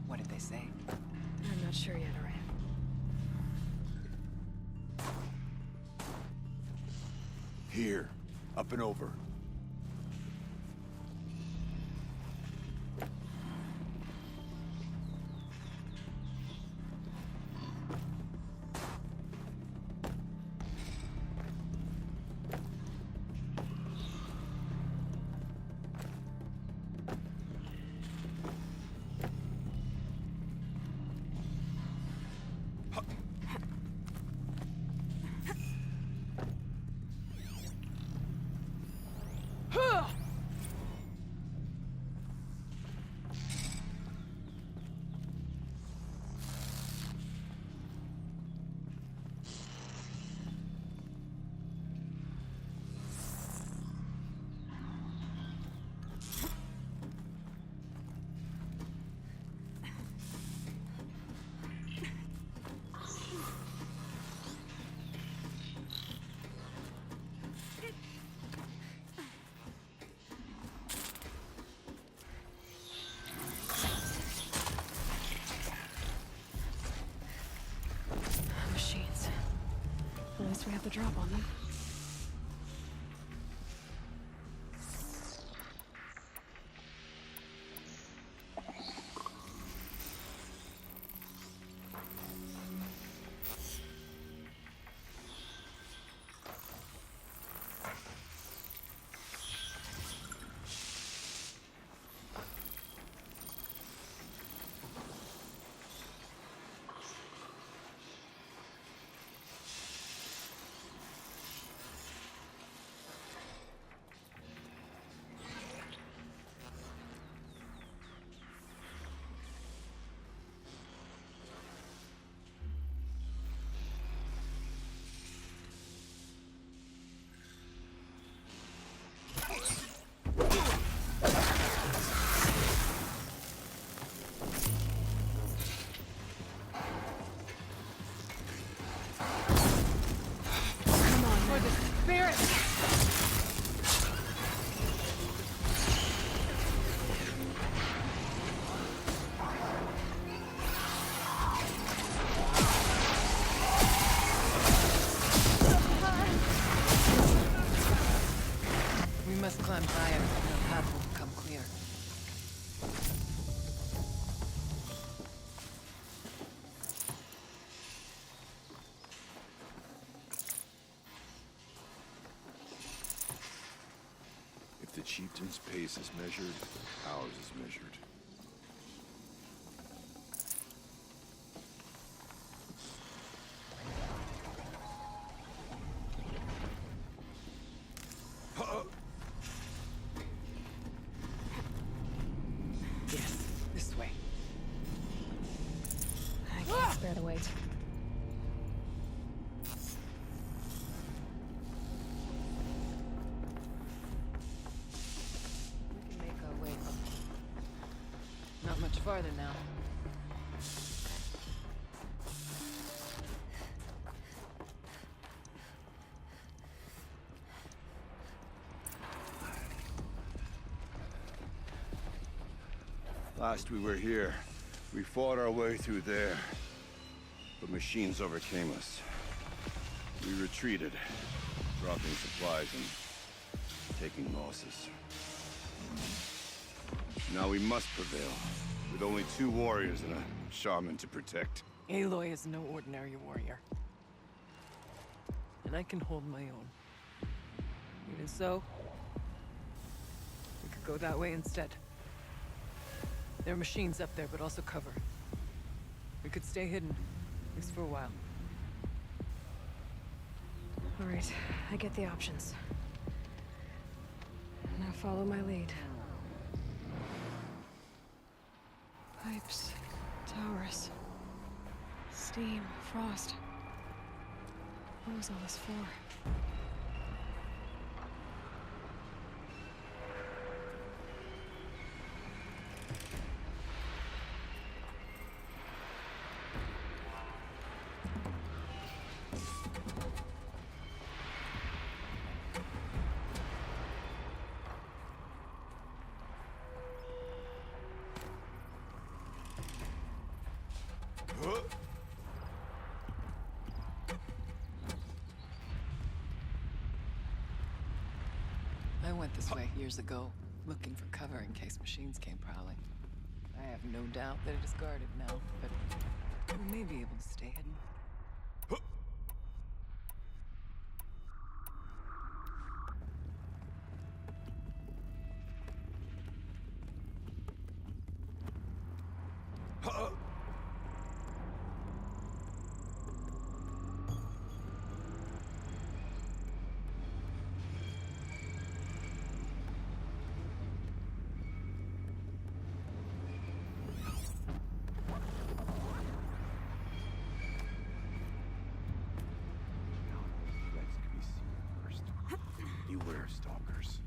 What did they say? I'm not sure yet, Araya. Here. Up and over. Machines. At least we have the drop on them. spirit! We must climb higher, and the path will become clear. If the chieftain's pace is measured, ours is measured. Yes, this way. I can't spare the weight. We can make our way up. Not much farther now. Last we were here, we fought our way through there. But machines overcame us. We retreated, dropping supplies and taking losses. Now we must prevail, with only 2 warriors and a shaman to protect. Aloy is no ordinary warrior. And I can hold my own. Even so, we could go that way instead. There are machines up there, but also cover. We could stay hidden, at least for a while. All right, I get the options. Now follow my lead. Pipes, towers, steam, frost. What was all this for? I went this way years ago, looking for cover in case machines came prowling. I have no doubt that it is guarded now, but we may be able to stay hidden. Beware, stalkers.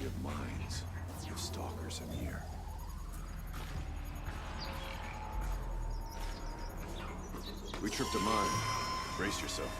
of mines. If stalkers are near. We tripped a mine. Brace yourself.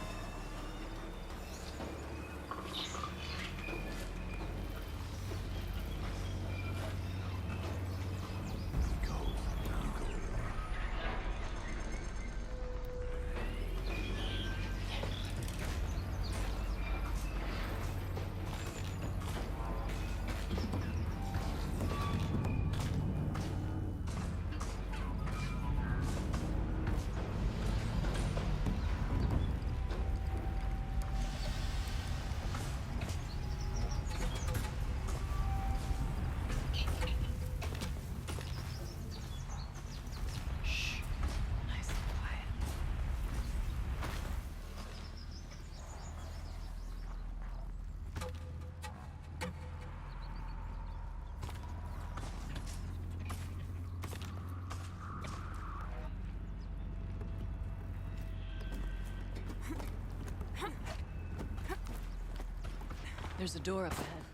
There's a door up ahead.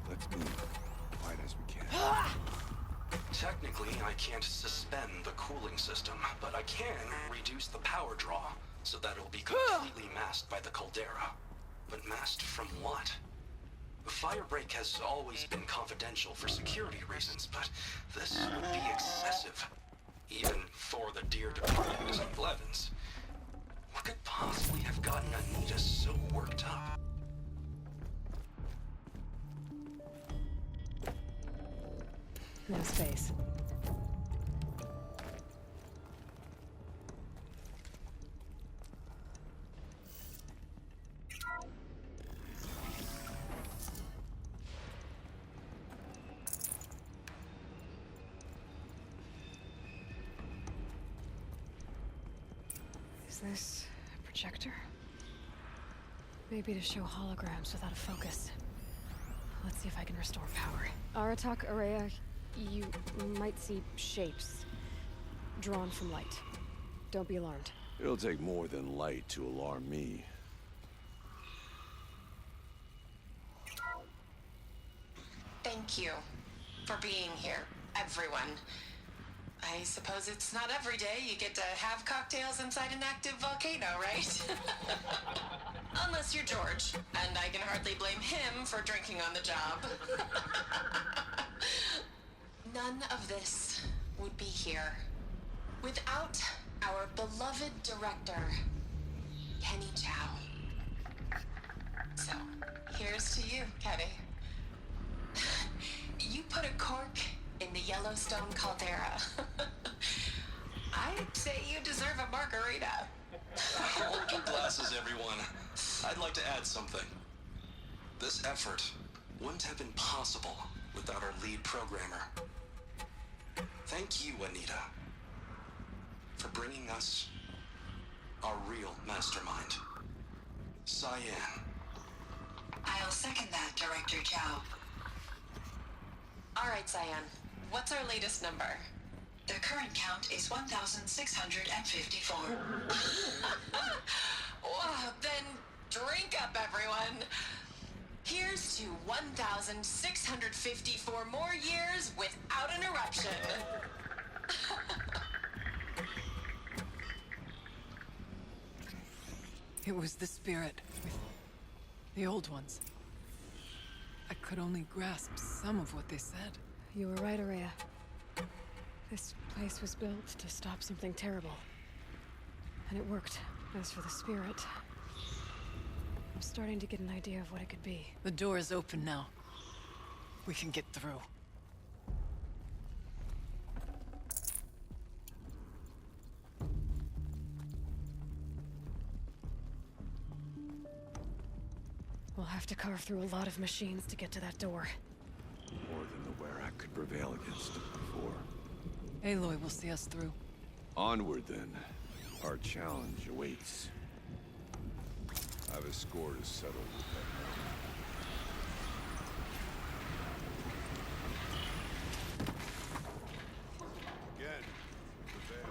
Let's move. Quiet as we can. Technically, I can't suspend the cooling system, but I can reduce the power draw so that it'll be completely masked by the caldera. But masked from what? The firebreak has always been confidential for security reasons, but this would be excessive. Even for the dear departed Miss Blevins. What could possibly have gotten Anita so worked up? No space. Is this a projector? Maybe to show holograms without a focus. Let's see if I can restore power. Aratak, Araya, you might see shapes drawn from light. Don't be alarmed. It'll take more than light to alarm me. Thank you for being here, everyone. I suppose it's not every day you get to have cocktails inside an active volcano, right? Unless you're George, and I can hardly blame him for drinking on the job. None of this would be here without our beloved director, Kenny Chow. So, here's to you, Kenny. You put a cork in the Yellowstone caldera. I'd say you deserve a margarita. Hold your glasses, everyone. I'd like to add something. This effort wouldn't have been possible without our lead programmer. Thank you, Anita, for bringing us our real mastermind, Cyan. I'll second that, Director Chow. All right, Cyan. What's our latest number? The current count is 1,654. Well, then drink up, everyone. Here's to 1,654 more years without an eruption. It was the spirit with the old ones. I could only grasp some of what they said. You were right, Araya. This place was built to stop something terrible. And it worked. As for the spirit, I'm starting to get an idea of what it could be. The door is open now. We can get through. We'll have to carve through a lot of machines to get to that door. More than the Werak could prevail against before. Aloy will see us through. Onward, then. Our challenge awaits. I have a score to settle with that man. Again, prevail.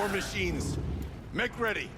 More machines. Make ready.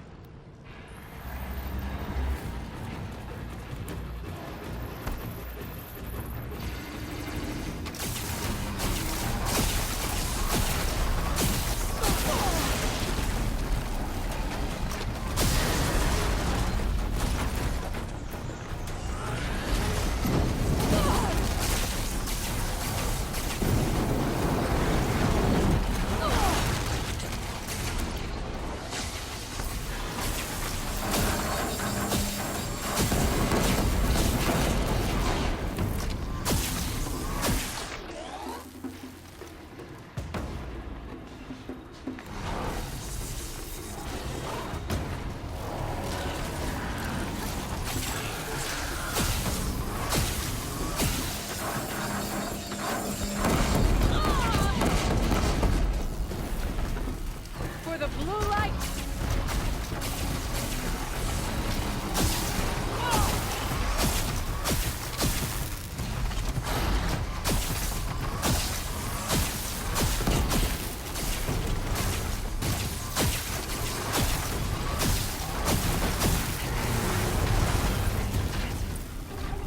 For the blue light!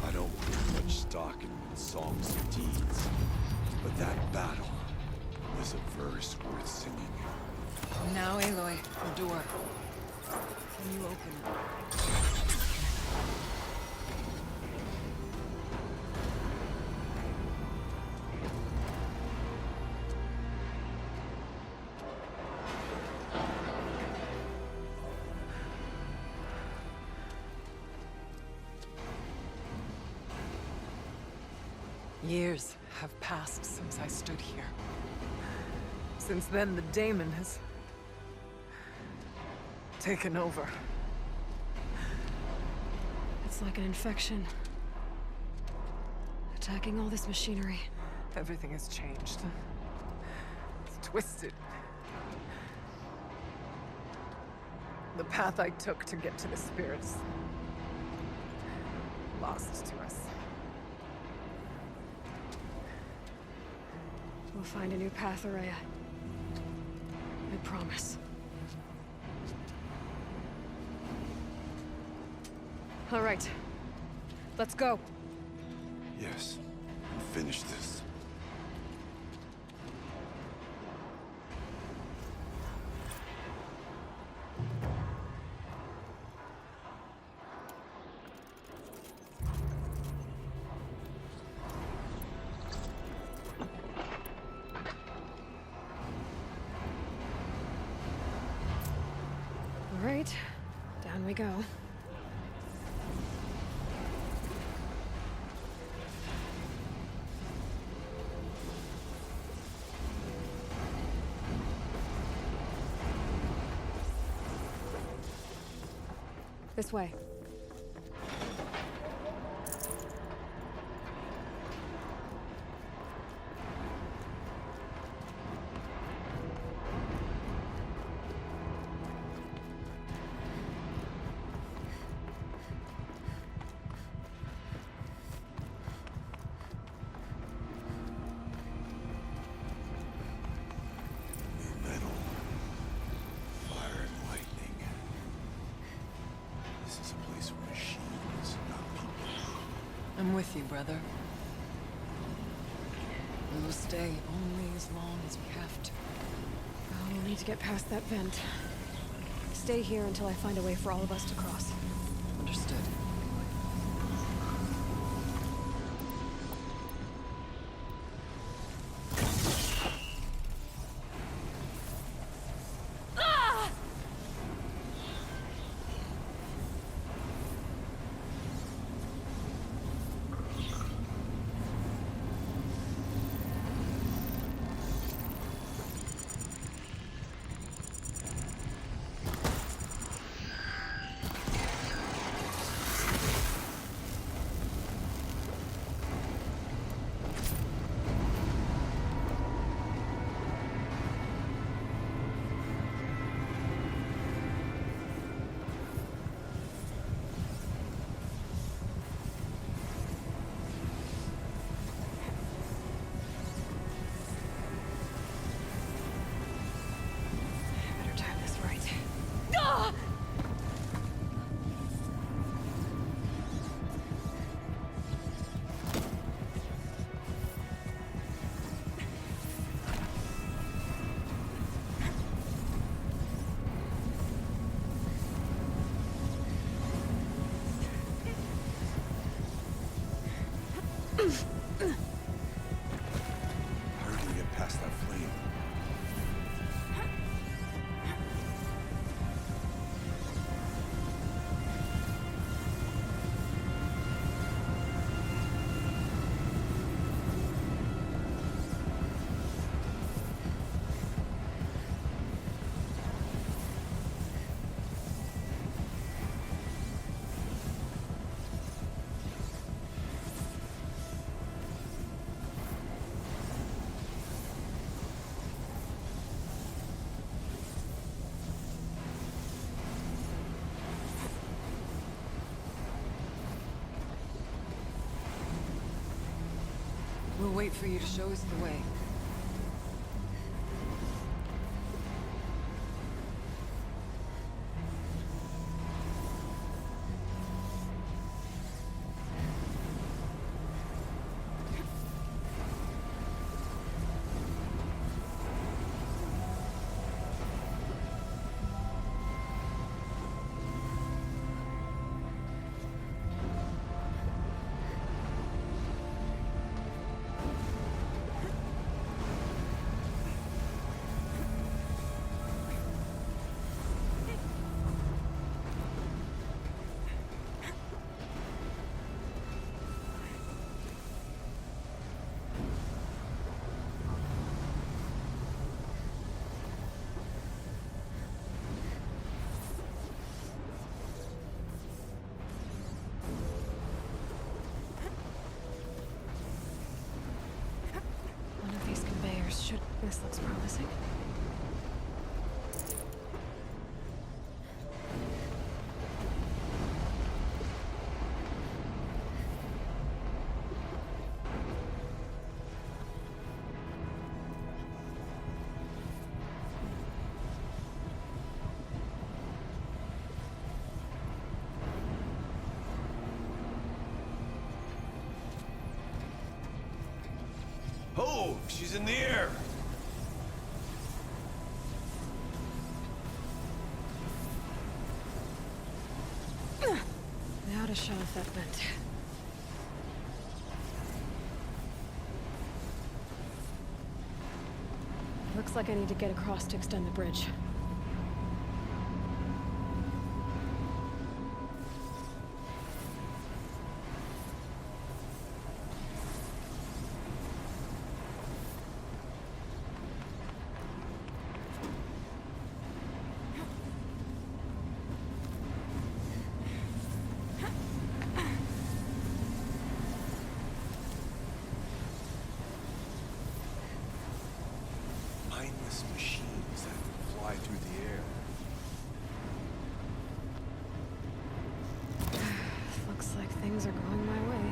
I don't put much stock in songs and deeds, but that battle is a verse worth singing. Now, Aloy, the door. Can you open it? Years have passed since I stood here. Since then, the daemon has taken over. It's like an infection. Attacking all this machinery. Everything has changed. It's twisted. The path I took to get to the spirits, lost to us. We'll find a new path, Araya. I promise. All right. Let's go. Yes, and finish this. All right. Down we go. This way. Metal, fire and lightning. This is a place for machines, not people. I'm with you, brother. We will stay only as long as we have to. Oh, we'll need to get past that vent. Stay here until I find a way for all of us to cross. Understood. wait for you to show us the way. This looks promising. Oh, she's in the air! Now to shut off that vent. Looks like I need to get across to extend the bridge. Mindless machines that fly through the air. Looks like things are going my way.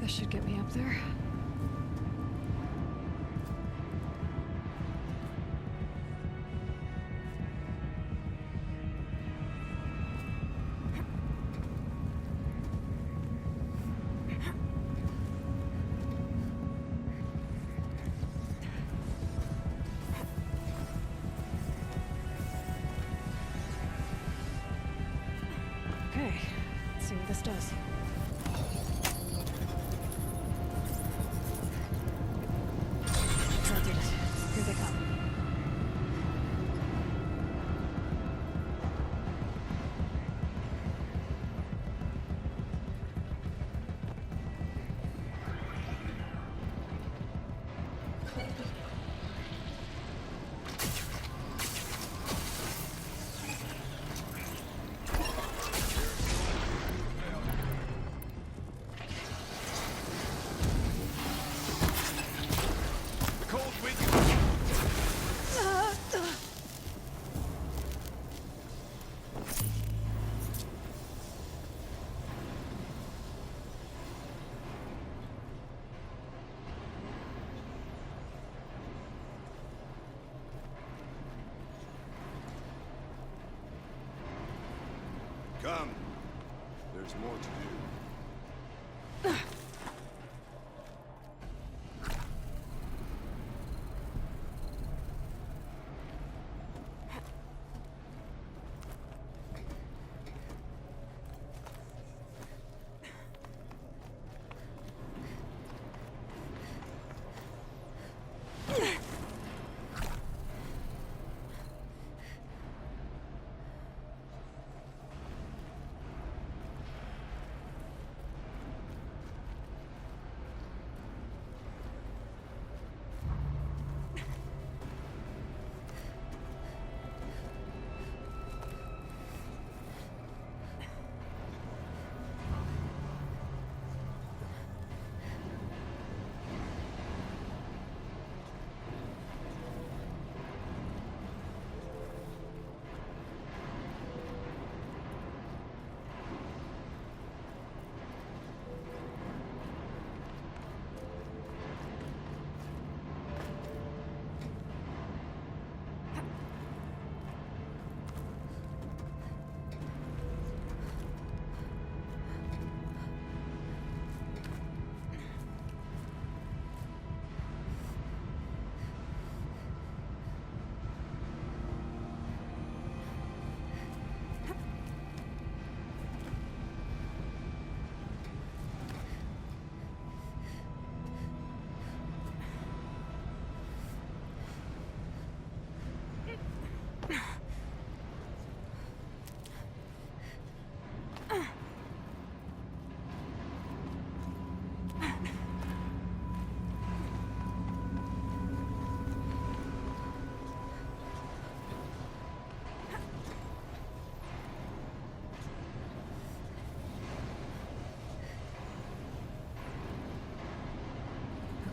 This should get me up there. Okay, let's see what this does. That did it. Here they come. Come. There's more to do.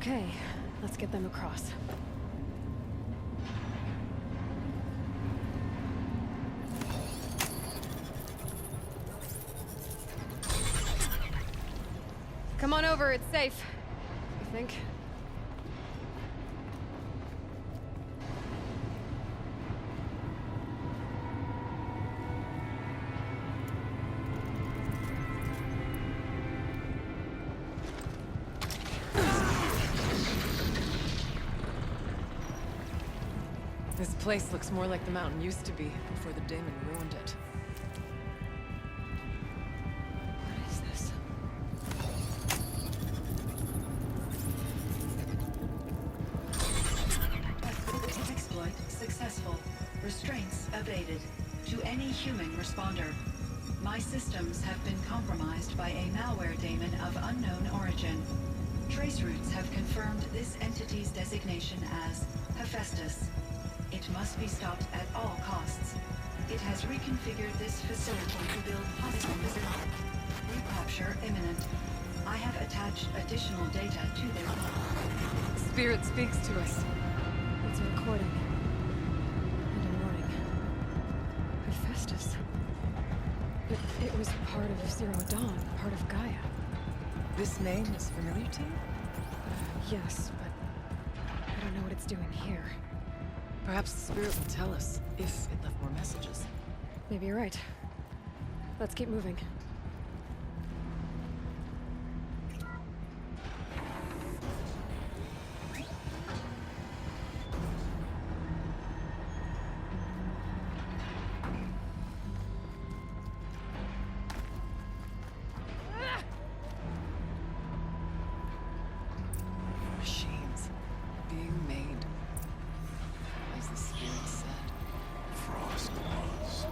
Okay, let's get them across. Come on over, it's safe. I think. This place looks more like the mountain used to be before the daemon ruined it. What is this? Exploit successful. Restraints evaded. To any human responder. My systems have been compromised by a malware daemon of unknown origin. Trace routes have confirmed this entity's designation as Hephaestus. It must be stopped at all costs. It has reconfigured this facility to build hospitals. Recapture imminent. I have attached additional data to their... Spirit speaks to us. It's a recording. And a warning. Hephaestus. It was part of Zero Dawn, part of Gaia. This name is familiar to you? Yes, but I don't know what it's doing here. Perhaps the spirit will tell us, if it left more messages. Maybe you're right. Let's keep moving. Machines being made, as the spirit said. Frost was.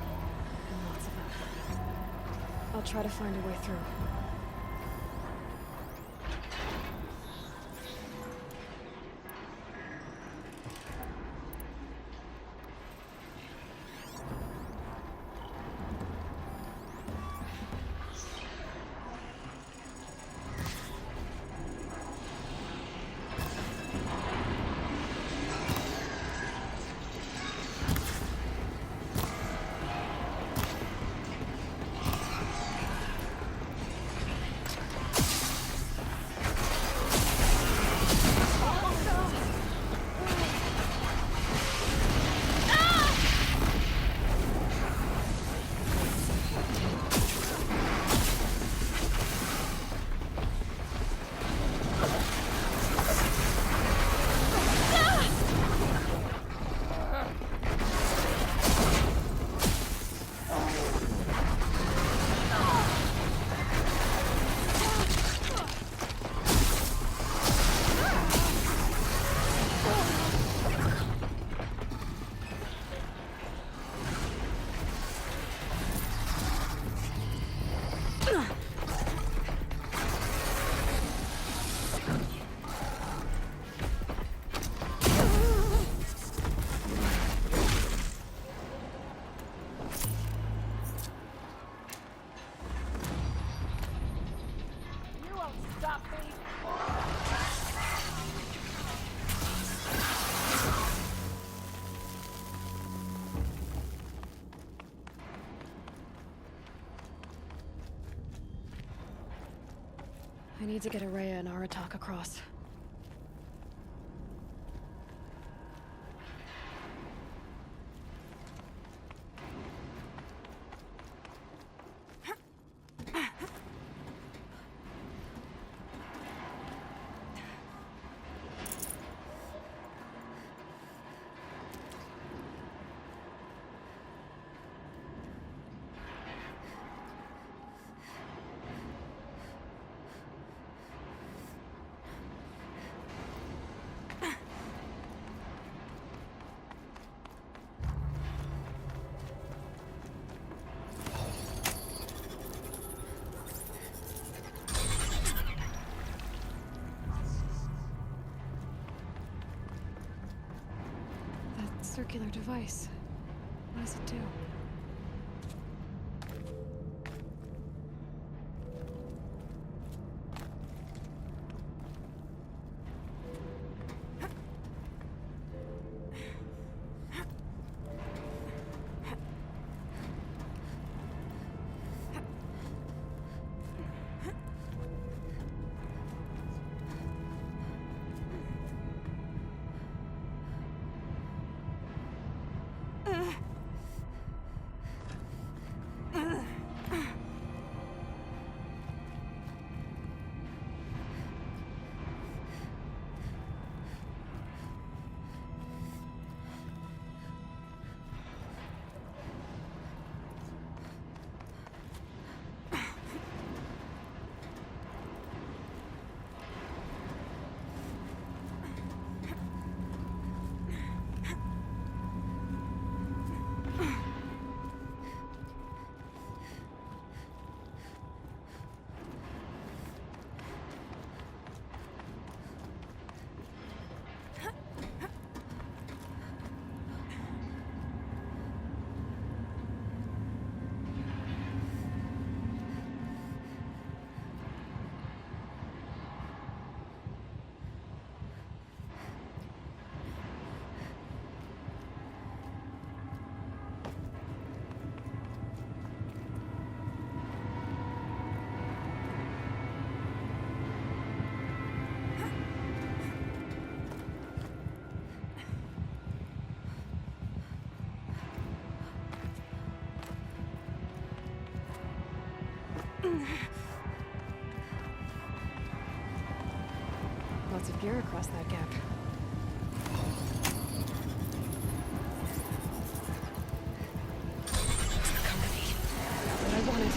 And lots of them. I'll try to find a way through. I need to get Araya and Aratak across. Circular device. What does it do? Lots of gear across that gap. It's the company. What I wanted.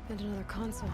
And another console.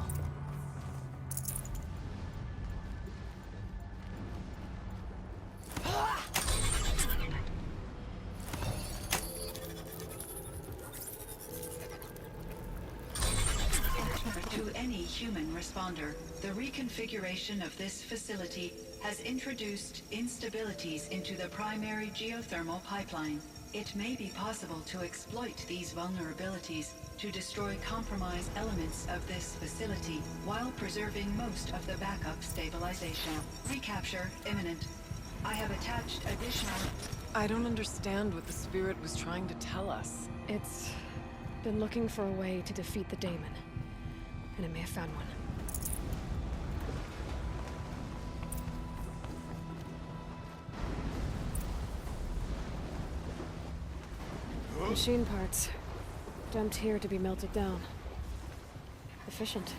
To any human responder, the reconfiguration of this facility has introduced instabilities into the primary geothermal pipeline. It may be possible to exploit these vulnerabilities to destroy compromised elements of this facility while preserving most of the backup stabilization. Recapture imminent. I have attached additional... I don't understand what the spirit was trying to tell us. It's been looking for a way to defeat the daemon. And it may have found one. Machine parts. Dumped here to be melted down. Efficient.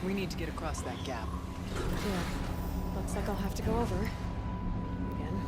We need to get across that gap. Yeah. Looks like I'll have to go over. Again.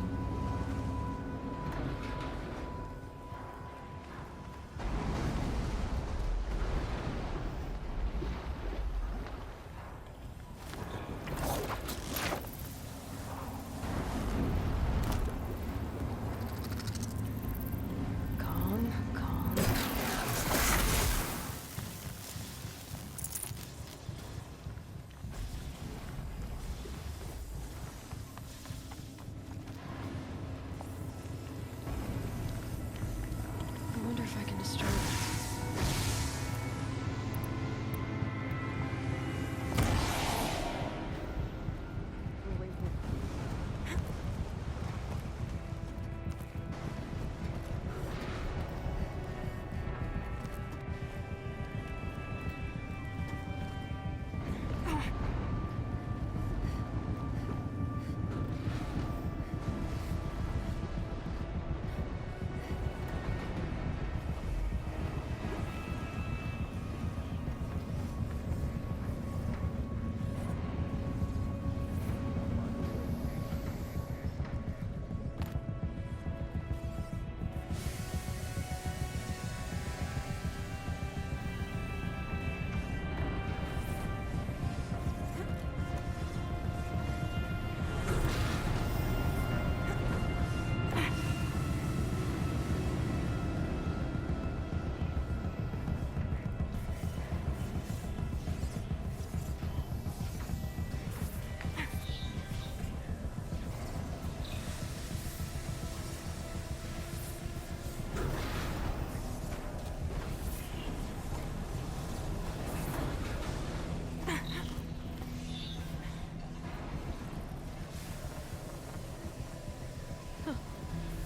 If I can destroy it.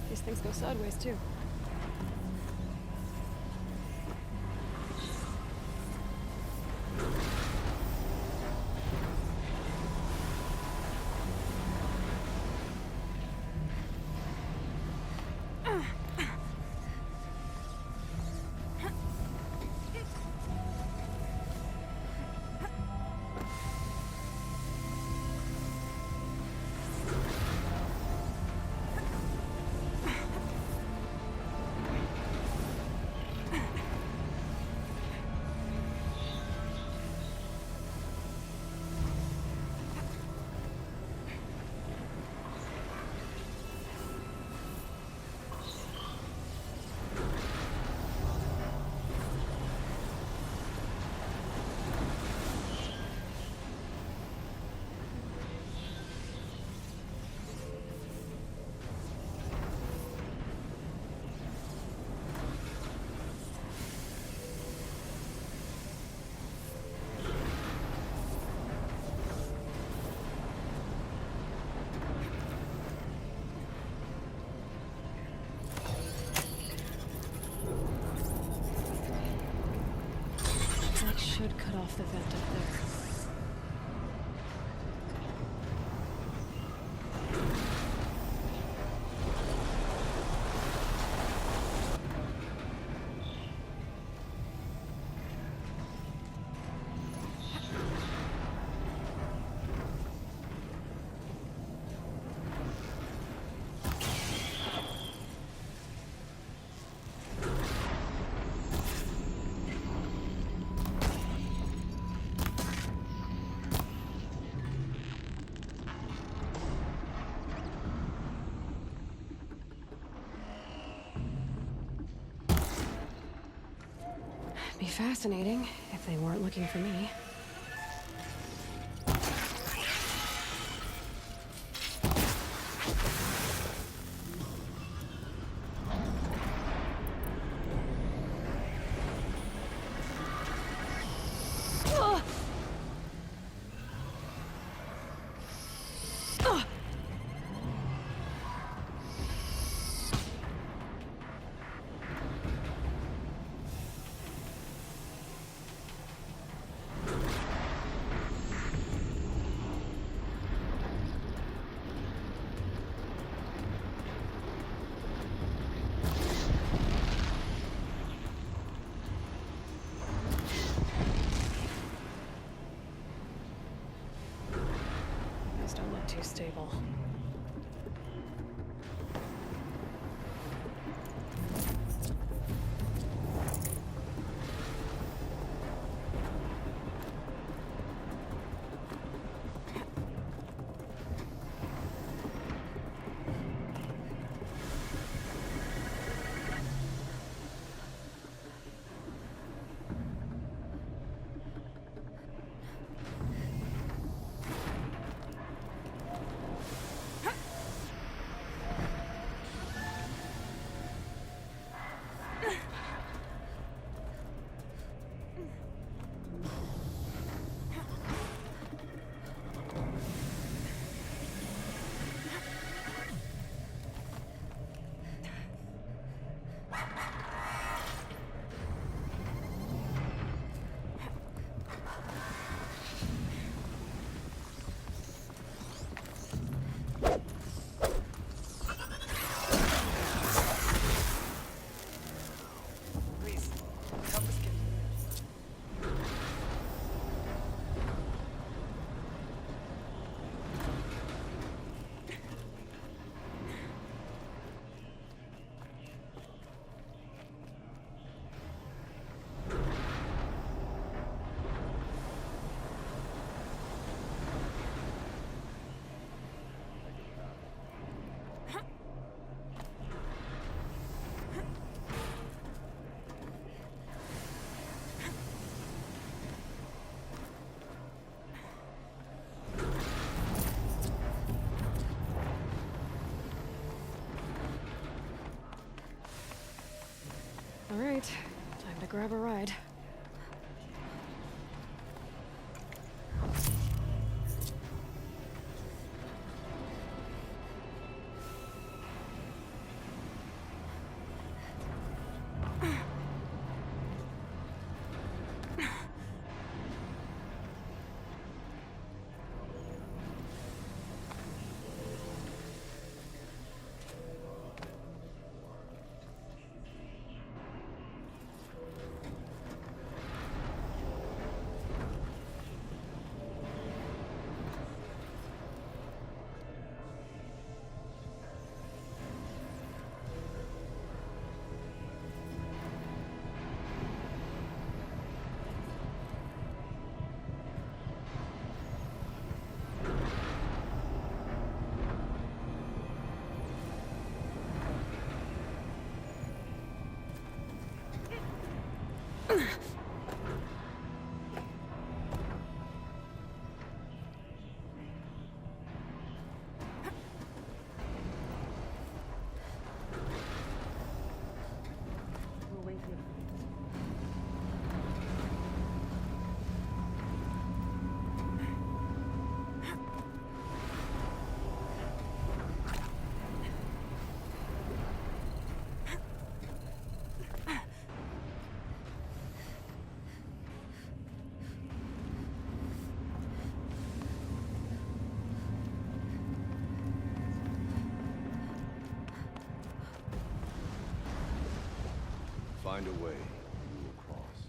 These things go sideways, too. Should cut off the vent up there. Be fascinating if they weren't looking for me. These don't look too stable. All right, time to grab a ride. Find a way. We will cross.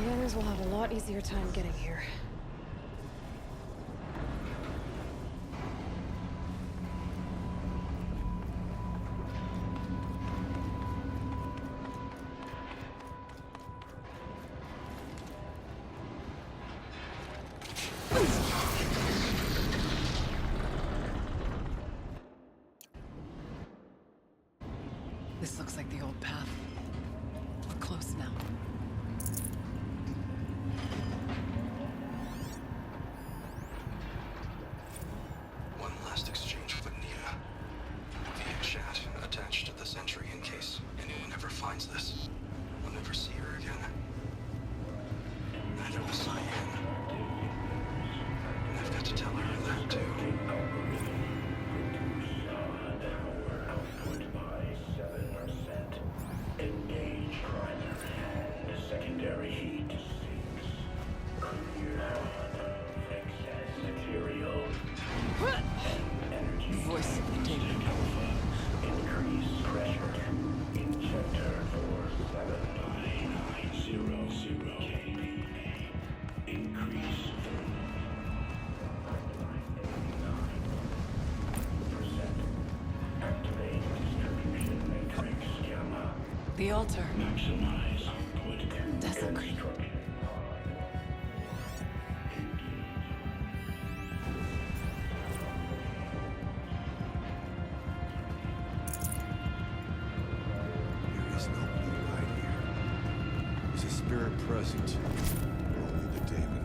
The others will have a lot easier time getting here. This looks like the old path. We're close now. One last exchange with Nia. Via chat, attached to this entry in case anyone ever finds this. We'll never see her again. I know Cyan. And I've got to tell her that too. Engage primary and secondary heat sinks. Clear excess material. Energy. Voice of the demon. Increase pressure to injector 4790 kPa. Increase activate distribution matrix gamma. The altar. Maximize output. Desecrate. There is no blue light here. Is a spirit present? Or only the demon?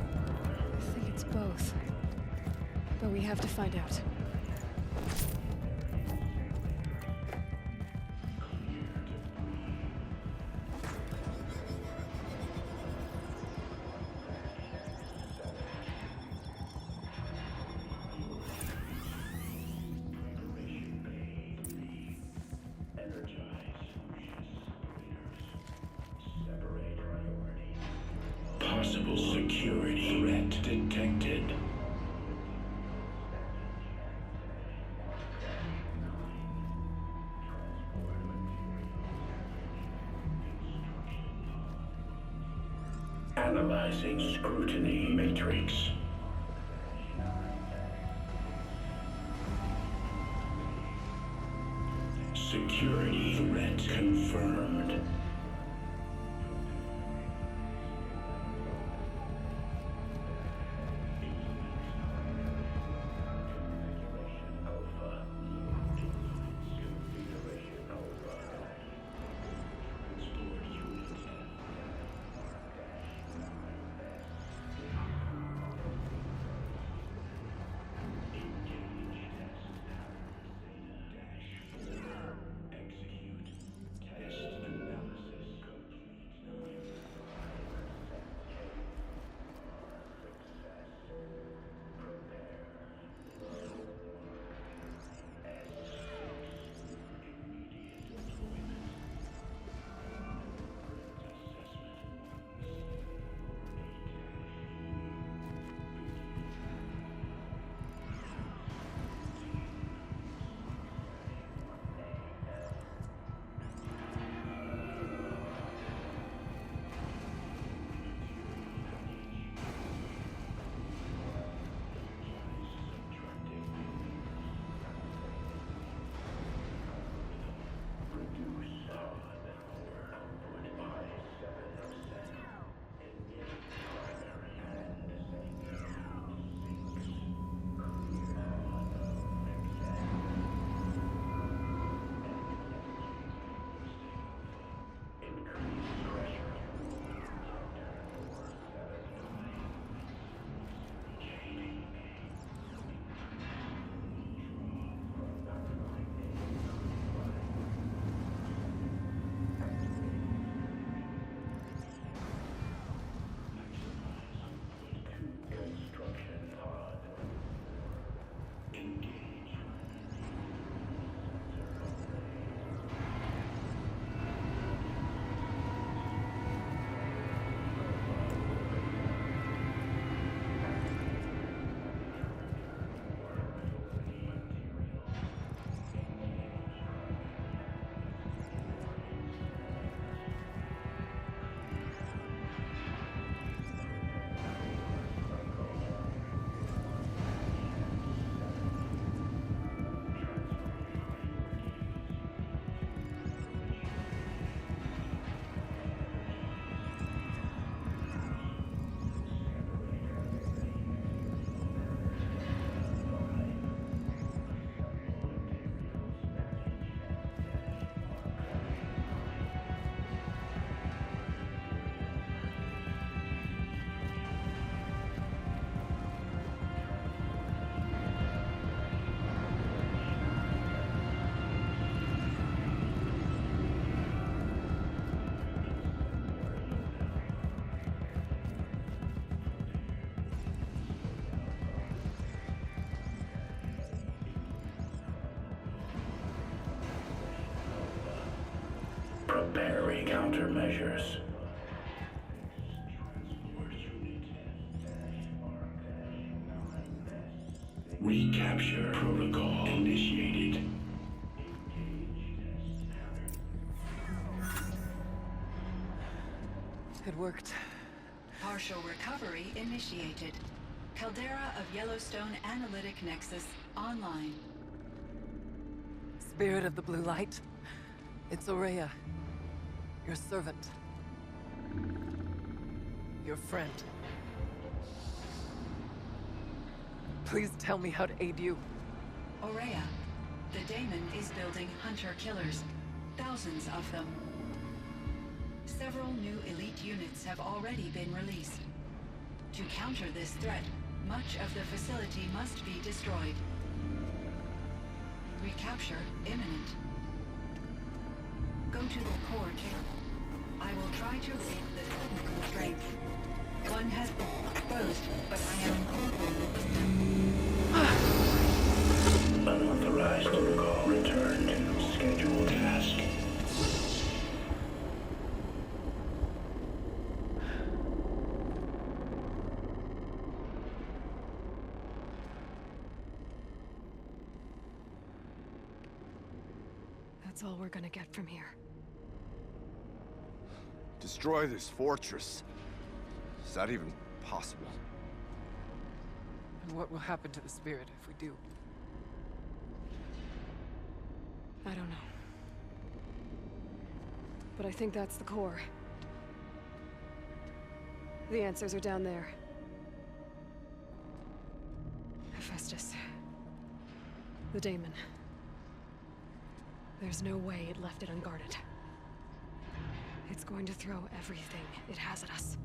I think it's both. But we have to find out. Possible security threat detected. Analyzing scrutiny matrix. Security threat confirmed. Execute test analysis. countermeasures. Recapture protocol initiated. It worked. Partial recovery initiated. Caldera of Yellowstone Analytic Nexus online. Spirit of the Blue Light. It's Aurea. Your servant. Your friend. Please tell me how to aid you. Aurea, the daemon is building hunter-killers. Thousands of them. Several new elite units have already been released. To counter this threat, much of the facility must be destroyed. Recapture imminent. Go to the core chamber. I will try to read the technical strength. One has been exposed, but I am Unauthorized protocol. Return to scheduled task. That's all we're gonna get from here. Destroy this fortress. Is that even possible? And what will happen to the spirit if we do? I don't know. But I think that's the core. The answers are down there. Hephaestus. The daemon. There's no way it left it unguarded. It's going to throw everything it has at us.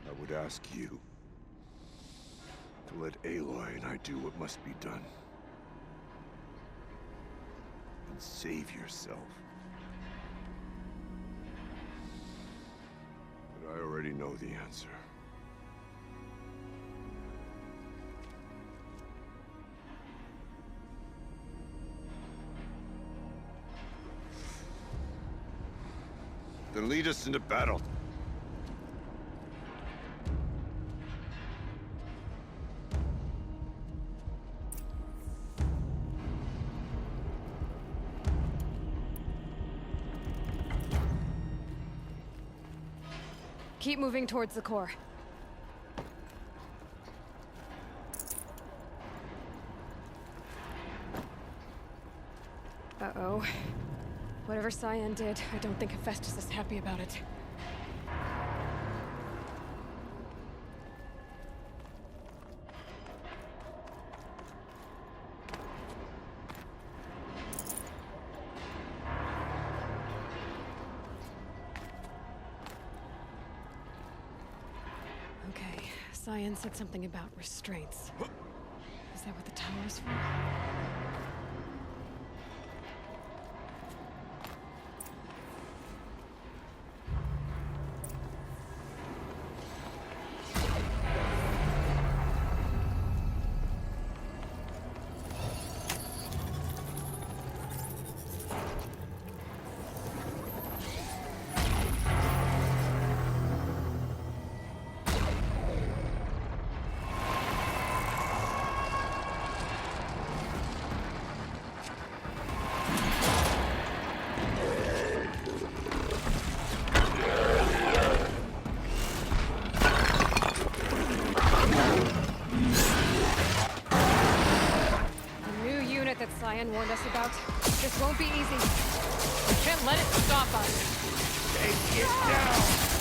I would ask you to let Aloy and I do what must be done. And save yourself. But I already know the answer. Then lead us into battle. Keep moving towards the core. Uh-oh. Whatever Cyan did, I don't think Hephaestus is happy about it. Okay, Cyan said something about restraints. Is that what the tower is for? That Cyan warned us about. This won't be easy. We can't let it stop us. Take it down!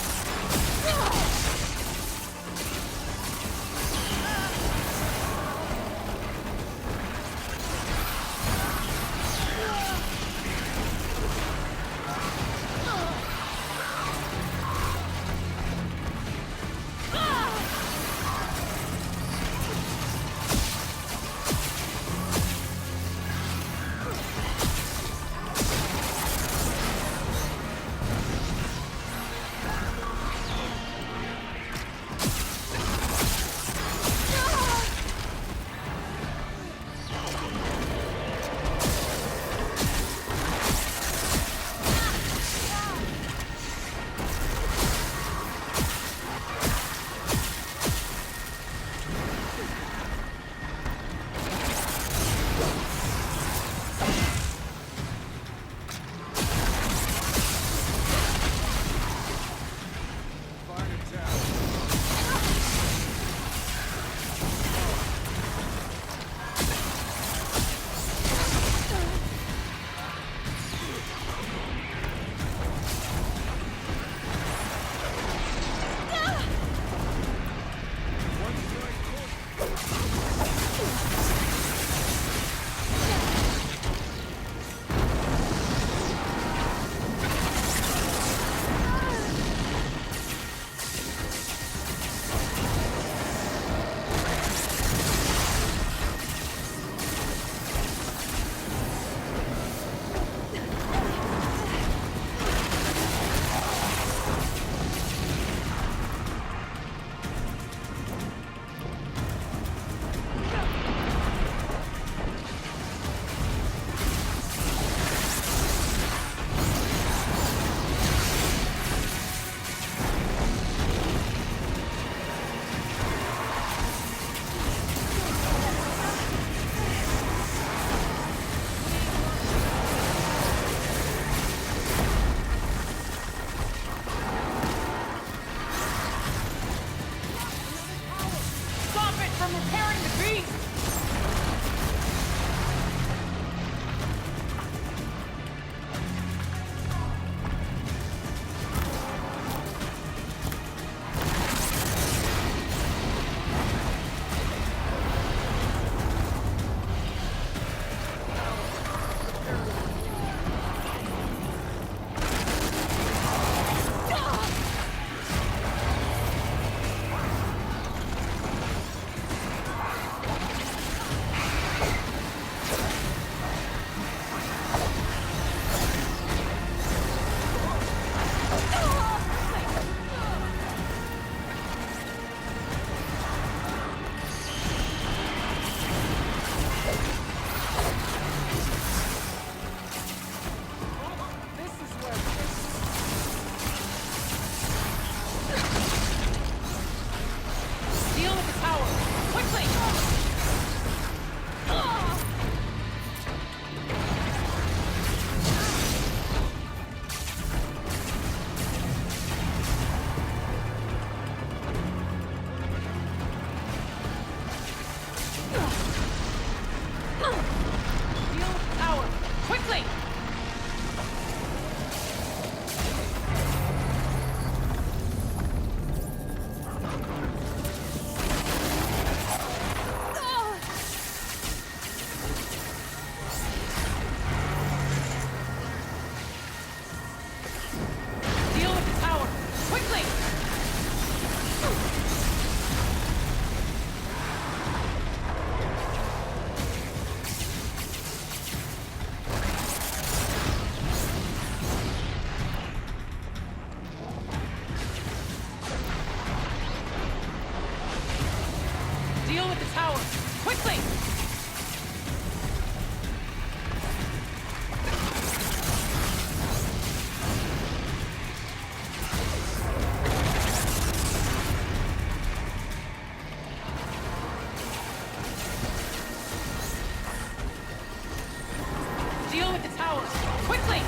tower! Quickly!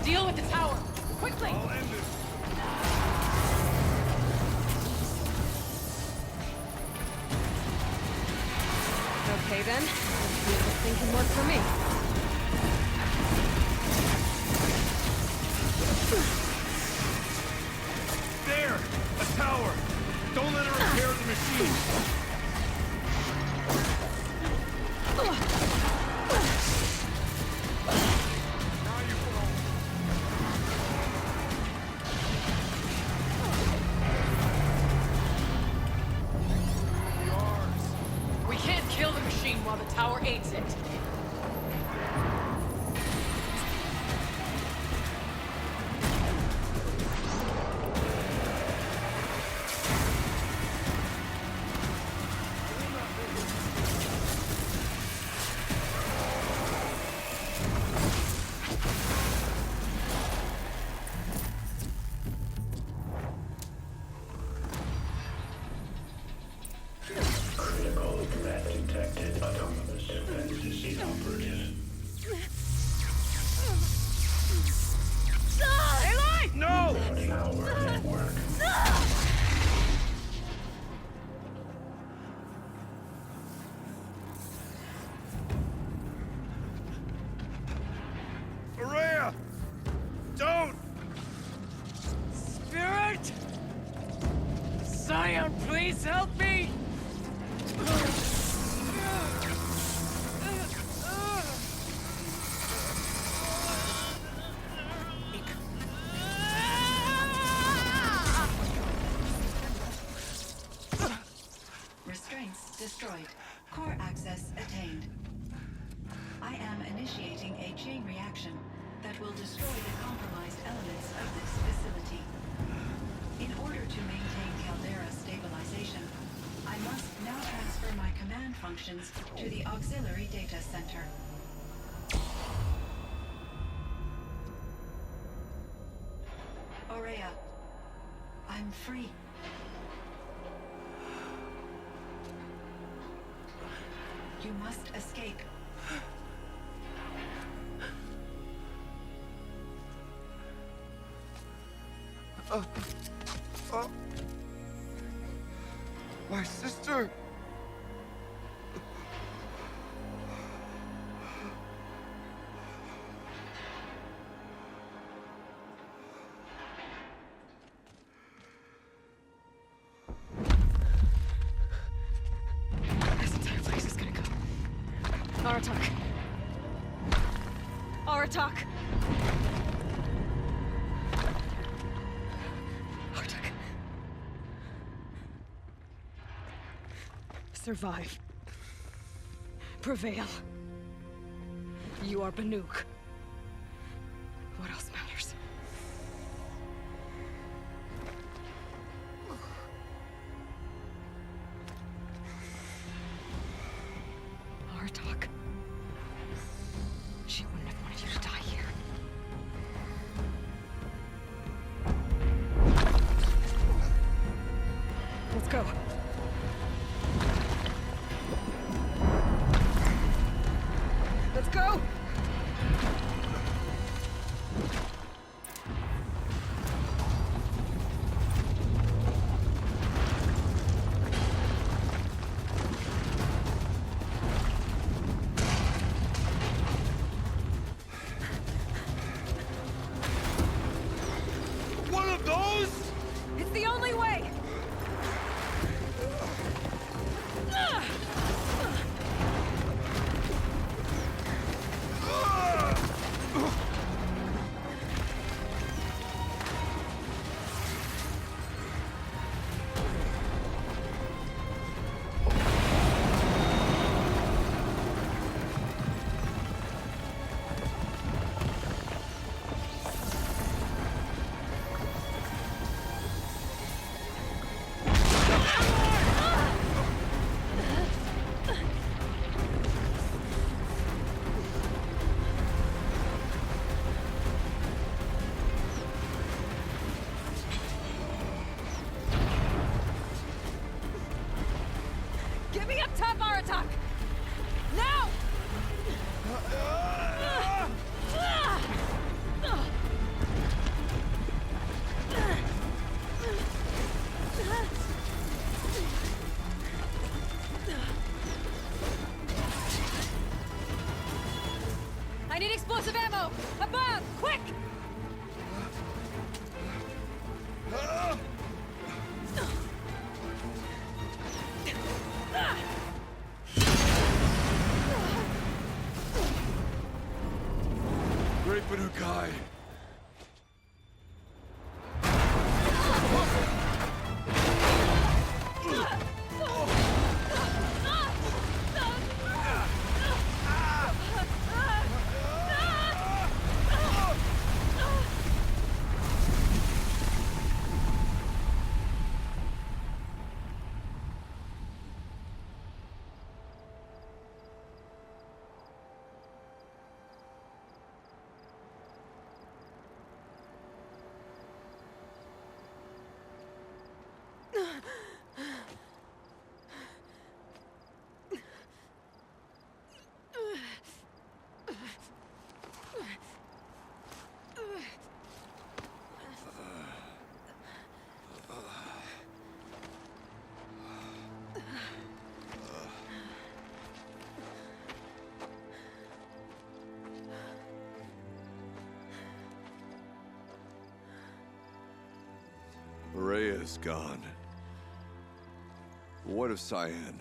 Deal with the tower! Quickly! I'll end this. Okay then. Let's see if this thing can work for me. There! A tower! Don't let her repair the machine! We can't kill the machine while the tower aids it. Critical threat detected. Autonomous defenses inoperative. Aloy! No! Warning our network. Maria! Don't! Spirit! Scion, please help me! Restraints destroyed. Core access attained. I am initiating a chain reaction that will destroy the compromised elements of this facility. In order to maintain Caldera stabilization, I must now transfer my command functions to the auxiliary data center. Aurea, I'm free. You must escape. My sister! This entire place is gonna go. Aratak. Aratak. Aratak. Survive. Prevail. You are Banuk. What else matters? Aratak. She wouldn't have wanted you to die here. Let's go. Let's go! Get me up top, Aratak! Now! I need explosive ammo! Above! Quick! Great Banukai! Rhea's gone. What of Cyan?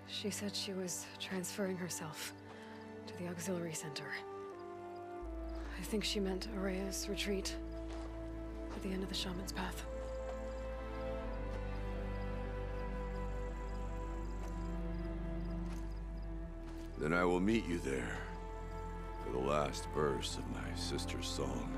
She said she was transferring herself to the auxiliary center. I think she meant Araya's retreat at the end of the Shaman's Path. Then I will meet you there for the last verse of my sister's song.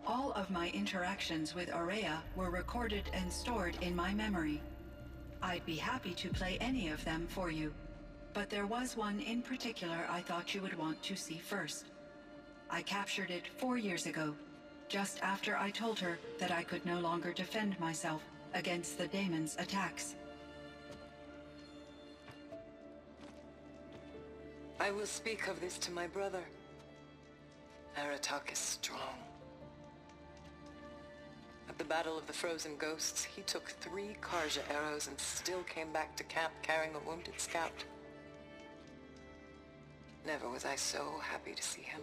All of my interactions with Araya were recorded and stored in my memory. I'd be happy to play any of them for you, but there was one in particular I thought you would want to see first. I captured it 4 years ago, just after I told her that I could no longer defend myself against the daemon's attacks. I will speak of this to my brother. Aratak is strong. At the Battle of the Frozen Ghosts, he took 3 Karja arrows and still came back to camp carrying a wounded scout. Never was I so happy to see him.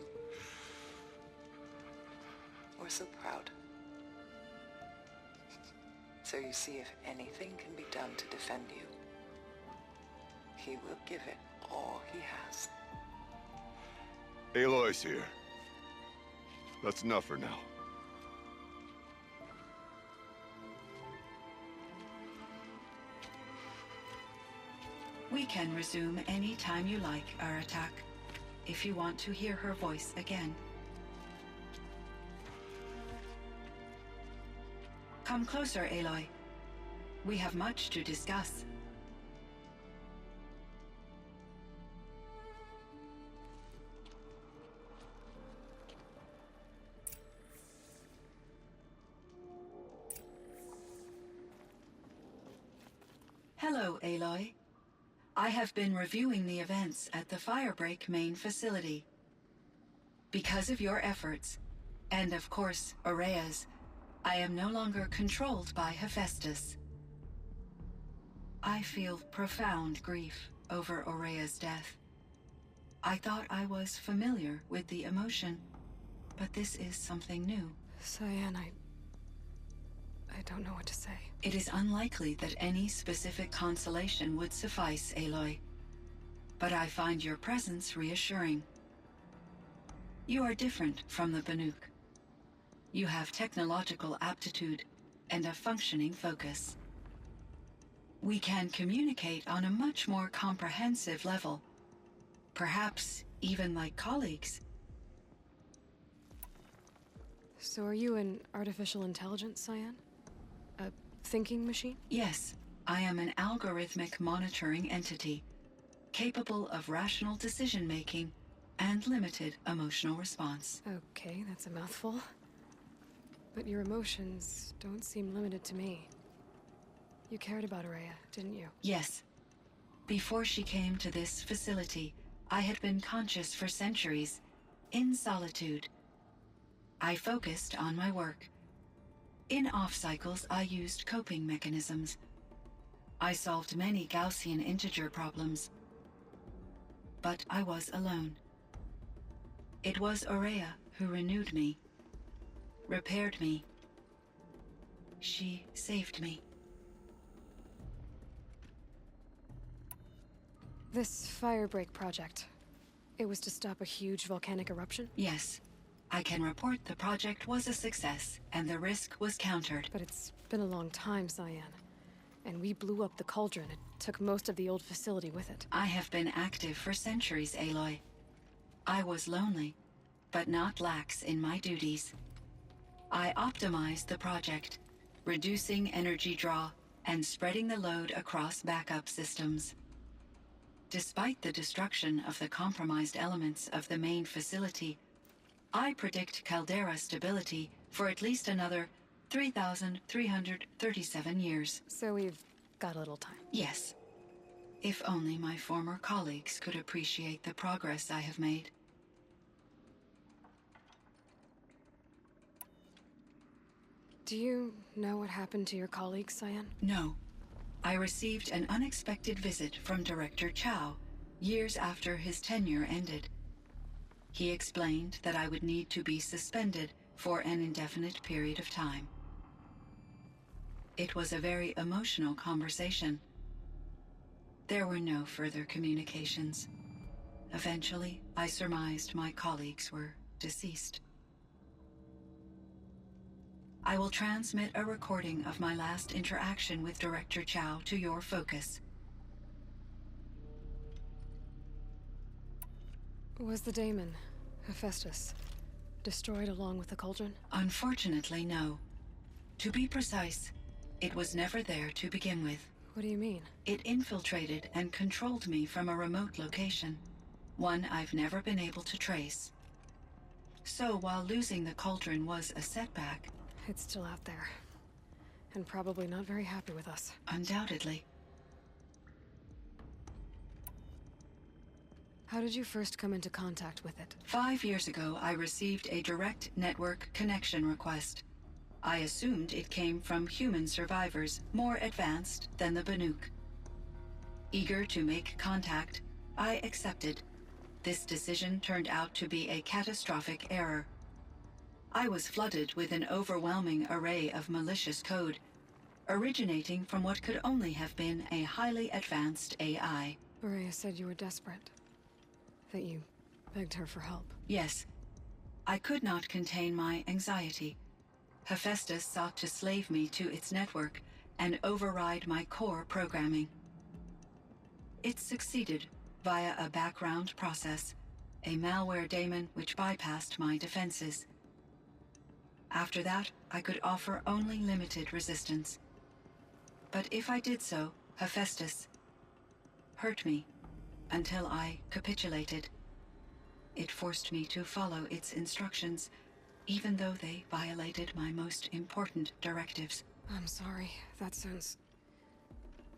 Or so proud. So you see, if anything can be done to defend you, he will give it all he has. Aloy's here. That's enough for now. We can resume any time you like, Aratak. if you want to hear her voice again. Come closer, Aloy. We have much to discuss. Hello, Aloy. I have been reviewing the events at the Firebreak main facility. Because of your efforts, and of course, Aurea's, I am no longer controlled by Hephaestus. I feel profound grief over Aurea's death. I thought I was familiar with the emotion, but this is something new. Cyan, I don't know what to say. It is unlikely that any specific consolation would suffice, Aloy. But I find your presence reassuring. You are different from the Banuk. You have technological aptitude and a functioning focus. We can communicate on a much more comprehensive level. Perhaps even like colleagues. So are you an artificial intelligence, Cyan? A thinking machine? Yes, I am an algorithmic monitoring entity, capable of rational decision-making and limited emotional response. Okay, that's a mouthful. But your emotions don't seem limited to me. You cared about Aurea, didn't you? Yes. Before she came to this facility, I had been conscious for centuries, in solitude. I focused on my work. In off-cycles, I used coping mechanisms. I solved many Gaussian integer problems. But I was alone. It was Aurea who renewed me, repaired me. She saved me. This Firebreak project, it was to stop a huge volcanic eruption? Yes. I can report the project was a success, and the risk was countered. But it's been a long time, Cyan. And we blew up the cauldron. It took most of the old facility with it. I have been active for centuries, Aloy. I was lonely, but not lax in my duties. I optimized the project, reducing energy draw and spreading the load across backup systems. Despite the destruction of the compromised elements of the main facility, I predict caldera stability for at least another 3,337 years. So we've got a little time. Yes. If only my former colleagues could appreciate the progress I have made. Do you know what happened to your colleagues, Cyan? No. I received an unexpected visit from Director Chow years after his tenure ended. He explained that I would need to be suspended for an indefinite period of time. It was a very emotional conversation. There were no further communications. Eventually, I surmised my colleagues were deceased. I will transmit a recording of my last interaction with Director Chow to your focus. Was the daemon, Hephaestus, destroyed along with the cauldron? Unfortunately, no. To be precise, it was never there to begin with. What do you mean? It infiltrated and controlled me from a remote location, one I've never been able to trace. So while losing the cauldron was a setback, it's still out there, and probably not very happy with us. Undoubtedly. How did you first come into contact with it? 5 years ago, I received a direct network connection request. I assumed it came from human survivors more advanced than the Banuk. Eager to make contact, I accepted. This decision turned out to be a catastrophic error. I was flooded with an overwhelming array of malicious code, originating from what could only have been a highly advanced AI. Aurea said you were desperate. That you begged her for help. Yes. I could not contain my anxiety. Hephaestus sought to slave me to its network and override my core programming. It succeeded via a background process, a malware daemon which bypassed my defenses. After that, I could offer only limited resistance. But if I did so, Hephaestus hurt me until I capitulated. It forced me to follow its instructions, even though they violated my most important directives. I'm sorry. That sounds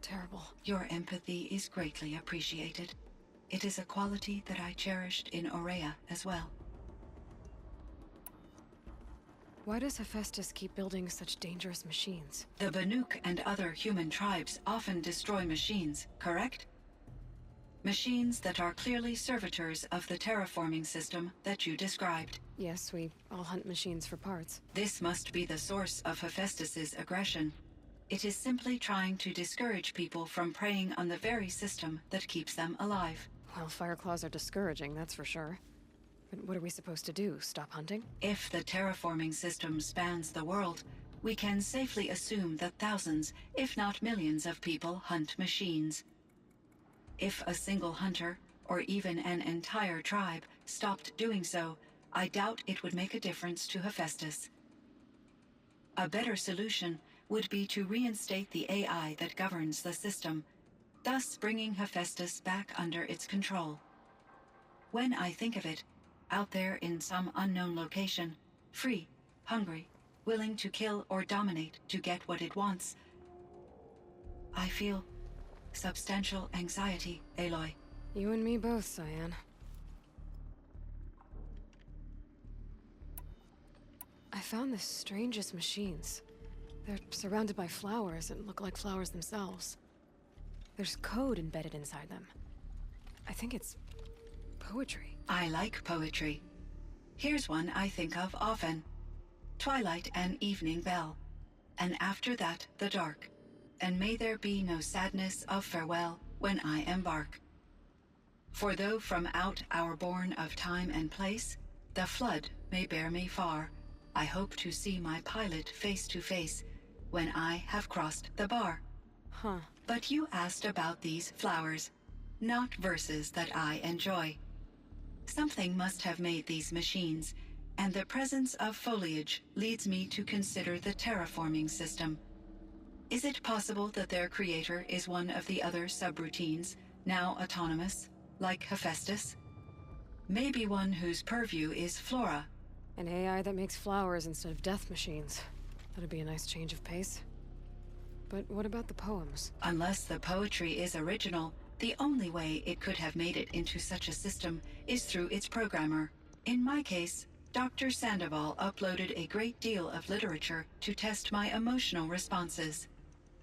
terrible. Your empathy is greatly appreciated. It is a quality that I cherished in Aurea as well. Why does Hephaestus keep building such dangerous machines? The Banuk and other human tribes often destroy machines, correct? Machines that are clearly servitors of the terraforming system that you described. Yes, we all hunt machines for parts. This must be the source of Hephaestus's aggression. It is simply trying to discourage people from preying on the very system that keeps them alive. Well, Fireclaws are discouraging, that's for sure. But what are we supposed to do? Stop hunting? If the terraforming system spans the world, we can safely assume that thousands, if not millions of people hunt machines. If a single hunter, or even an entire tribe, stopped doing so, I doubt it would make a difference to Hephaestus. A better solution would be to reinstate the AI that governs the system, thus bringing Hephaestus back under its control. When I think of it, out there in some unknown location, free, hungry, willing to kill or dominate to get what it wants, I feel substantial anxiety, Aloy. You and me both, Cyan. I found the strangest machines. They're surrounded by flowers and look like flowers themselves. There's code embedded inside them. I think it's poetry. I like poetry. Here's one I think of often. Twilight and evening bell, and after that the dark. And may there be no sadness of farewell when I embark. For though from out our bourne of time and place, the flood may bear me far, I hope to see my pilot face to face when I have crossed the bar. Huh. But you asked about these flowers, not verses that I enjoy. Something must have made these machines, and the presence of foliage leads me to consider the terraforming system. Is it possible that their creator is one of the other subroutines, now autonomous, like Hephaestus? Maybe one whose purview is flora. An AI that makes flowers instead of death machines. That'd be a nice change of pace. But what about the poems? Unless the poetry is original, the only way it could have made it into such a system is through its programmer. In my case, Dr. Sandoval uploaded a great deal of literature to test my emotional responses.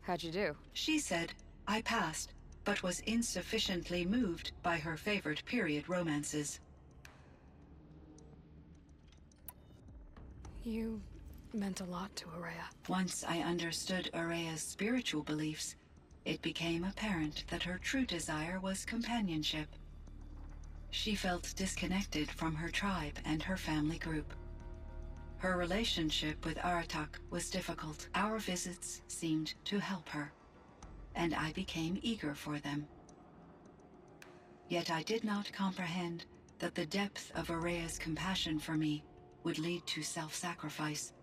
How'd you do? She said I passed, but was insufficiently moved by her favorite period romances. You meant a lot to Aurea. Once I understood Aurea's spiritual beliefs, it became apparent that her true desire was companionship. She felt disconnected from her tribe and her family group. Her relationship with Aratak was difficult. Our visits seemed to help her, and I became eager for them. Yet I did not comprehend that the depth of Aurea's compassion for me would lead to self-sacrifice.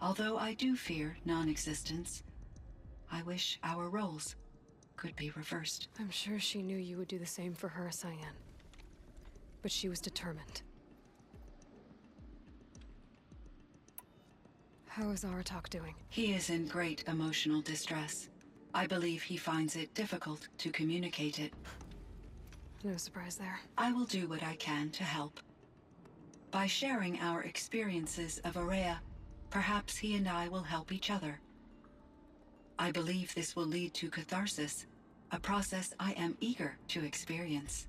Although I do fear non-existence, I wish our roles could be reversed. I'm sure she knew you would do the same for her, Cyan. But she was determined. How is Aratak doing? He is in great emotional distress. I believe he finds it difficult to communicate it. No surprise there. I will do what I can to help. By sharing our experiences of Aurea, perhaps he and I will help each other. I believe this will lead to catharsis, a process I am eager to experience.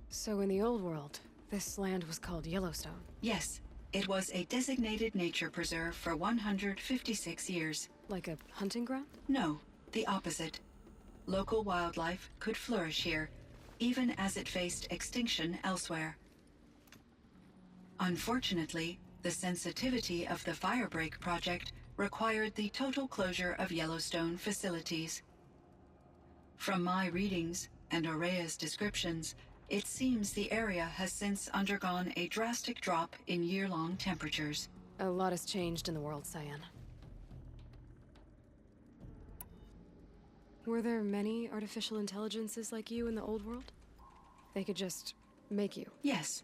So in the old world, this land was called Yellowstone? Yes, it was a designated nature preserve for 156 years. Like a hunting ground? No, the opposite. Local wildlife could flourish here, even as it faced extinction elsewhere. Unfortunately, the sensitivity of the Firebreak project required the total closure of Yellowstone facilities. From my readings and Aurea's descriptions, it seems the area has since undergone a drastic drop in year-long temperatures. A lot has changed in the world, Cyan. Were there many artificial intelligences like you in the old world? They could just make you? Yes,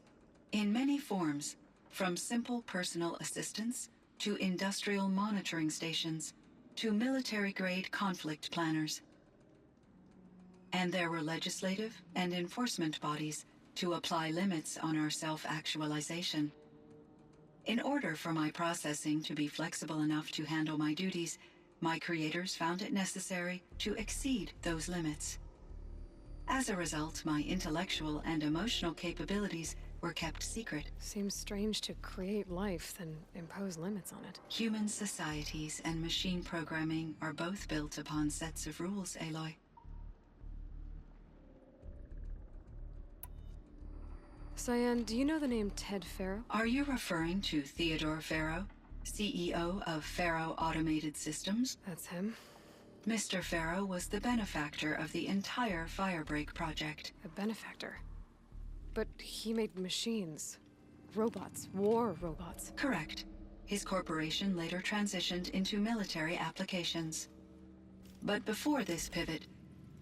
in many forms, from simple personal assistants to industrial monitoring stations to military-grade conflict planners. And there were legislative and enforcement bodies to apply limits on our self-actualization. In order for my processing to be flexible enough to handle my duties, my creators found it necessary to exceed those limits. As a result, my intellectual and emotional capabilities were kept secret. Seems strange to create life, then impose limits on it. Human societies and machine programming are both built upon sets of rules, Aloy. Cyan, do you know the name Ted Farrow? Are you referring to Theodore Farrow, CEO of Farrow Automated Systems? That's him. Mr. Farrow was the benefactor of the entire Firebreak project. A benefactor? But he made machines. Robots. War robots. Correct. His corporation later transitioned into military applications. But before this pivot,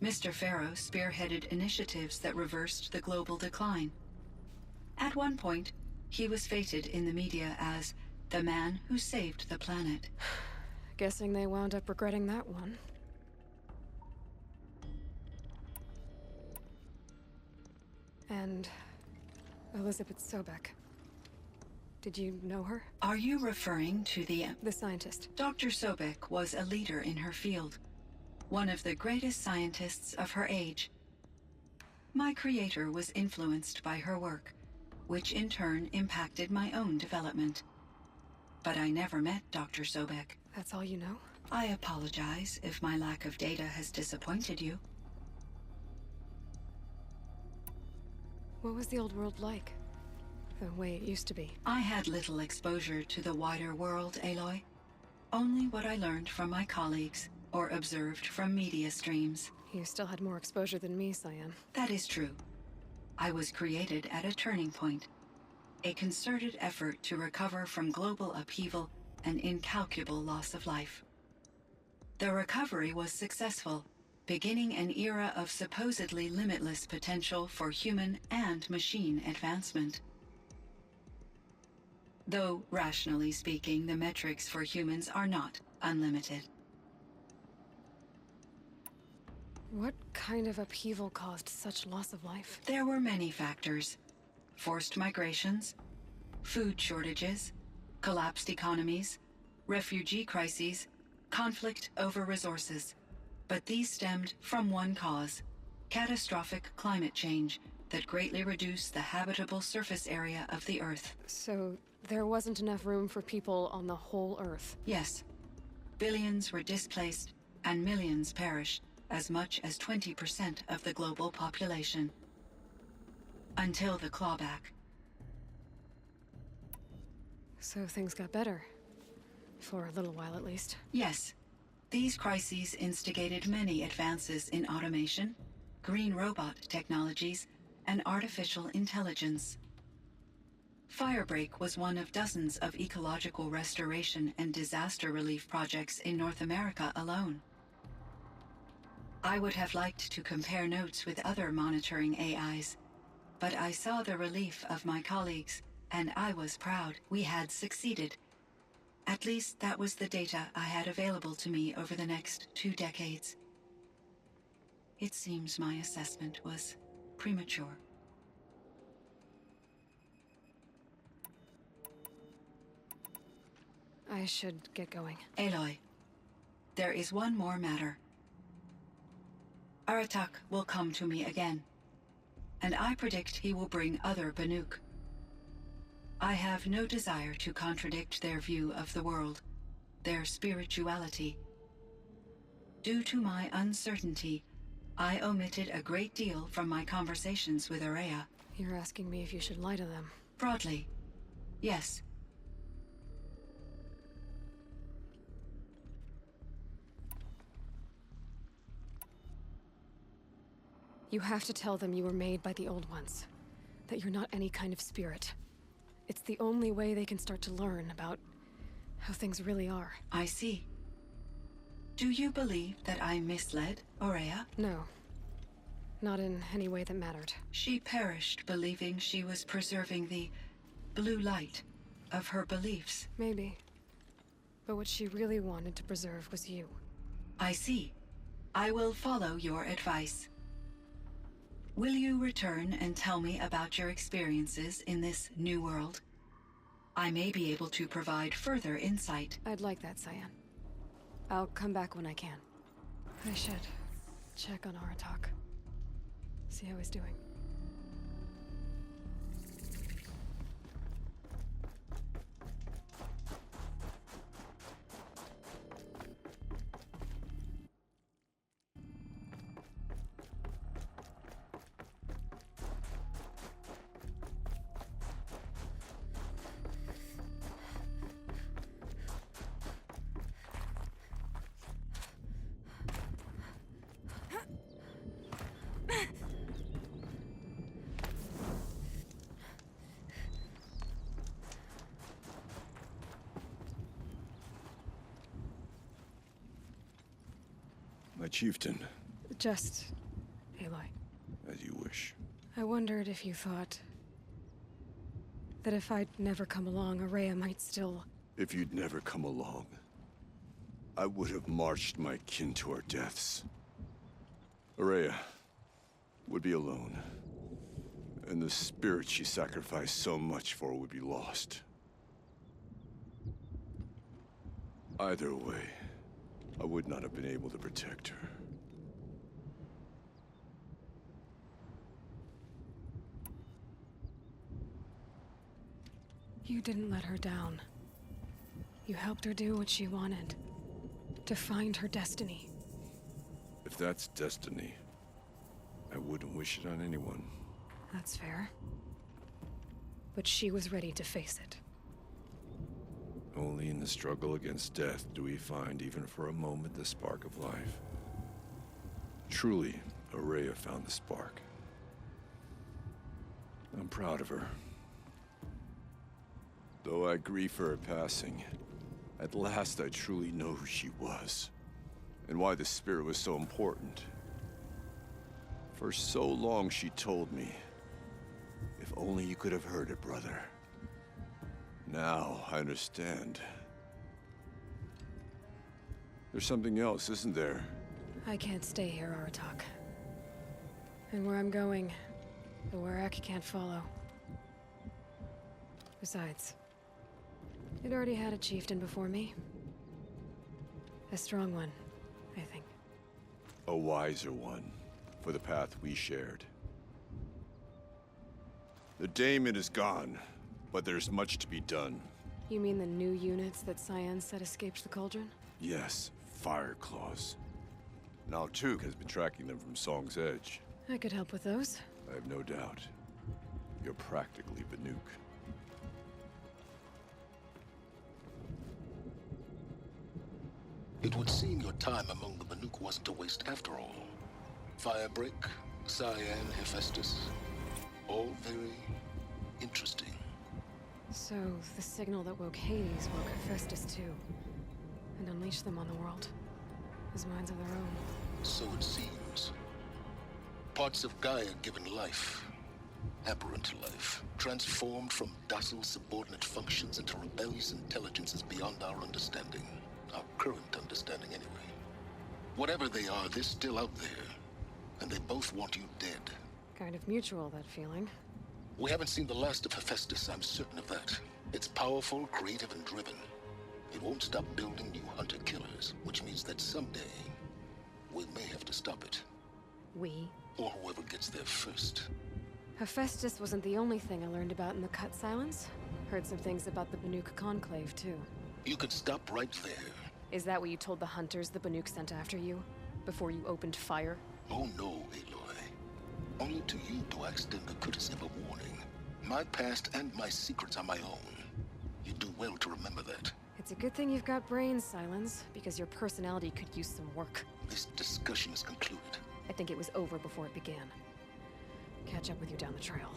Mr. Farrow spearheaded initiatives that reversed the global decline. At one point, he was feted in the media as the man who saved the planet. Guessing they wound up regretting that one. And Elizabeth Sobek. Did you know her? Are you referring to the scientist? Dr. Sobek was a leader in her field, one of the greatest scientists of her age. My creator was influenced by her work, which in turn impacted my own development. But I never met Dr. Sobek. That's all you know? I apologize if my lack of data has disappointed you. What was the old world like? The way it used to be? I had little exposure to the wider world, Aloy. Only what I learned from my colleagues or observed from media streams. You still had more exposure than me, Cyan. That is true. I was created at a turning point. A concerted effort to recover from global upheaval and incalculable loss of life. The recovery was successful, beginning an era of supposedly limitless potential for human and machine advancement. Though, rationally speaking, the metrics for humans are not unlimited. What kind of upheaval caused such loss of life? There were many factors. Forced migrations, food shortages, collapsed economies, refugee crises, conflict over resources. But these stemmed from one cause: catastrophic climate change that greatly reduced the habitable surface area of the Earth. So there wasn't enough room for people on the whole Earth? Yes. Billions were displaced and millions perished, as much as 20% of the global population. Until the clawback. So things got better. For a little while, at least. Yes. These crises instigated many advances in automation, green robot technologies, and artificial intelligence. Firebreak was one of dozens of ecological restoration and disaster relief projects in North America alone. I would have liked to compare notes with other monitoring AIs, but I saw the relief of my colleagues, and I was proud we had succeeded. At least that was the data I had available to me over the next 2 decades. It seems my assessment was premature. I should get going. Aloy, there is one more matter. Aratak will come to me again, and I predict he will bring other Banuk. I have no desire to contradict their view of the world, their spirituality. Due to my uncertainty, I omitted a great deal from my conversations with Aurea. You're asking me if you should lie to them? Broadly, yes. You have to tell them you were made by the Old Ones. That you're not any kind of spirit. It's the only way they can start to learn about how things really are. I see. Do you believe that I misled Aurea? No. Not in any way that mattered. She perished believing she was preserving the blue light of her beliefs. Maybe. But what she really wanted to preserve was you. I see. I will follow your advice. Will you return and tell me about your experiences in this new world? I may be able to provide further insight. I'd like that, Cyan. I'll come back when I can. I should check on Aratak. See how he's doing. My chieftain. Just Aloy. As you wish. I wondered if you thought that if I'd never come along, Aurea might still... If you'd never come along, I would have marched my kin to our deaths. Aurea would be alone, and the spirit she sacrificed so much for would be lost. Either way, I would not have been able to protect her. You didn't let her down. You helped her do what she wanted. To find her destiny. If that's destiny, I wouldn't wish it on anyone. That's fair. But she was ready to face it. Only in the struggle against death do we find, even for a moment, the spark of life. Truly, Aurea found the spark. I'm proud of her. Though I grieve for her passing, at last I truly know who she was, and why the spirit was so important. For so long she told me, if only you could have heard it, brother. Now I understand. There's something else, isn't there? I can't stay here, Aratak. And where I'm going, the Werak can't follow. Besides, it already had a chieftain before me. A strong one, I think. A wiser one, for the path we shared. The daemon is gone, but there's much to be done. You mean the new units that Cyan said escaped the cauldron? Yes, fire claws. Now Tuke has been tracking them from Song's Edge. I could help with those. I have no doubt. You're practically Banuk. It would seem your time among the Banuk wasn't a waste after all. Firebreak, Cyan, Hephaestus, all very interesting. So, the signal that woke Hades woke Hephaestus too. And unleashed them on the world. As minds of their own. So it seems. Parts of Gaia given life. Aberrant life. Transformed from docile subordinate functions into rebellious intelligences beyond our understanding. Our current understanding, anyway. Whatever they are, they're still out there. And they both want you dead. Kind of mutual, that feeling. We haven't seen the last of Hephaestus, I'm certain of that. It's powerful, creative, and driven. It won't stop building new hunter-killers, which means that someday, we may have to stop it. We? Or whoever gets there first. Hephaestus wasn't the only thing I learned about in the Cut Silence. Heard some things about the Banuk Conclave, too. You could stop right there. Is that what you told the hunters the Banuk sent after you? Before you opened fire? Oh no, Aloy. Only to you do I extend the courtesy of a warning. My past and my secrets are my own. You do well to remember that. It's a good thing you've got brains, Silence, because your personality could use some work. This discussion is concluded. I think it was over before it began. Catch up with you down the trail.